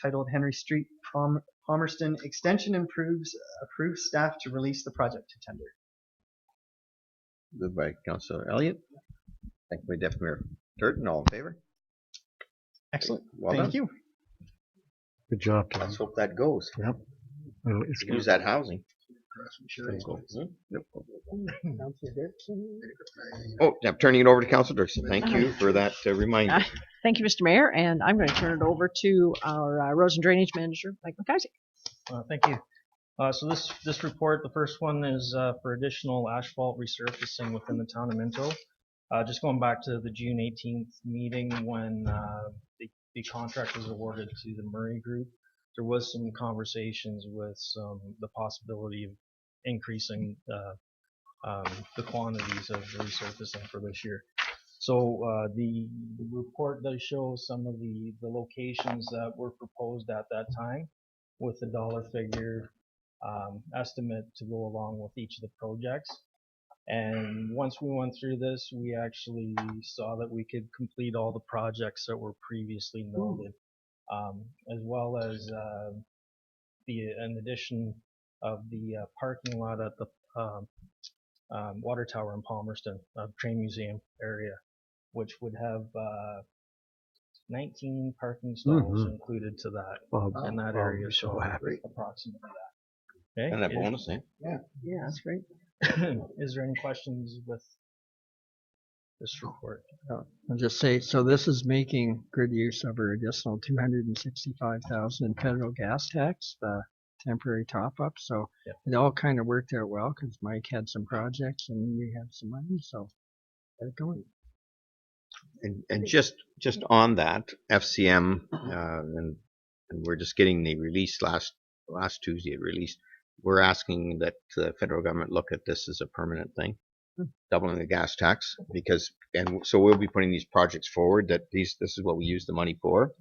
Speaker 17: titled Henry Street Palmerston Extension approves staff to release the project to tender.
Speaker 1: Moved by Councillor Elliott. Second by Deputy Mayor Turton. All in favor?
Speaker 17: Excellent.
Speaker 1: Well
Speaker 17: Thank
Speaker 1: done.
Speaker 17: you.
Speaker 9: Good job, Tom.
Speaker 1: Let's hope that goes.
Speaker 9: Yep.
Speaker 1: Use that housing. Oh, I'm turning it over to Councillor Dirksen. Thank you for that reminder.
Speaker 16: Thank you, Mr. Mayor, and I'm going to turn it over to our Roads and Drainage Manager, Mike McIsaac.
Speaker 18: Thank you. So this report, the first one is for additional asphalt resurfacing within the town of Minto. Just going back to the June 18th meeting when the contract was awarded to the Murray Group, there was some conversations with the possibility of increasing the quantities of resurfacing for this year. So the report does show some of the locations that were proposed at that time with the dollar figure estimate to go along with each of the projects. And once we went through this, we actually saw that we could complete all the projects that were previously noted, as well as an addition of the parking lot at the water tower in Palmerston, train museum area, which would have 19 parking stalls included to that in that area.
Speaker 9: So happy.
Speaker 18: Approximately that. Okay.
Speaker 1: And that bonus, eh?
Speaker 16: Yeah, that's great.
Speaker 18: Is there any questions with this report?
Speaker 8: I'll just say, so this is making good use of our additional $265,000 in federal gas tax, the temporary top up. So it all kind of worked out well because Mike had some projects and we had some money. So get it going.
Speaker 1: And just on that, FCM, and we're just getting the release last Tuesday. It released. We're asking that the federal government look at this as a permanent thing, doubling the gas tax, so we'll be putting these projects forward that this is what we use the money for,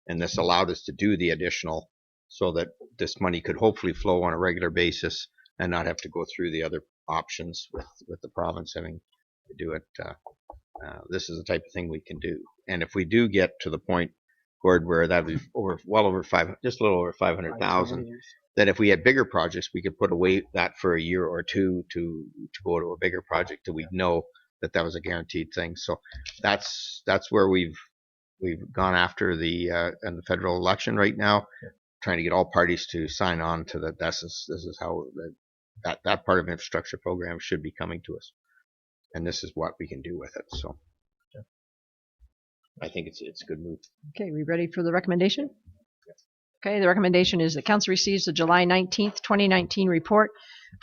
Speaker 1: and this allowed us to do the additional so that this money could hopefully flow on a regular basis and not have to go through the other options with the province having to do it. This is the type of thing we can do, and if we do get to the point, Gord, where that would be just a little over 500,000. That if we had bigger projects, we could put away that for a year or two to go to a bigger project that we know that was a guaranteed thing. So that's where we've gone after the federal election right now. trying to get all parties to sign on to that. This is how that part of infrastructure program should be coming to us, and this is what we can do with it. So I think it's a good move.
Speaker 16: Okay, we ready for the recommendation? Okay, the recommendation is that council receives the July 19th, 2019 report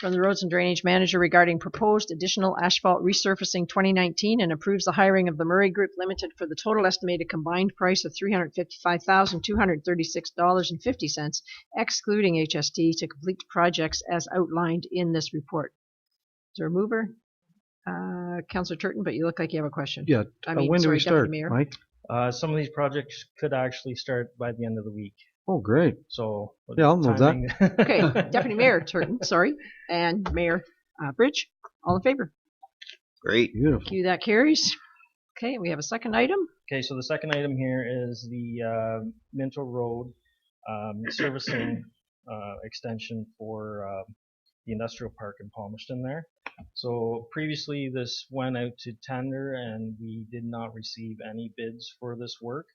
Speaker 16: from the Roads and Drainage Manager regarding proposed additional asphalt resurfacing 2019 and approves the hiring of the Murray Group Limited for the total estimated combined price of $355,236.50, excluding HST, to complete the projects as outlined in this report. Is there a mover? Councillor Turton, but you look like you have a question.
Speaker 9: Yeah. When do we start, Mike?
Speaker 18: Some of these projects could actually start by the end of the week.
Speaker 9: Oh, great.
Speaker 18: So
Speaker 9: yeah, I'll move that.
Speaker 16: Okay, Deputy Mayor Turton, sorry, and Mayor Bridge, all in favor?
Speaker 1: Great.
Speaker 9: Beautiful.
Speaker 16: Thank you, that carries. Okay, we have a second item.
Speaker 18: Okay, so the second item here is the Minto Road servicing extension for the industrial park in Palmerston there. So previously this went out to tender and we did not receive any bids for this work.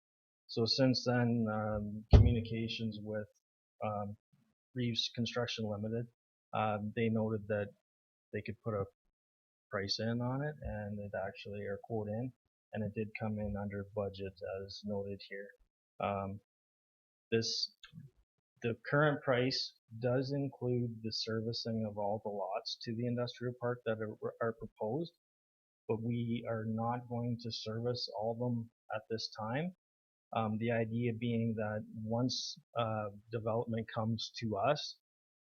Speaker 18: So since then, communications with Reeves Construction Limited, they noted that they could put a price in on it, and it actually, or quote in, and it did come in under budget as noted here. The current price does include the servicing of all the lots to the industrial park that are proposed, but we are not going to service all of them at this time. The idea being that once development comes to us,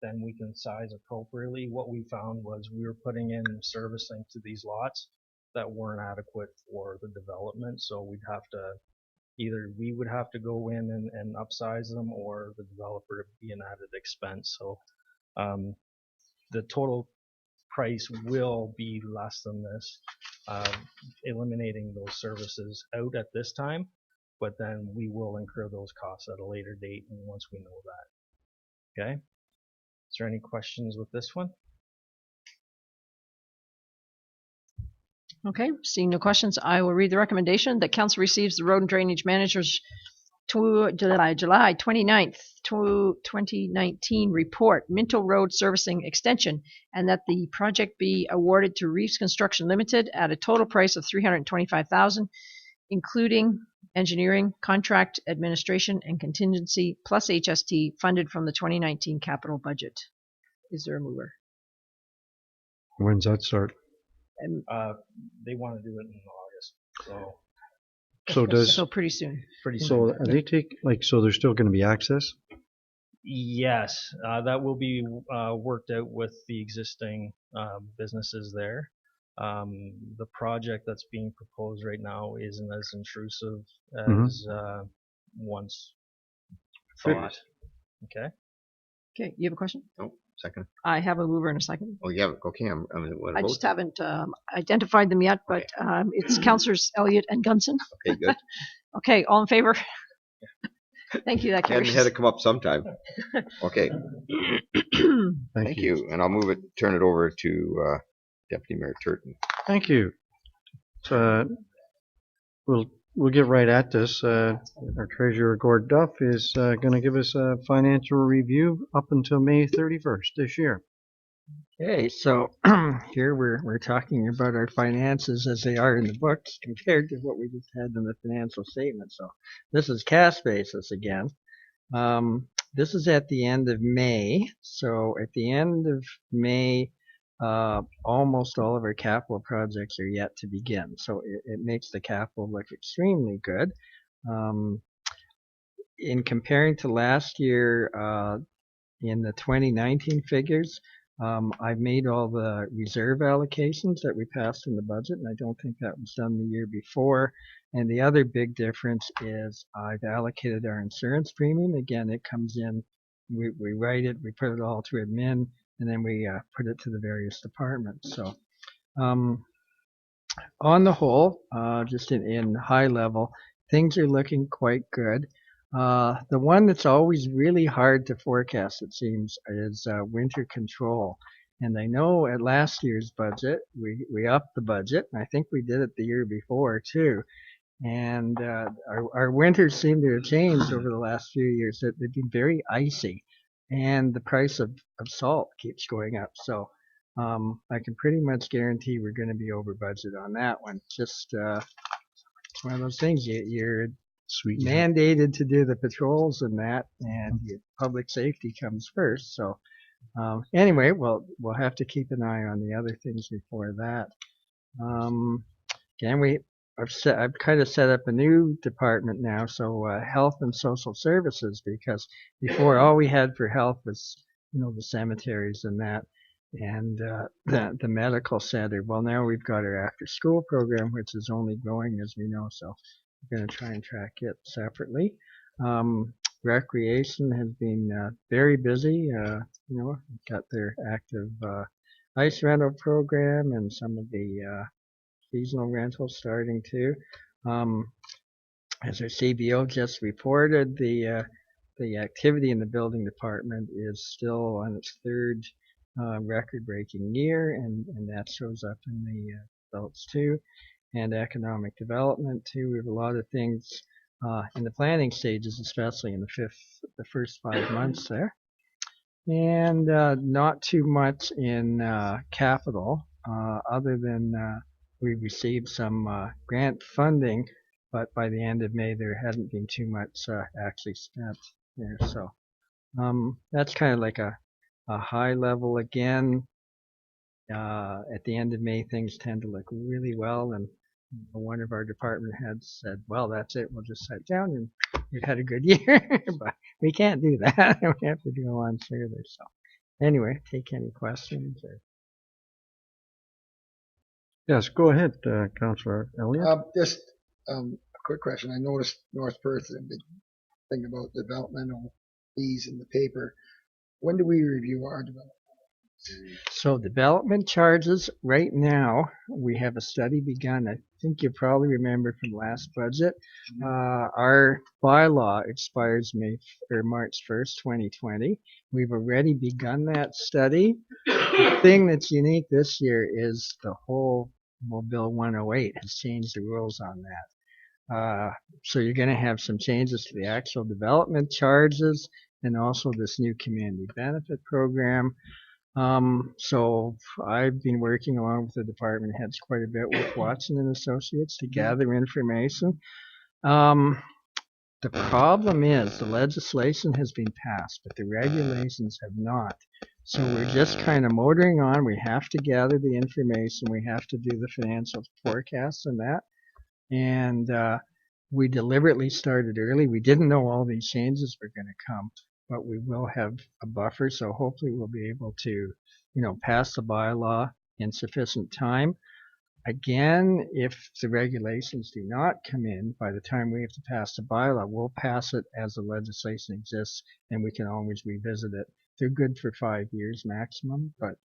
Speaker 18: then we can size appropriately. What we found was we were putting in servicing to these lots that weren't adequate for the development, so we'd have to either we would have to go in and upsize them, or the developer would be an added expense. So the total price will be less than this, eliminating those services out at this time. But then we will incur those costs at a later date and once we know that. Okay? Is there any questions with this one?
Speaker 16: Okay, seeing no questions, I will read the recommendation that council receives the Road and Drainage Manager's July 29th, 2019 report, Minto Road Servicing Extension, and that the project be awarded to Reeves Construction Limited at a total price of $325,000, including engineering, contract, administration, and contingency, plus HST, funded from the 2019 capital budget. Is there a mover?
Speaker 9: When's that start?
Speaker 16: And
Speaker 18: they want to do it in August,
Speaker 16: so pretty soon.
Speaker 18: Pretty soon.
Speaker 9: So they take so there's still going to be access?
Speaker 18: Yes, that will be worked out with the existing businesses there. The project that's being proposed right now isn't as intrusive as once thought. Okay.
Speaker 16: Okay, you have a question?
Speaker 1: No, second.
Speaker 16: I have a mover and a second.
Speaker 1: Oh, yeah, okay.
Speaker 16: I just haven't identified them yet, but it's Councillors Elliott and Gunson.
Speaker 1: Okay, good.
Speaker 16: Okay, all in favor? Thank you. That carries.
Speaker 1: Had to come up sometime. Okay. Thank you. And I'll turn it over to Deputy Mayor Turton.
Speaker 9: Thank you. We'll get right at this. Our Treasurer Gord Duff is going to give us a financial review up until May 31st this year.
Speaker 8: Okay, so here we're talking about our finances as they are in the books compared to what we just had in the financial statement. So this is cash basis again. This is at the end of May. So at the end of May, almost all of our capital projects are yet to begin. So it makes the capital look extremely good. In comparing to last year, in the 2019 figures, I've made all the reserve allocations that we passed in the budget, and I don't think that was done the year before. And the other big difference is I've allocated our insurance premium. Again, it comes in, we write it, we put it all to admin, and then we put it to the various departments. So on the whole, just in high level, things are looking quite good. The one that's always really hard to forecast, it seems, is winter control. And I know at last year's budget, we upped the budget, and I think we did it the year before too. And our winters seem to have changed over the last few years. They've been very icy, and the price of salt keeps going up. So I can pretty much guarantee we're going to be over budget on that one. Just it's one of those things. You're mandated to do the patrols and that, and public safety comes first. So anyway, we'll have to keep an eye on the other things before that. Again, I've kind of set up a new department now, so health and social services, because before all we had for health was, the cemeteries and that, and the medical center. Well, now we've got our after school program, which is only growing, as we know, so we're going to try and track it separately. Recreation has been very busy. Got their active ice rental program and some of the seasonal rentals starting too. As our CBO just reported, the activity in the building department is still on its third record-breaking year, and that shows up in the results too. And economic development too. We have a lot of things in the planning stages, especially in the first 5 months there. And not too much in capital, other than we received some grant funding, but by the end of May there hadn't been too much actually spent there. So that's kind of like a high level again. At the end of May, things tend to look really well, and one of our department heads said, "Well, that's it. We'll just sit down and we've had a good year." But we can't do that. We have to go on further. So anyway, take any questions.
Speaker 9: Yes, go ahead, Councillor Elliott.
Speaker 6: Just a quick question. I noticed North Perth is a big thing about developmental fees in the paper. When do we review our development?
Speaker 8: So development charges, right now, we have a study begun. I think you probably remember from last budget. Our bylaw expires March 1st, 2020. We've already begun that study. The thing that's unique this year is the whole Bill 108 has changed the rules on that. So you're going to have some changes to the actual development charges and also this new community benefit program. So I've been working along with the department heads quite a bit with Watson and Associates to gather information. The problem is the legislation has been passed, but the regulations have not. So we're just kind of motoring on. We have to gather the information. We have to do the financial forecasts and that. And we deliberately started early. We didn't know all these changes were going to come, but we will have a buffer. So hopefully we'll be able to, pass the bylaw in sufficient time. Again, if the regulations do not come in by the time we have to pass the bylaw, we'll pass it as the legislation exists, and we can always revisit it. They're good for 5 years maximum, but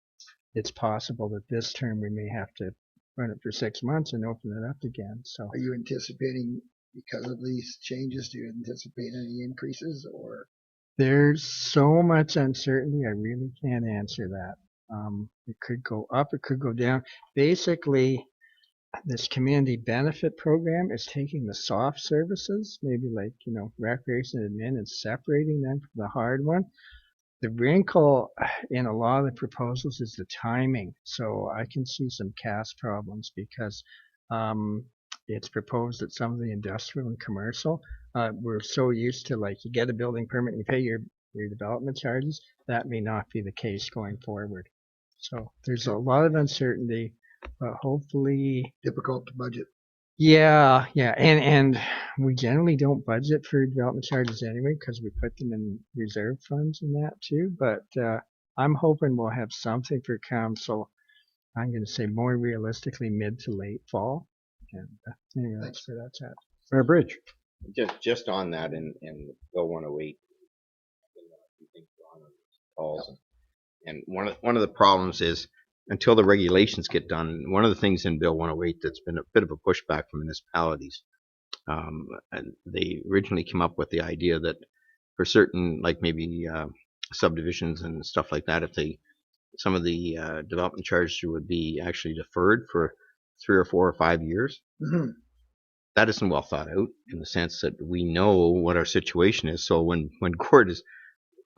Speaker 8: it's possible that this term we may have to run it for 6 months and open it up again. So,
Speaker 6: are you anticipating, because of these changes, do you anticipate any increases, or?
Speaker 8: There's so much uncertainty, I really can't answer that. It could go up, it could go down. Basically, this community benefit program is taking the soft services, maybe like, recreation and admin, and separating them from the hard one. The wrinkle in a lot of the proposals is the timing. So I can see some CAS problems because it's proposed that some of the industrial and commercial, we're so used to, like, you get a building permit and you pay your development charges. That may not be the case going forward. So there's a lot of uncertainty, but hopefully
Speaker 6: difficult to budget.
Speaker 8: Yeah, and we generally don't budget for development charges anyway because we put them in reserve funds and that too. But I'm hoping we'll have something for council. I'm going to say more realistically mid to late fall. And anyway, that's where that's at.
Speaker 9: Mayor Bridge.
Speaker 1: Just on that, in Bill 108, and one of the problems is, until the regulations get done, one of the things in Bill 108 that's been a bit of a pushback from municipalities, and they originally came up with the idea that for certain, like maybe subdivisions and stuff like that, if some of the development charges would be actually deferred for 3 or 4 or 5 years.
Speaker 6: Mm-hmm.
Speaker 1: that isn't well thought out in the sense that we know what our situation is. So when Gord is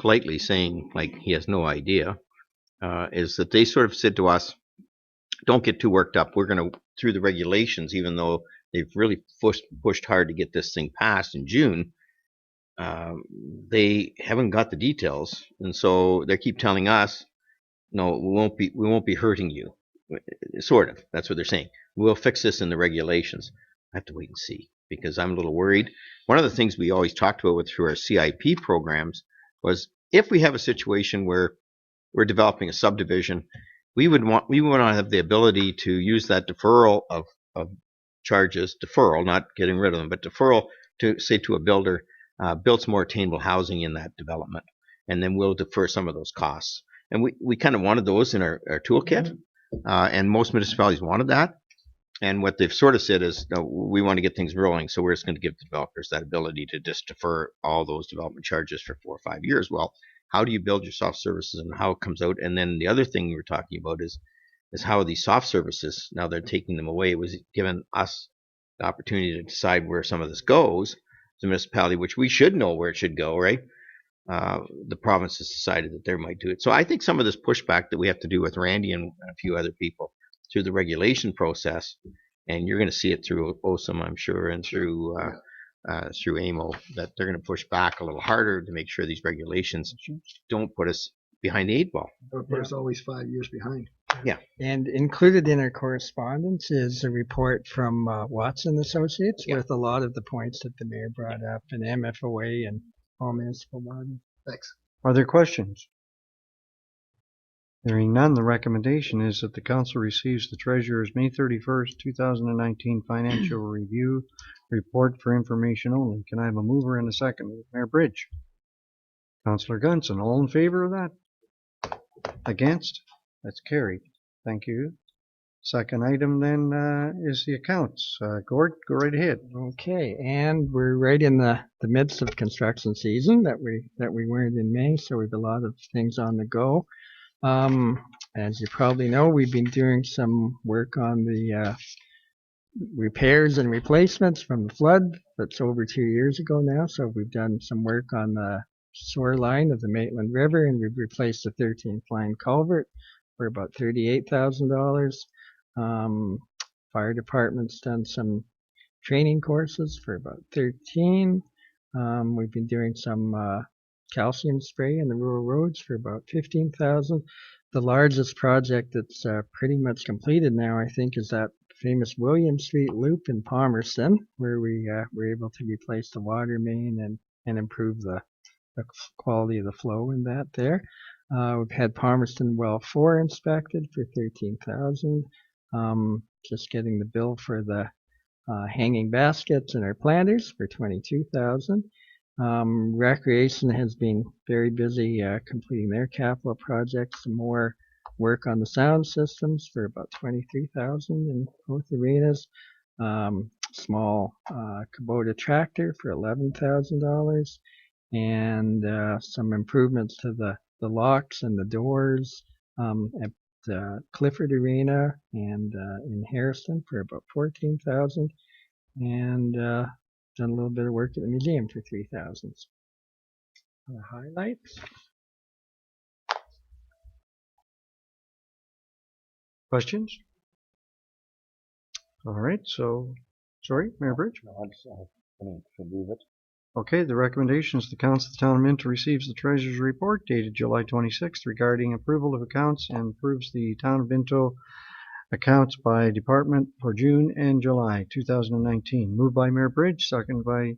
Speaker 1: politely saying like he has no idea, is that they sort of said to us, don't get too worked up. We're going to, through the regulations, even though they've really pushed hard to get this thing passed in June, they haven't got the details. And so they keep telling us, no, we won't be hurting you. Sort of. That's what they're saying. We'll fix this in the regulations. I have to wait and see because I'm a little worried. One of the things we always talked about through our CIP programs was if we have a situation where we're developing a subdivision, we would want to have the ability to use that deferral of charges, deferral, not getting rid of them, but deferral to say to a builder, build some more attainable housing in that development, and then we'll defer some of those costs. And we kind of wanted those in our toolkit, and most municipalities wanted that. And what they've sort of said is, no, we want to get things rolling, so we're just going to give the developers that ability to just defer all those development charges for 4 or 5 years. Well, how do you build your soft services and how it comes out? And then the other thing we were talking about is how these soft services, now they're taking them away, was given us the opportunity to decide where some of this goes. The municipality, which we should know where it should go, right? The province has decided that they might do it. So I think some of this pushback that we have to do with Randy and a few other people through the regulation process, and you're going to see it through OSM, I'm sure, and through AMO, that they're going to push back a little harder to make sure these regulations don't put us behind the 8 ball.
Speaker 6: Of course, always 5 years behind.
Speaker 1: Yeah.
Speaker 8: And included in our correspondence is a report from Watson Associates with a lot of the points that the mayor brought up, and MFOA and all municipal bodies.
Speaker 6: Thanks.
Speaker 9: Are there questions? Hearing none, the recommendation is that the council receives the treasurer's May 31st, 2019 financial review report for information only. Can I have a mover and a second? Mayor Bridge. Councillor Gunson, all in favor of that? Against? That's carried. Thank you. Second item then is the accounts. Gord, go right ahead.
Speaker 8: Okay, and we're right in the midst of construction season that we weren't in May, so we have a lot of things on the go. As you probably know, we've been doing some work on the repairs and replacements from the flood. That's over 2 years ago now, so we've done some work on the shore line of the Maitland River, and we've replaced the 13th line culvert for about $38,000. Fire department's done some training courses for about 13. We've been doing some calcium spray in the rural roads for about 15,000. The largest project that's pretty much completed now, I think, is that famous William Street loop in Palmerston, where we were able to replace the water main and improve the quality of the flow in that there. We've had Palmerston Well 4 inspected for 13,000. Just getting the bill for the hanging baskets and our planters for 22,000. Recreation has been very busy completing their capital projects. Some more work on the sound systems for about 23,000 in both arenas. Small Kubota tractor for $11,000, and some improvements to the locks and the doors at Clifford Arena and in Harrison for about 14,000, and done a little bit of work at the museum for 3,000. Highlights.
Speaker 9: Questions? All right, so, sorry, Mayor Bridge?
Speaker 1: No, I just should move it.
Speaker 9: Okay, the recommendation is the council of the town of Minto receives the treasurer's report dated July 26th regarding approval of accounts and approves the town of Minto accounts by department for June and July 2019. Moved by Mayor Bridge, second by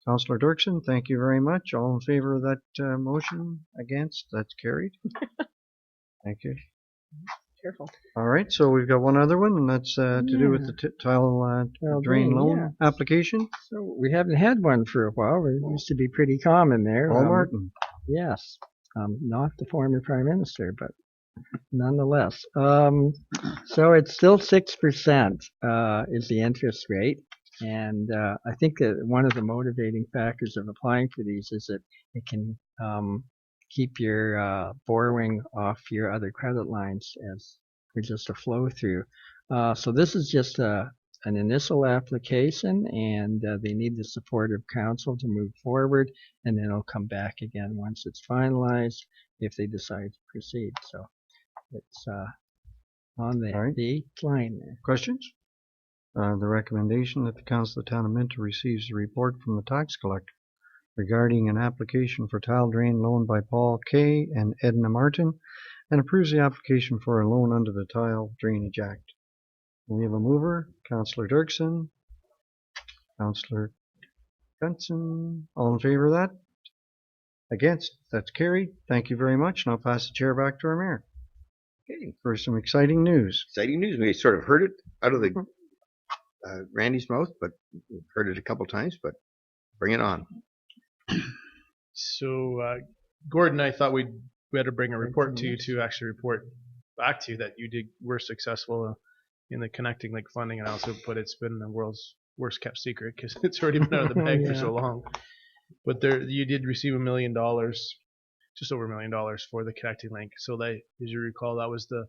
Speaker 9: Councillor Dirksen. Thank you very much. All in favor of that motion? Against? That's carried. Thank you.
Speaker 4: Careful.
Speaker 9: All right, so we've got one other one, and that's to do with the tile drain loan application.
Speaker 8: So we haven't had one for a while. It used to be pretty common there.
Speaker 9: Paul Martin.
Speaker 8: Yes, not the former prime minister, but nonetheless. So it's still 6% is the interest rate. And I think that one of the motivating factors of applying for these is that it can keep your borrowing off your other credit lines as for just a flow through. So this is just a an initial application, and they need the support of council to move forward, and then it'll come back again once it's finalized if they decide to proceed. So it's on the,
Speaker 9: All right.
Speaker 8: the line there.
Speaker 9: Questions? The recommendation that the Council of the Town of Minto receives a report from the tax collector regarding an application for tile drain loan by Paul Kay and Edna Martin, and approves the application for a loan under the Tile Drainage Act. We have a mover, Councillor Dirksen, Councillor Benson. All in favor of that? Against? That's carried. Thank you very much. And I'll pass the chair back to our mayor.
Speaker 1: Okay.
Speaker 9: For some exciting news.
Speaker 1: Exciting news. We sort of heard it out of the Randy's mouth, but we've heard it a couple times. But bring it on.
Speaker 10: So Gordon and I thought we had to bring a report to you to actually report back to you that were successful in the Connecting Link funding analysis, but it's been the world's worst kept secret because it's already been out of the bag for so long. But you did receive $1 million, just over $1 million for the Connecting Link. So that, as you recall, that was the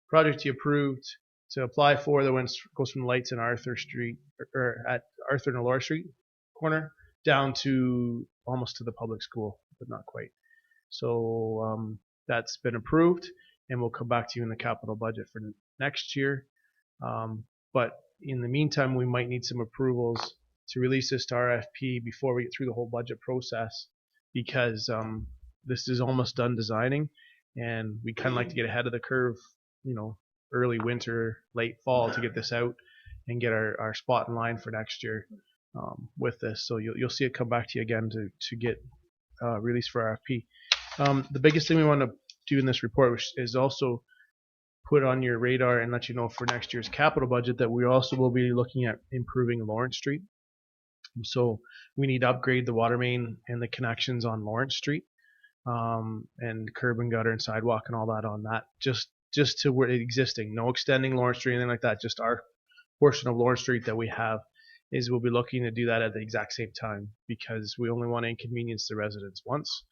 Speaker 10: project you approved to apply for that goes from the lights in Arthur Street, or at Arthur and Laura Street corner, down to almost to the public school, but not quite. So that's been approved, and we'll come back to you in the capital budget for next year. But in the meantime, we might need some approvals to release this to RFP before we get through the whole budget process, because this is almost done designing, and we kind of like to get ahead of the curve, early winter, late fall, to get this out and get our spot in line for next year with this. So you'll see it come back to you again to get released for RFP. The biggest thing we want to do in this report, which is also put on your radar and let you know for next year's capital budget, that we also will be looking at improving Lawrence Street. So we need to upgrade the water main and the connections on Lawrence Street, and curb and gutter and sidewalk and all that on that, just to where existing, no extending Lawrence Street, anything like that, just our portion of Lawrence Street that we have. We'll be looking to do that at the exact same time, because we only want to inconvenience the residents once,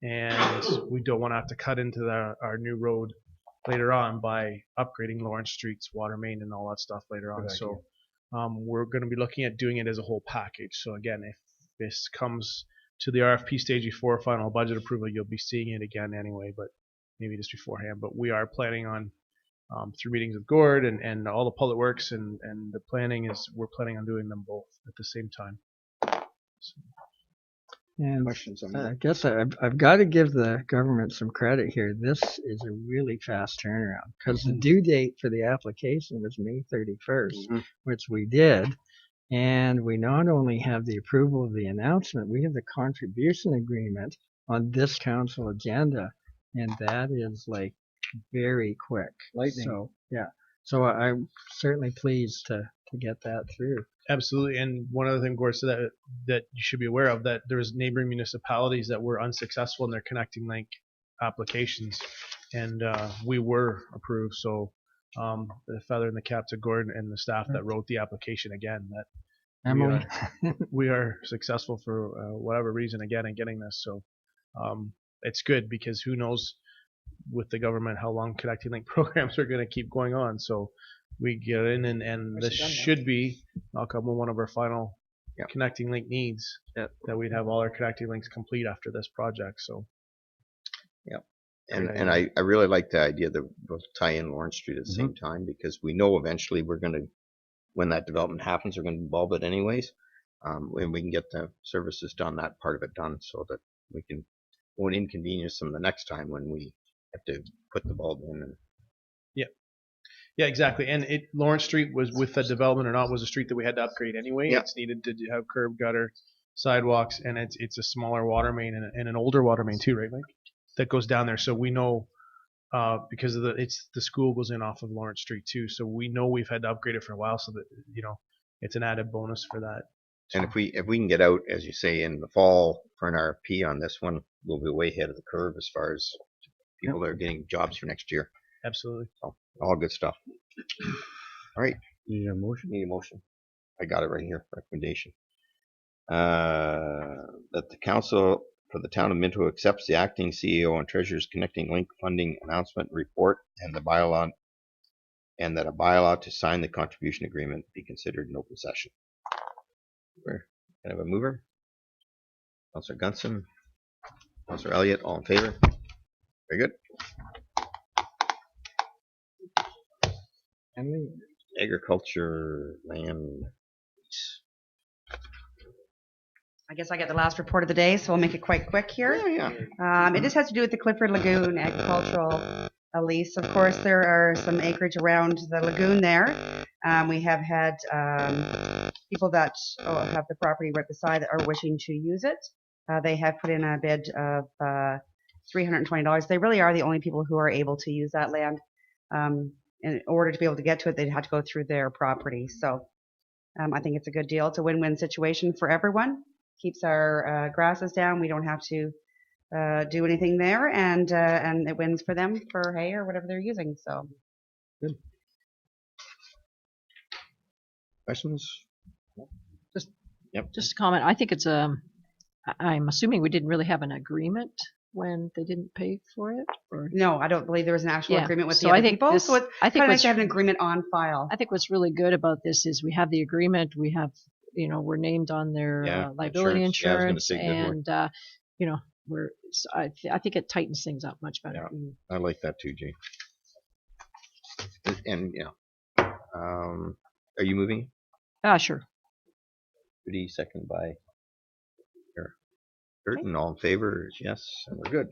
Speaker 10: and we don't want to have to cut into our new road later on by upgrading Lawrence Street's water main and all that stuff later on. So we're going to be looking at doing it as a whole package. So again, if this comes to the RFP stage before final budget approval, you'll be seeing it again anyway, but maybe just beforehand. But we are planning on, through meetings with Gord and all the public works and the planning, we're planning on doing them both at the same time. So.
Speaker 8: And
Speaker 1: questions on
Speaker 8: I guess I've got to give the government some credit here. This is a really fast turnaround, because the due date for the application was May 31st, which we did. And we not only have the approval of the announcement, we have the contribution agreement on this council agenda. And that is like very quick.
Speaker 9: Lightning.
Speaker 8: So, yeah. So I'm certainly pleased to get that through.
Speaker 10: Absolutely. And one other thing, Gord, so that you should be aware of, that there's neighboring municipalities that were unsuccessful in their Connecting Link applications, and we were approved. So the feather in the cap to Gordon and the staff that wrote the application again, that
Speaker 8: Emily,
Speaker 10: we are successful for whatever reason again in getting this. So it's good, because who knows with the government how long Connecting Link programs are going to keep going on. So we get in, and this should be, knock on wood, one of our final Connecting Link needs, that we'd have all our Connecting Links complete after this project. So
Speaker 1: and I really like the idea that we'll tie in Lawrence Street at the same time, because we know eventually we're going to, when that development happens, we're going to involve it anyways, and we can get the services done, that part of it done, so that we won't inconvenience them the next time when we have to put the bulb in. And
Speaker 10: yeah, exactly. And Lawrence Street was, with the development or not, was a street that we had to upgrade anyway.
Speaker 1: Yeah.
Speaker 10: It's needed to have curb, gutter, sidewalks, and it's a smaller water main and an older water main too, right, Mike? That goes down there. So we know, because of the school goes in off of Lawrence Street too. So we know we've had to upgrade it for a while, so that it's an added bonus for that.
Speaker 1: And if we can get out, as you say, in the fall for an RFP on this one, we'll be way ahead of the curve as far as people that are getting jobs for next year.
Speaker 10: Absolutely.
Speaker 1: So, all good stuff. All right.
Speaker 9: Need a motion?
Speaker 1: Need a motion. I got it right here. Recommendation. That the council for the town of Minto accepts the acting CEO and treasurer's Connecting Link funding announcement report and the bylaw and that a bylaw to sign the contribution agreement be considered an open session. Can I have a mover? Councillor Gunson, Councillor Elliott, all in favor? Very good. Agriculture land.
Speaker 19: I guess I get the last report of the day, so I'll make it quite quick here. It just has to do with the Clifford Lagoon agricultural lease. Of course, there are some acreage around the lagoon there. We have had people that have the property right beside that are wishing to use it. They have put in a bid of $320. They really are the only people who are able to use that land. In order to be able to get to it, they'd have to go through their property. So I think it's a good deal. It's a win-win situation for everyone. Keeps our grasses down. We don't have to do anything there, and it wins for them for hay or whatever they're using. So
Speaker 1: good. Questions?
Speaker 16: Just a comment. I think it's I'm assuming we didn't really have an agreement when they didn't pay for it. Or?
Speaker 19: No, I don't believe there was an actual agreement with the
Speaker 16: I
Speaker 19: other
Speaker 16: think
Speaker 19: people. So it's kind of nice to have an
Speaker 16: what's-
Speaker 19: agreement on file.
Speaker 16: I think what's really good about this is we have the agreement. We have, we're named on their liability insurance, and I think it tightens things up much better.
Speaker 1: I like that too, Jay. And are you moving?
Speaker 16: Sure.
Speaker 1: Judy, second by Curtin. All in favor? Yes, and we're good.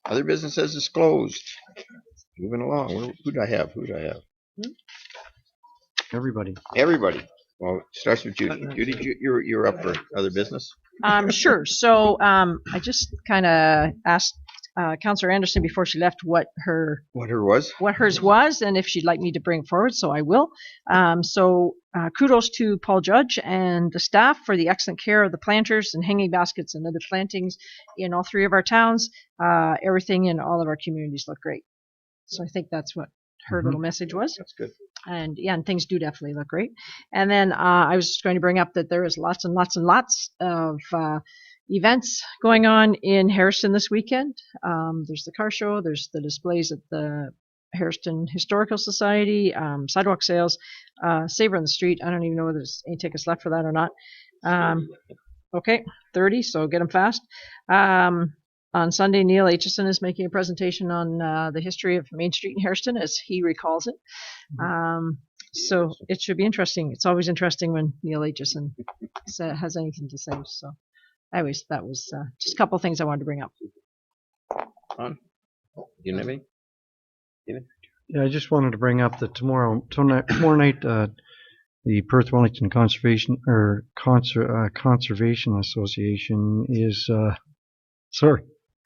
Speaker 1: Other business as disclosed. Moving along. Who do I have?
Speaker 9: Everybody.
Speaker 1: Well, it starts with Judy. Judy, you're up for other business.
Speaker 16: Sure. So I just kind of asked Councillor Anderson before she left what hers was, and if she'd like me to bring it forward. So I will. So kudos to Paul Judge and the staff for the excellent care of the planters and hanging baskets and other plantings in all three of our towns. Everything in all of our communities look great. So I think that's what her little message was.
Speaker 1: That's good.
Speaker 16: And and things do definitely look great. And then I was just going to bring up that there is lots and lots and lots of events going on in Harrison this weekend. There's the car show, there's the displays at the Harrison Historical Society, sidewalk sales, Saver on the Street. I don't even know whether there's any tickets left for that or not. Okay, 30, so get them fast. On Sunday, Neil Aitchison is making a presentation on the history of Main Street in Harrison, as he recalls it. So it should be interesting. It's always interesting when Neil Aitchison has anything to say. So anyways, that was just a couple of things I wanted to bring up.
Speaker 1: You know me?
Speaker 9: Yeah, I just wanted to bring up that tomorrow night, the Perth Wellington Conservation Association is sorry.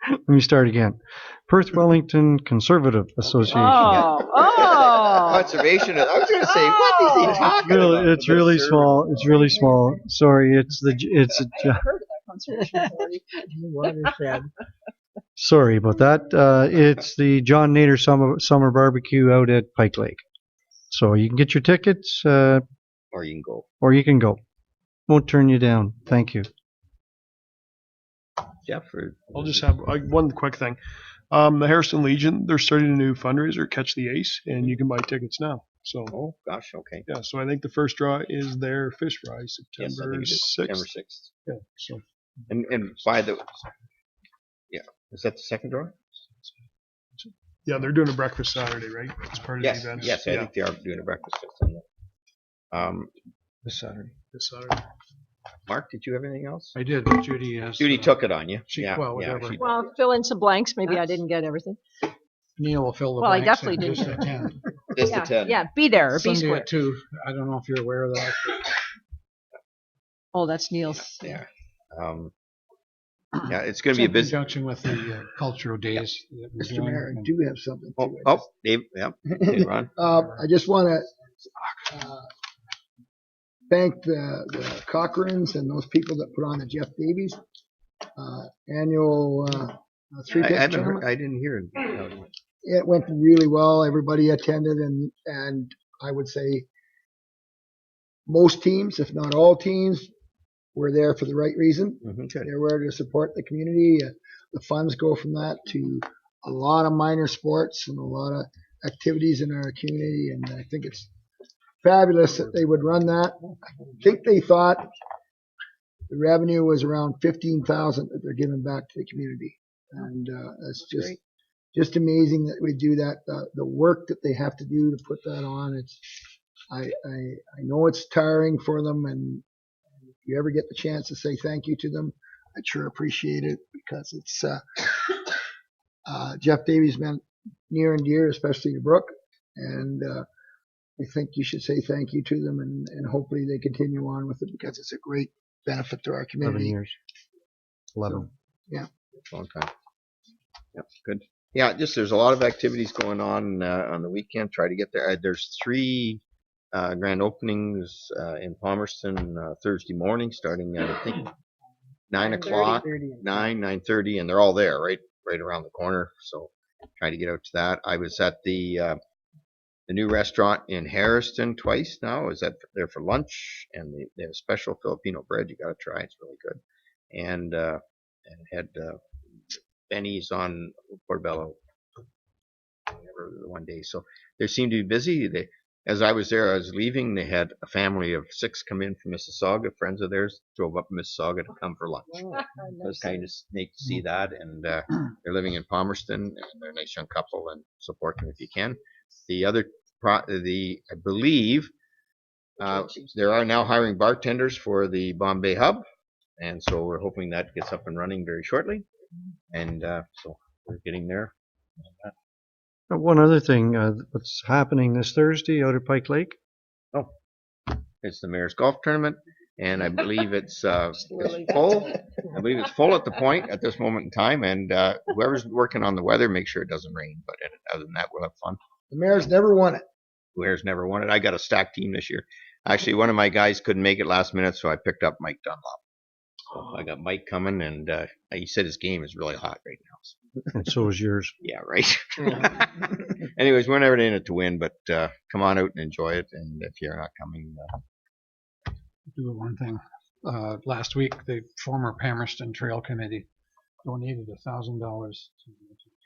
Speaker 9: Let me start again. Perth Wellington Conservative Association.
Speaker 1: Conservation. I was going to say, what is he talking about?
Speaker 9: It's really small. It's really small. Sorry, Sorry about that. It's the John Nader Summer Barbecue out at Pike Lake. So you can get your tickets.
Speaker 1: Or you can go.
Speaker 9: Won't turn you down. Thank you.
Speaker 1: Jeff,
Speaker 11: I'll just have one quick thing. The Harrison Legion, they're starting a new fundraiser, Catch the Ace, and you can buy tickets now. So,
Speaker 1: oh gosh, okay.
Speaker 11: Yeah, so I think the first draw is their fish fry, September 6th.
Speaker 1: September 6th.
Speaker 11: Yeah. So,
Speaker 1: and by the is that the second draw?
Speaker 11: Yeah, they're doing a breakfast Saturday, right? As part of the event.
Speaker 1: Yes, I think they are doing a breakfast
Speaker 11: this Saturday.
Speaker 1: Mark, did you have anything else?
Speaker 13: I did, but Judy
Speaker 1: took it on you.
Speaker 16: Well, fill in some blanks. Maybe I didn't get everything.
Speaker 13: Neil will fill the
Speaker 16: blanks. Well, I definitely
Speaker 13: didn't.
Speaker 16: Just
Speaker 13: attend.
Speaker 1: Just attend.
Speaker 16: Yeah, be there or be
Speaker 13: Sunday
Speaker 16: square.
Speaker 13: at 2. I don't know if you're aware of that.
Speaker 16: Oh, that's Neil's.
Speaker 1: Yeah. It's going to be a busy.
Speaker 13: In conjunction with the cultural days.
Speaker 6: Yeah. Mr. Mayor, I do have something.
Speaker 1: Dave. Yeah. Hey, Ron.
Speaker 6: I just want to thank the Cochrans and those people that put on the Jeff Davies annual three-pitch tournament.
Speaker 1: I didn't hear it.
Speaker 6: It went really well. Everybody attended, and I would say most teams, if not all teams, were there for the right reason. They were to support the community. The funds go from that to a lot of minor sports and a lot of activities in our community, and I think it's fabulous that they would run that. I think they thought the revenue was around 15,000 that they're giving back to the community, and it's just amazing that we do that. The work that they have to do to put that on, it's I know it's tiring for them, and if you ever get the chance to say thank you to them, I'd sure appreciate it, because it's Jeff Davies meant near and dear, especially to Brooke, and I think you should say thank you to them, and hopefully they continue on with it, because it's a great benefit to our
Speaker 9: 11
Speaker 6: community.
Speaker 9: years. 11.
Speaker 6: So, yeah.
Speaker 1: Long time. Yep, good. Yeah, just there's a lot of activities going on the weekend. Try to get there. There's 3 grand openings in Palmerston Thursday morning, starting at I think 9 o'clock, 9:30, and they're all there, right around the corner. So try to get out to that. I was at the new restaurant in Harrison twice now. I was there for lunch, and they have special Filipino bread. You got to try. It's really good. And had Benny's on Portobello one day. So they seemed to be busy. As I was there, I was leaving. They had a family of 6 come in from Mississauga. Friends of theirs drove up from Mississauga to come for lunch. So it was kind of neat to see that. And they're living in Palmerston, and they're a nice young couple, and support them if you can. The other, I believe, there are now hiring bartenders for the Bombay Hub, and so we're hoping that gets up and running very shortly. And so we're getting there.
Speaker 9: One other thing, what's happening this Thursday out at Pike Lake?
Speaker 1: Oh, it's the Mayor's Golf Tournament, and I believe it's full. I believe it's full at the point at this moment in time, and whoever's working on the weather, make sure it doesn't rain. But other than that, we'll have fun.
Speaker 6: The Mayor's never won it.
Speaker 1: Mayor's never won it. I got a stacked team this year. Actually, one of my guys couldn't make it last minute, so I picked up Mike Dunlop. So I got Mike coming, and he said his game is really hot right now.
Speaker 9: And so is yours.
Speaker 1: Yeah, right. Anyways, we're never in it to win, but come on out and enjoy it. And if you're not coming,
Speaker 13: do one thing. Last week, the former Palmerston Trail Committee donated $1,000 to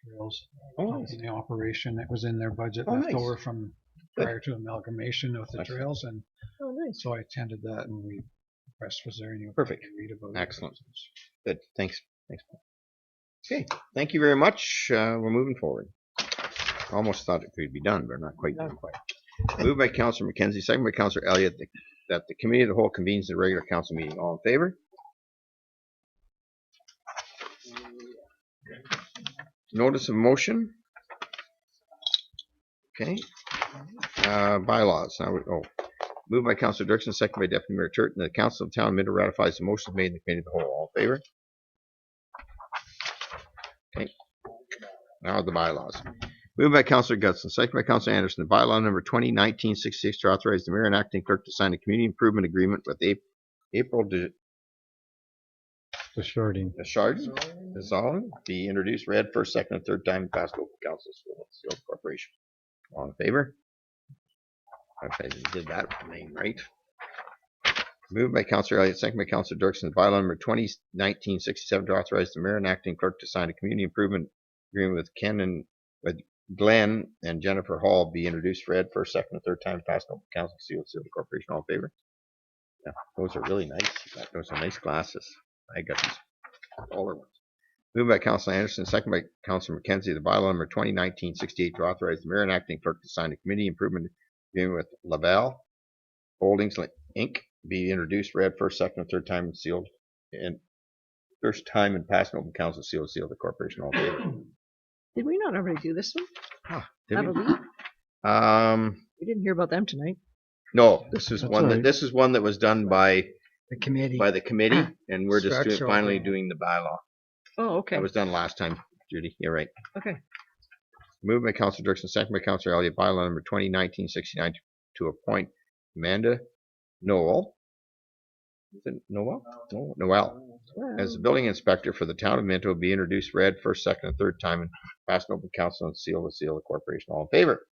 Speaker 13: trails in the operation. It was in their budget left over from prior to amalgamation of the trails, and so I attended that, and we request was there any
Speaker 1: perfect.
Speaker 13: Read about
Speaker 1: Excellent. Good. Thanks. Okay. Thank you very much. We're moving forward. Almost thought it could be done, but not quite done. Moved by Councillor McKenzie, second by Councillor Elliott, that the committee of the whole convenes the regular council meeting. All in favor? Notice of motion. Okay. Bylaws. Now moved by Councillor Dirksen, second by Deputy Mayor Turton, that the Council of Town of Minto ratifies the motions made in the committee of the whole. All in favor? Okay. Now the bylaws. Moved by Councillor Gutson, second by Councillor Anderson, the bylaw number 2019-66 to authorize the mayor and acting clerk to sign a community improvement agreement with April
Speaker 9: Deschardin
Speaker 1: be introduced, read first, second, and third time, and passed over to council sealed corporation. All in favor? Okay, you did that name right. Moved by Councillor Elliott, second by Councillor Dirksen, the bylaw number 2019-67 to authorize the mayor and acting clerk to sign a community improvement agreement with Glenn and Jennifer Hall be introduced, read first, second, and third time, passed over to council sealed corporation. All in favor? Yeah, those are really nice. Those are nice glasses. I got these taller ones. Moved by Councillor Anderson, second by Councillor McKenzie, the bylaw number 2019-68 to authorize the mayor and acting clerk to sign a community improvement agreement with Laval Holdings Inc. be introduced, read first, second, and third time, and sealed, and first time and passed over council sealed the corporation. All in favor?
Speaker 16: Did we not already do this one?
Speaker 1: Did we?
Speaker 16: We didn't hear about them tonight.
Speaker 1: No, this is one that was done by
Speaker 6: the committee.
Speaker 1: And we're just finally doing the bylaw.
Speaker 16: Oh, okay.
Speaker 1: That was done last time, Judy. You're right.
Speaker 16: Okay.
Speaker 1: Moved by Councillor Dirksen, second by Councillor Elliott, bylaw number 2019-69 to appoint Amanda Noel. Is it Noel? Noel. As the building inspector for the town of Minto, be introduced, read first, second, and third time, and passed over to council and sealed with seal of the corporation. All in favor?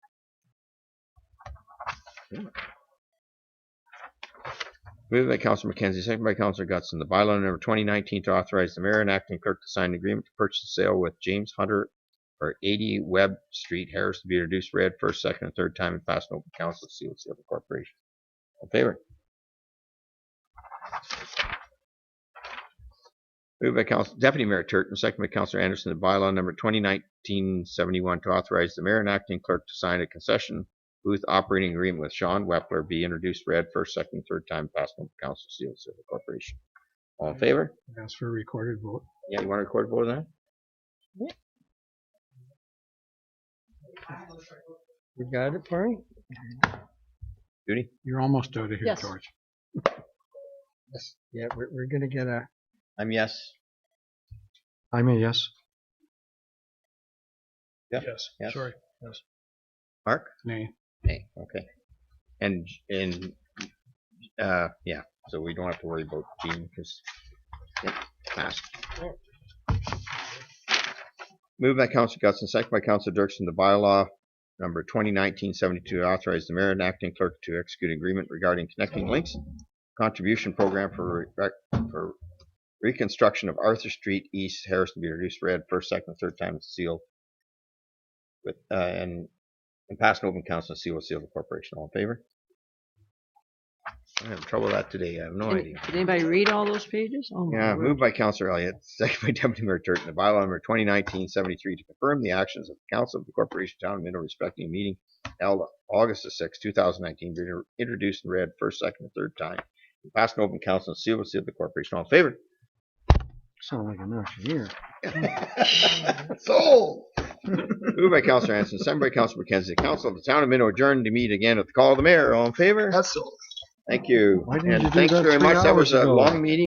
Speaker 1: Moved by Councillor McKenzie, second by Councillor Gutson, the bylaw number 2019 to authorize the mayor and acting clerk to sign an agreement to purchase and sale with James Hunter for 80 Webb Street, Harris, to be introduced, read first, second, and third time, and passed in open council, seal of the corporation. All in favor? Moved by Deputy Mayor Turton, second by Councillor Anderson, the bylaw number 2019-71 to authorize the mayor and acting clerk to sign a concession booth operating agreement with Sean Wepler be introduced, read first, second, third time, passed on council, seal of the corporation. All in favor?
Speaker 13: Ask for a recorded vote.
Speaker 1: Yeah, you want to record vote on that?
Speaker 8: You got it, Barney?
Speaker 1: Judy?
Speaker 13: You're almost out of here,
Speaker 16: Yes.
Speaker 13: George.
Speaker 8: Yes. Yeah, we're gonna get a.
Speaker 1: I'm yes.
Speaker 9: I'm a yes.
Speaker 1: Yeah.
Speaker 11: Yes. Sorry. Yes.
Speaker 1: Mark?
Speaker 13: Nay.
Speaker 1: Nay. Okay. And yeah. So we don't have to worry about Gene because passed. Moved by Councillor Gutson, second by Councillor Dirksen, the bylaw number 2019-72 to authorize the mayor and acting clerk to execute an agreement regarding connecting links contribution program for reconstruction of Arthur Street East, Harris, to be introduced, read first, second, and third time, sealed with and passed in open council, and seal of the corporation. All in favor? I'm having trouble with that today. I have no idea.
Speaker 16: Did anybody read all those pages? Oh, my
Speaker 1: Yeah,
Speaker 16: word.
Speaker 1: moved by Councillor Elliott, second by Deputy Mayor Turton, the bylaw number 2019-73 to confirm the actions of the Council of the Corporation Town of Minto respecting a meeting held August the 6th, 2019, being introduced and read first, second, and third time. Passed in open council and sealed with the corporation. All in favor?
Speaker 9: Sound like an auctioneer.
Speaker 1: Sold! Moved by Councillor Anderson, second by Councillor McKenzie. The Council of the Town of Minto adjourned to meet again at the call of the mayor. All in favor?
Speaker 6: That's sold.
Speaker 1: Thank you.
Speaker 9: Why didn't
Speaker 1: And
Speaker 9: you do
Speaker 1: thanks
Speaker 9: that
Speaker 1: very
Speaker 9: 3
Speaker 1: much. That was
Speaker 9: hours
Speaker 1: a
Speaker 9: ago?
Speaker 1: long meeting.